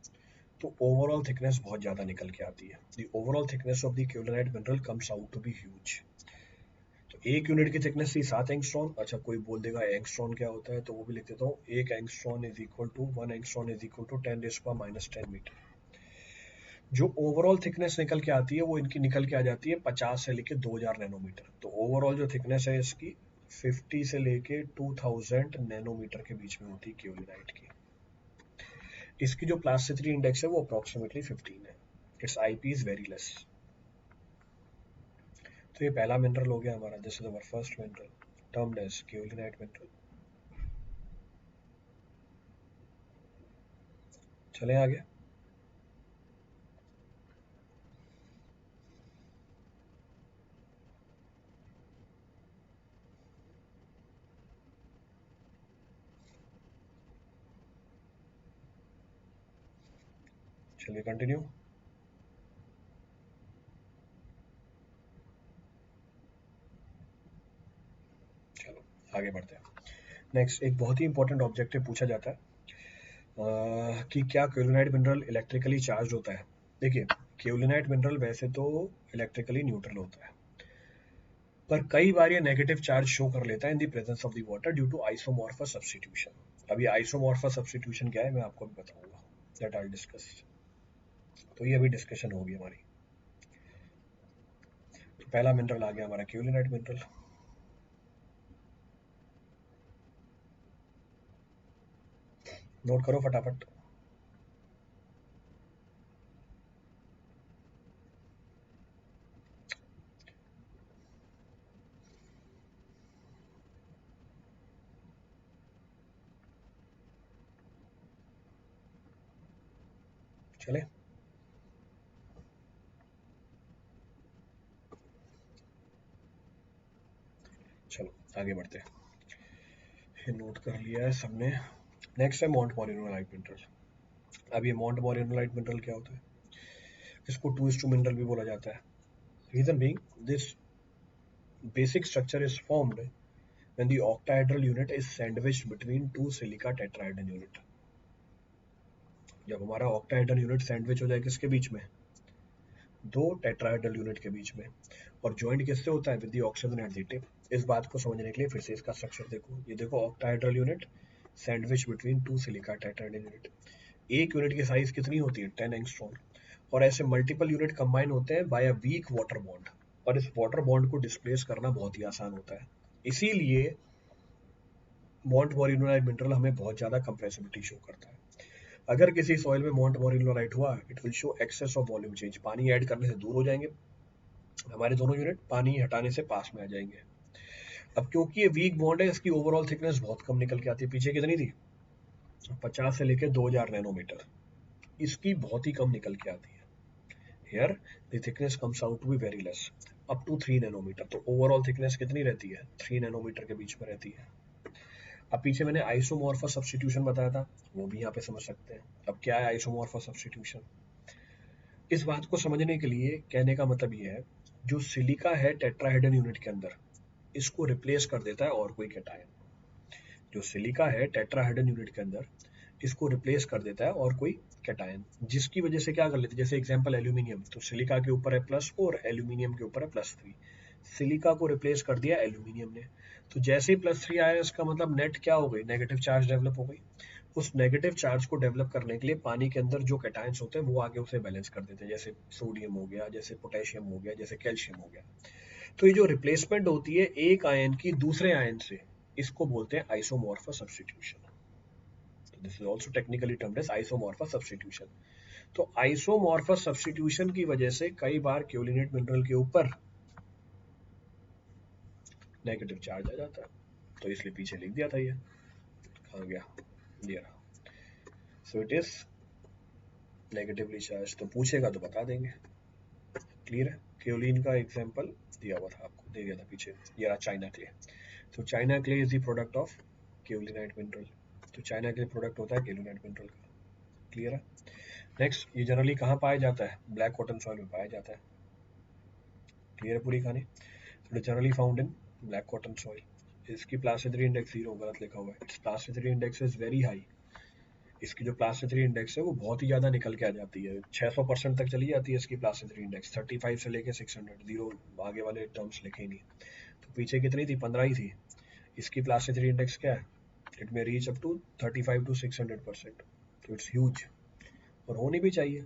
तो ओवरऑल थिकनेस बहुत ज़्यादा निकल के आती है। The overall thickness of the kaolinite mineral comes out to be huge. तो एक यूनिट की थिकनेस थी 7 एंगस्ट्रॉन। अच्छा, कोई बोल देगा एंगस्ट्रॉन क्या होता है, तो वो भी लिख देता हूँ। एक angstrom is equal to 1 angstrom is equal to 10⁻⁻10 metre. जो ओवरऑल थिकनेस निकल के आती है वो इनकी निकल के आ जाती है 50 से लेके 2000 नैनोमीटर। तो ओवरऑल जो थिकनेस है इसकी 50 से लेके 2000 नैनोमीटर के बीच में होती है क्यूलिनाइट की। इसकी जो प्लास्टिसिटी इंडेक्स है वो अप्रोक्सीमेटली 15 है। It's IP is very less. तो ये पहला मिनरल हो गया हमारा। This is our first mineral termed as kaolinite mineral. चलें आगे। चलिए कंटिन्यू। चलो आगे बढ़ते हैं। नेक्स्ट, एक बहुत ही इंपॉर्टेंट ऑब्जेक्टिव पूछा जाता है कि क्या क्यूलिनाइट मिनरल इलेक्ट्रिकली चार्ज होता है। देखिए, क्यूलिनाइट मिनरल वैसे तो इलेक्ट्रिकली न्यूट्रल होता है, पर कई बार ये नेगेटिव चार्ज शो कर लेता है in the presence of the water due to isomorphous substitution. अब ये आइसोमॉर्फस सब्स्टिट्यूशन क्या है मैं आपको भी बताऊंगा, दैट आई विल डिस्कस। तो ये अभी डिस्कशन होगी हमारी। तो पहला मिनरल आ गया हमारा क्यूलिनाइट मिनरल। नोट करो फटाफट। चले, चलो आगे बढ़ते हैं। ये नोट कर लिया है सबने। नेक्स्ट है मॉन्ट मॉरिनोलाइट मिनरल। अब ये मॉन्ट मॉरिनोलाइट मिनरल क्या होता है? इसको टू टू मिनरल भी बोला जाता है। Reason being this basic structure is formed when the octahedral unit is sandwiched between two silica tetrahedral unit। जब हमारा octahedral unit सैंडविच हो जाए किसके बीच में? दो टेट्राहेड्रल यूनिट के बीच में। और ज्वाइंट किससे होता है? With the oxygen at the tip. इस बात को समझने के लिए फिर से इसका स्ट्रक्चर देखो। ये देखो, octahedral unit sandwich between two silica tetrahedral unit. एक यूनिट की साइज कितनी होती है? 10 एंगस्ट्रॉम। और ऐसे मल्टीपल यूनिट कंबाइन होते हैं by a weak water bond, और इस वाटर बॉन्ड को डिस्प्लेस करना बहुत ही आसान होता है। इसीलिए मॉन्ट मॉरिनोलाइट मिनरल हमें बहुत ज़्यादा कंप्रेसिबिलिटी शो करता है। अगर किसी सॉइल में मॉन्ट मॉरिनोलाइट हुआ, it will show excess of volume change. पानी ऐड करने से दूर हो जाएंगे हमारे दोनों यूनिट, पानी हटाने से पास में आ जाएंगे। अब क्योंकि ये वीक बॉन्ड है, इसकी ओवरऑल थिकनेस बहुत कम निकल के आती है। पीछे कितनी थी? 50 से लेकर 2000 नैनोमीटर। इसकी बहुत ही कम निकल के आती है। Here the thickness comes out to be very less, up to 3 nanometre. तो ओवरऑल थिकनेस कितनी रहती है? 3 नैनोमीटर के बीच में रहती है। अब पीछे मैंने आइसोमॉर्फस सब्स्टिट्यूशन बताया था, वो भी यहाँ पे समझ सकते हैं। अब क्या है आइसोमॉर्फस सब्स्टिट्यूशन? इस बात को समझने के लिए कहने का मतलब ये है, जो सिलिका है टेट्राहेड्रल यूनिट के अंदर, इसको रिप्लेस कर देता है और कोई कैटायन। जो सिलिका है टेट्राहेड्रल यूनिट के अंदर, इसको रिप्लेस कर देता है और कोई कैटायन, जिसकी वजह से क्या कर लेते हैं, जैसे एग्जांपल एल्यूमिनियम, तो सिलिका के ऊपर है +4, एल्यूमिनियम के ऊपर है +3। सिलिका को रिप्लेस कर दिया एल्यूमिनियम ने, तो जैसे ही +3 आया, इसका मतलब नेट क्या हो गई, नेगेटिव चार्ज डेवलप हो गई। उस नेगेटिव चार्ज को डेवलप करने के लिए पानी के अंदर जो कैटायंस होते हैं वो आगे उसे बैलेंस कर देते हैं, जैसे सोडियम हो गया, जैसे पोटेशियम हो गया, जैसे कैल्शियम हो गया। तो ये जो रिप्लेसमेंट होती है एक आयन की दूसरे आयन से, इसको बोलते हैं आइसोमॉर्फस सब्स्टिट्यूशन। तो this is also technically termed as isomorphous substitution. तो आइसोमॉर्फस सब्स्टिट्यूशन की वजह से कई बार क्योलिनेट मिनरल के ऊपर नेगेटिव चार्ज आ जाता है, तो इसलिए पीछे लिख दिया था ये, कहाँ गया, ये रहा। सो इट इज नेगेटिवली चार्ज, तो पूछेगा तो बता देंगे। क्लियर है। क्योलिन का एग्जांपल दिया हुआ था आपको, दे दिया था पीछे, ये रहा चाइना क्ले। तो china clay is the product of kaolinite mineral. तो चाइना क्ले प्रोडक्ट होता है क्योलिनाइट मिनरल का। क्लियर है। नेक्स्ट, ये जनरली कहाँ पाया जाता है, ब्लैक कॉटन सॉइल में पाया जाता है। क्लियर है पूरी कहानी। तो generally found in black cotton soil. इसकी प्लास्टिसिटी इंडेक्स 0 गलत लिखा हुआ है, it's plasticity index is very high. इसकी जो प्लास्टिसिटी इंडेक्स है वो बहुत ही ज़्यादा निकल के आ जाती है, 600% तक चली जाती है इसकी प्लास्टिसिटी इंडेक्स, 35 से लेके 600, जीरो आगे वाले टर्म्स लिखे ही नहीं। तो पीछे कितनी थी, 15 ही थी। इसकी प्लास्टिसिटी इंडेक्स क्या है, इट में रीच अप टू 35 to 600%। तो इट्स ह्यूज, और होनी भी चाहिए,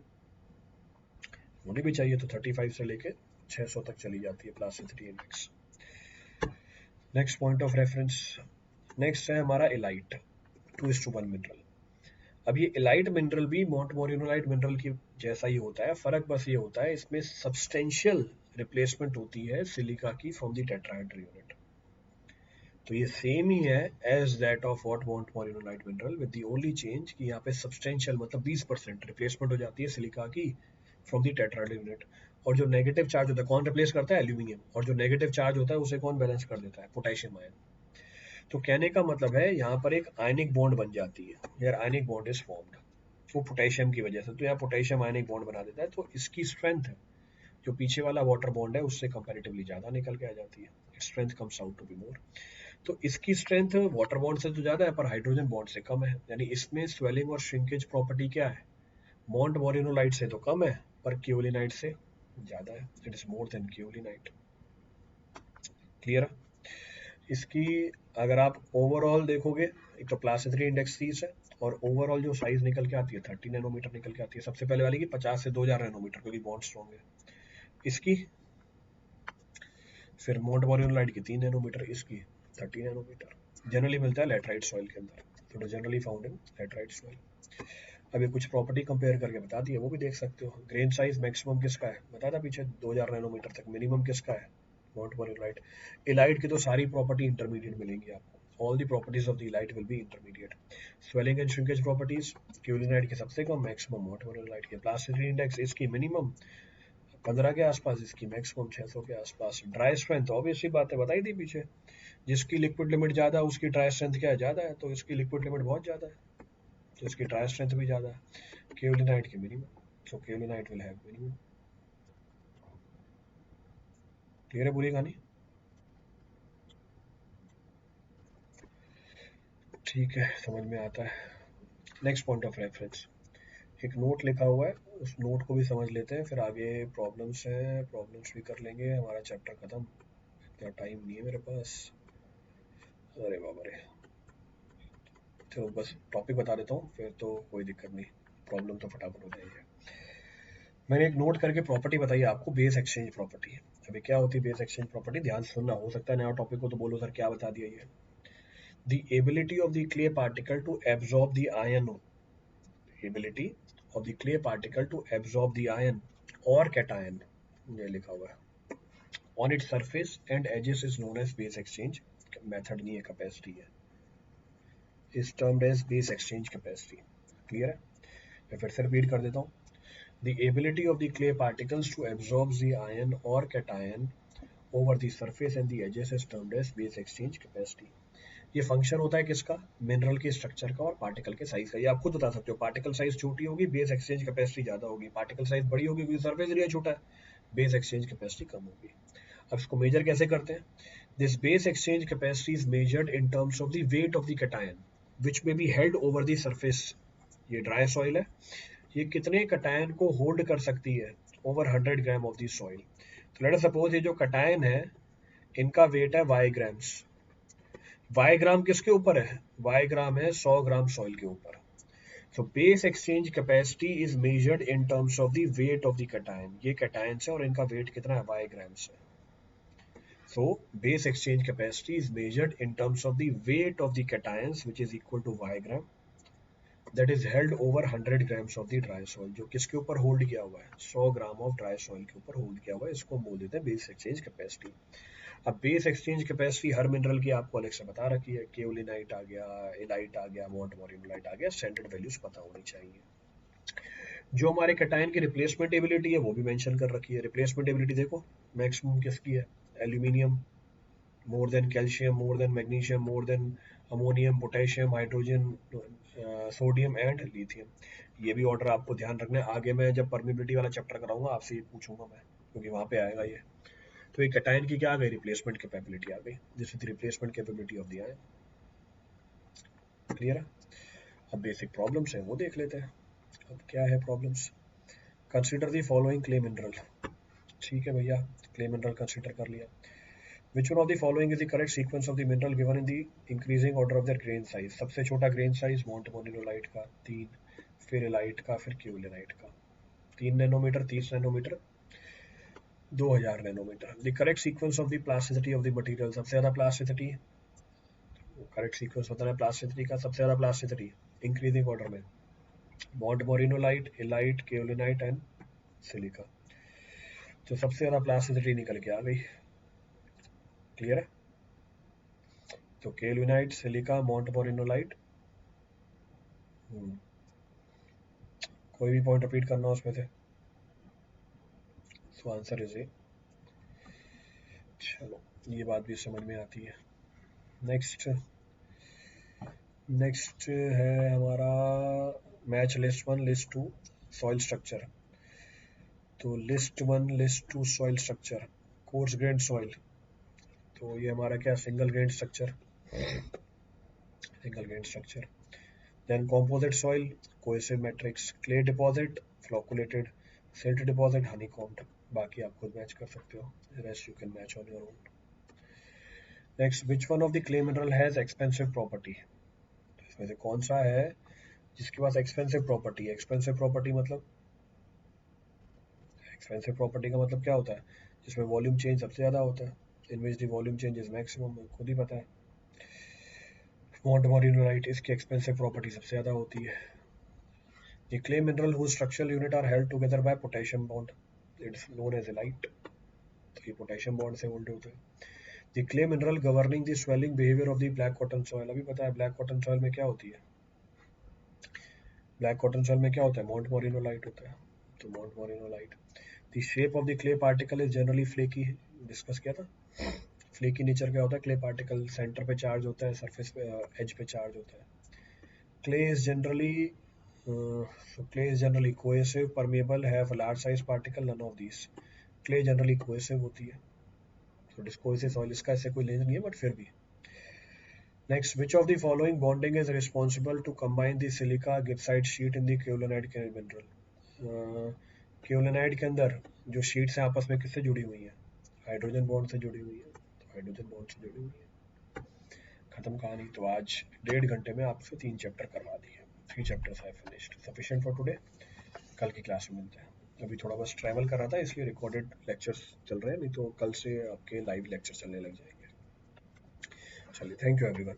होनी भी चाहिए। तो 35 से लेके 600 तक चली जाती है plasticity index. Next point of reference, next है हमारा इलाइट 2:1 मिनरल। अब ये इलाइट मिनरल भी मोंटमोरिनोलाइट मिनरल की जैसा ही होता है, फर्क बस ये होता है इसमें सब्सटेंशियल रिप्लेसमेंट होती है सिलिका की फ्रॉम द टेट्राहेड्रल यूनिट। तो ये सेम ही है as that of what montmorillonite mineral, with the only change कि यहाँ पे सब्सटेंशियल मतलब 20% रिप्लेसमेंट हो जाती है सिलिका की फ्रॉम द टेट्राहेड्रल यूनिट। और जो नेगेटिव चार्ज होता है कौन रिप्लेस करता है, एल्यूमिनियम। और जो नेगेटिव चार्ज होता है उसे कौन बैलेंस कर देता है, पोटेशियम आयन। तो कहने का मतलब है यहाँ पर एक आयनिक बॉन्ड बन जाती है, यार आयनिक बॉन्ड इज फॉर्म्ड वो पोटेशियम की वजह से। तो यहाँ पोटेशियम आयनिक बॉन्ड बना देता है, तो इसकी स्ट्रेंथ जो पीछे वाला वाटर बॉन्ड है उससे कंपैरेटिवली ज्यादा निकल के आ जाती है, strength comes out to be more. तो इसकी स्ट्रेंथ वाटर बॉन्ड से तो ज्यादा है पर हाइड्रोजन बॉन्ड से कम है, यानी इसमें स्वेलिंग और श्रिंकेज प्रॉपर्टी क्या है, मॉन्ट मोरिनोलाइट से तो कम है पर क्योलिनाइट से ज्यादा है, it is more than kaolinite. Clear है। इसकी अगर आप ओवरऑल देखोगे, एक तो प्लास्टिसिटी इंडेक्स 30 है, और ओवरऑल जो साइज निकल के आती है 30 नैनोमीटर निकल के आती है, सबसे पहले वाली की 50 से 2000 नैनोमीटर, क्योंकि बॉन्ड स्ट्रॉन्ग है। इसकी फिर मोंटमोरिनोलाइट की 3 नैनोमीटर, इसकी 30 नैनोमीटर। जनरली मिलता है लेटराइट सॉइल के अंदर, तो generally found in laterite soil. अभी कुछ प्रॉपर्टी कंपेयर करके बता दी है, वो भी देख सकते हो। ग्रेन साइज मैक्सिमम किसका है बता था पीछे, 2000 नैनोमीटर तक। मिनिमम किसका है, मोंटमोरिनोलाइट। इलाइट की तो सारी प्रॉपर्टी इंटरमीडिएट मिलेंगी आपको, all the properties of the elite will be intermediate. Swelling and shrinkage properties, क्यूलिनाइट की सबसे कम, मैक्सिमम मोंटमोरिनोलाइट की। प्लास्टिसिटी इंडेक्स इसकी मिनिमम 15 के आसपास, इसकी मैक्सिमम 600 के आसपास। ड्राई स्ट्रेंथ ऑब्वियसली बात है, बताई थी पीछे, जिसकी लिक्विड लिमिट ज्यादा है उसकी ड्राई स्ट्रेंथ क्या है, ज्यादा है, तो इसकी लिक्विड लिमिट बहुत ज्यादा है, तो इसकी ड्राई स्ट्रेंथ भी ज्यादा है। क्यूलिनाइट की minimum, so kaolinite will have minimum. Clear है पूरी कहानी। ठीक है, समझ में आता है। नेक्स्ट पॉइंट ऑफ रेफरेंस, एक नोट लिखा हुआ है, उस नोट को भी समझ लेते हैं, फिर आगे प्रॉब्लम्स हैं, प्रॉब्लम्स भी कर लेंगे, हमारा चैप्टर खत्म। इतना टाइम नहीं है मेरे पास, अरे बाबा रे। चलो बस टॉपिक बता देता हूँ, फिर तो कोई दिक्कत नहीं, प्रॉब्लम तो फटाफट हो जाएगी। मैंने एक नोट करके प्रॉपर्टी बताई आपको, बेस एक्सचेंज प्रॉपर्टी। अभी क्या होती है बेस एक्सचेंज प्रॉपर्टी, ध्यान से सुनना, हो सकता है नया टॉपिक हो तो बोलो सर क्या बता दिया ये। The ability of the clay particle to absorb the ion, ability of the clay particle to absorb the ion और कैटायन, ये लिखा हुआ है, on its surface and edges is known as base exchange method, नहीं है capacity है, is termed as base exchange capacity. Clear है। मैं फिर से रिपीट कर देता हूँ, the ability of the clay particles to absorb the ion or cation over the surface and the edges is termed as base exchange capacity. ये function होता है किसका, मिनरल के स्ट्रक्चर का और पार्टिकल के साइज का। ये आप खुद बता सकते हो, पार्टिकल साइज छोटी होगी बेस एक्सचेंज कैपेसिटी ज्यादा होगी, पार्टिकल साइज बड़ी होगी क्योंकि सरफेस एरिया छोटा है, बेस एक्सचेंज कैपेसिटी कम होगी। अब इसको मेजर कैसे करते हैं, this base exchange capacity is measured in terms of the weight of the cation which may be held over the surface. ये ड्राई सॉइल है, ये कितने कैटायन को होल्ड कर सकती है, over 100 gram of the soil. तो लेट अस सपोज ये जो कैटायन है इनका वेट है y ग्राम्स। y ग्राम किसके ऊपर है, y ग्राम है 100 ग्राम सॉइल के ऊपर। So base exchange capacity is measured in terms of the weight of the cation। ये cations है और इनका weight कितना है, y grams है। So base exchange capacity is measured in terms of the weight of the cations which is equal to y gram that is held over 100 grams of the dry soil। जो किसके ऊपर hold किया हुआ है, 100 gram of dry soil के ऊपर hold किया हुआ है, इसको हम बोल देते हैं बेस एक्सचेंज कैपेसिटी। अब बेस एक्सचेंज कैपेसिटी हर मिनरल की आपको अलग से बता रखी है, केओलिनाइट आ गया, एलाइट आ गया, मोंटमोरिनोलाइट आ गया, स्टैंडर्ड वैल्यूज पता होनी चाहिए। जो हमारे कैटायन की रिप्लेसमेंट एबिलिटी है वो भी मेंशन कर रखी है। रिप्लेसमेंट एबिलिटी देखो मैक्सिमम किसकी है, aluminium more than calcium, more than magnesium, more than ammonium, potassium, hydrogen, sodium and lithium. ये भी ऑर्डर आपको ध्यान रखना है, आगे मैं जब परमिबिलिटी वाला चैप्टर कराऊंगा आपसे ये पूछूंगा मैं, क्योंकि वहां पे आएगा ये। तो ये कैटायन की क्या आ गई, रिप्लेसमेंट कैपेबिलिटी आ गई, this is replacement capability of the ion. Clear है। अब बेसिक प्रॉब्लम्स है वो देख लेते हैं। अब क्या है problems, consider the following clay mineral. ठीक है भैया, क्ले मिनरल कंसीडर कर लिया। Which one of the following is the correct sequence of the mineral given in the increasing order of their grain size? सबसे छोटा grain size मोंटमोरिनोलाइट का 3, फिर elite का, फिर क्यूलिनाइट का। 3 nanometre, 30 nanometre, 2000 nanometre. The correct sequence of the plasticity of the material, सबसे ज्यादा plasticity, correct sequence होता है प्लास्टिसिटी का, सबसे ज्यादा प्लास्टिसिटी इंक्रीजिंग ऑर्डर में मोंटमोरिनोलाइट, एलाइट, केओलिनाइट एंड सिलिका। तो सबसे ज्यादा प्लास्टिसिटी निकल के आ गई। क्लियर है। तो केओलिनाइट, सिलिका, मोंटमोरिनोलाइट, कोई भी पॉइंट रिपीट करना उसमें से, सो आंसर इज ए। चलो ये बात भी समझ में आती है। नेक्स्ट है हमारा match list 1 list 2 soil structure. तो list 1 list 2 soil structure, coarse grain soil, तो ये हमारा क्या, single grain structure, single grain structure. Then composite soil, cohesive matrix, clay deposit, flocculated, silt deposit, honeycomb. बाकी आप खुद मैच कर सकते हो, rest you can match on your own. Next, which one of the clay mineral has expensive property. इसमें से कौन सा है जिसके पास एक्सपेंसिव प्रॉपर्टी है। एक्सपेंसिव प्रॉपर्टी मतलब, एक्सपेंसिव प्रॉपर्टी का मतलब क्या होता है, जिसमें वॉल्यूम चेंज सबसे ज्यादा होता है, in which the volume change is maximum, खुद ही पता है। मोंटमोरिनोलाइट, इसकी एक्सपेंसिव प्रॉपर्टी सबसे ज्यादा होती है। The clay mineral whose structural unit are held together by potassium bond, it's known as elite। तो ये पोटेशियम बॉन्ड से होल्ड होते हैं। The clay mineral governing the swelling behavior of the black cotton soil, अभी पता है black cotton soil में क्या होती है, ब्लैक कॉटन सॉइल में क्या होता है, मोंटमोरिनोलाइट होता है, तो मोंटमोरिनोलाइट। The shape of the clay particle is generally flaky, discuss किया था। फ्लेकी नेचर क्या होता है, क्ले पार्टिकल सेंटर पे चार्ज होता है, सरफेस पे एज पे चार्ज होता है। Clay is generally clay is generally cohesive, permeable, have a large size particle, none of these। clay generally cohesive होती है, तो discohesive soil इसका ऐसे कोई लेंस नहीं है, बट फिर भी। Next, which of the following bonding is responsible to combine the silica gibbsite sheet in the kaolinite mineral। kaolinite के अंदर जो शीट्स हैं आपस में किससे जुड़ी हुई हैं, हाइड्रोजन बॉन्ड से जुड़ी हुई है, तो हाइड्रोजन बॉन्ड से जुड़ी हुई है। खत्म कहानी। तो आज 1.5 घंटे में आपसे 3 चैप्टर करवा दिए, 3 chapters I finished, sufficient for today. कल की क्लास में मिलते हैं। अभी थोड़ा बस ट्रैवल कर रहा था इसलिए रिकॉर्डेड लेक्चर्स चल रहे हैं, नहीं तो कल से आपके लाइव लेक्चर चलने लग जाएंगे। चलिए, थैंक यू एवरीवन।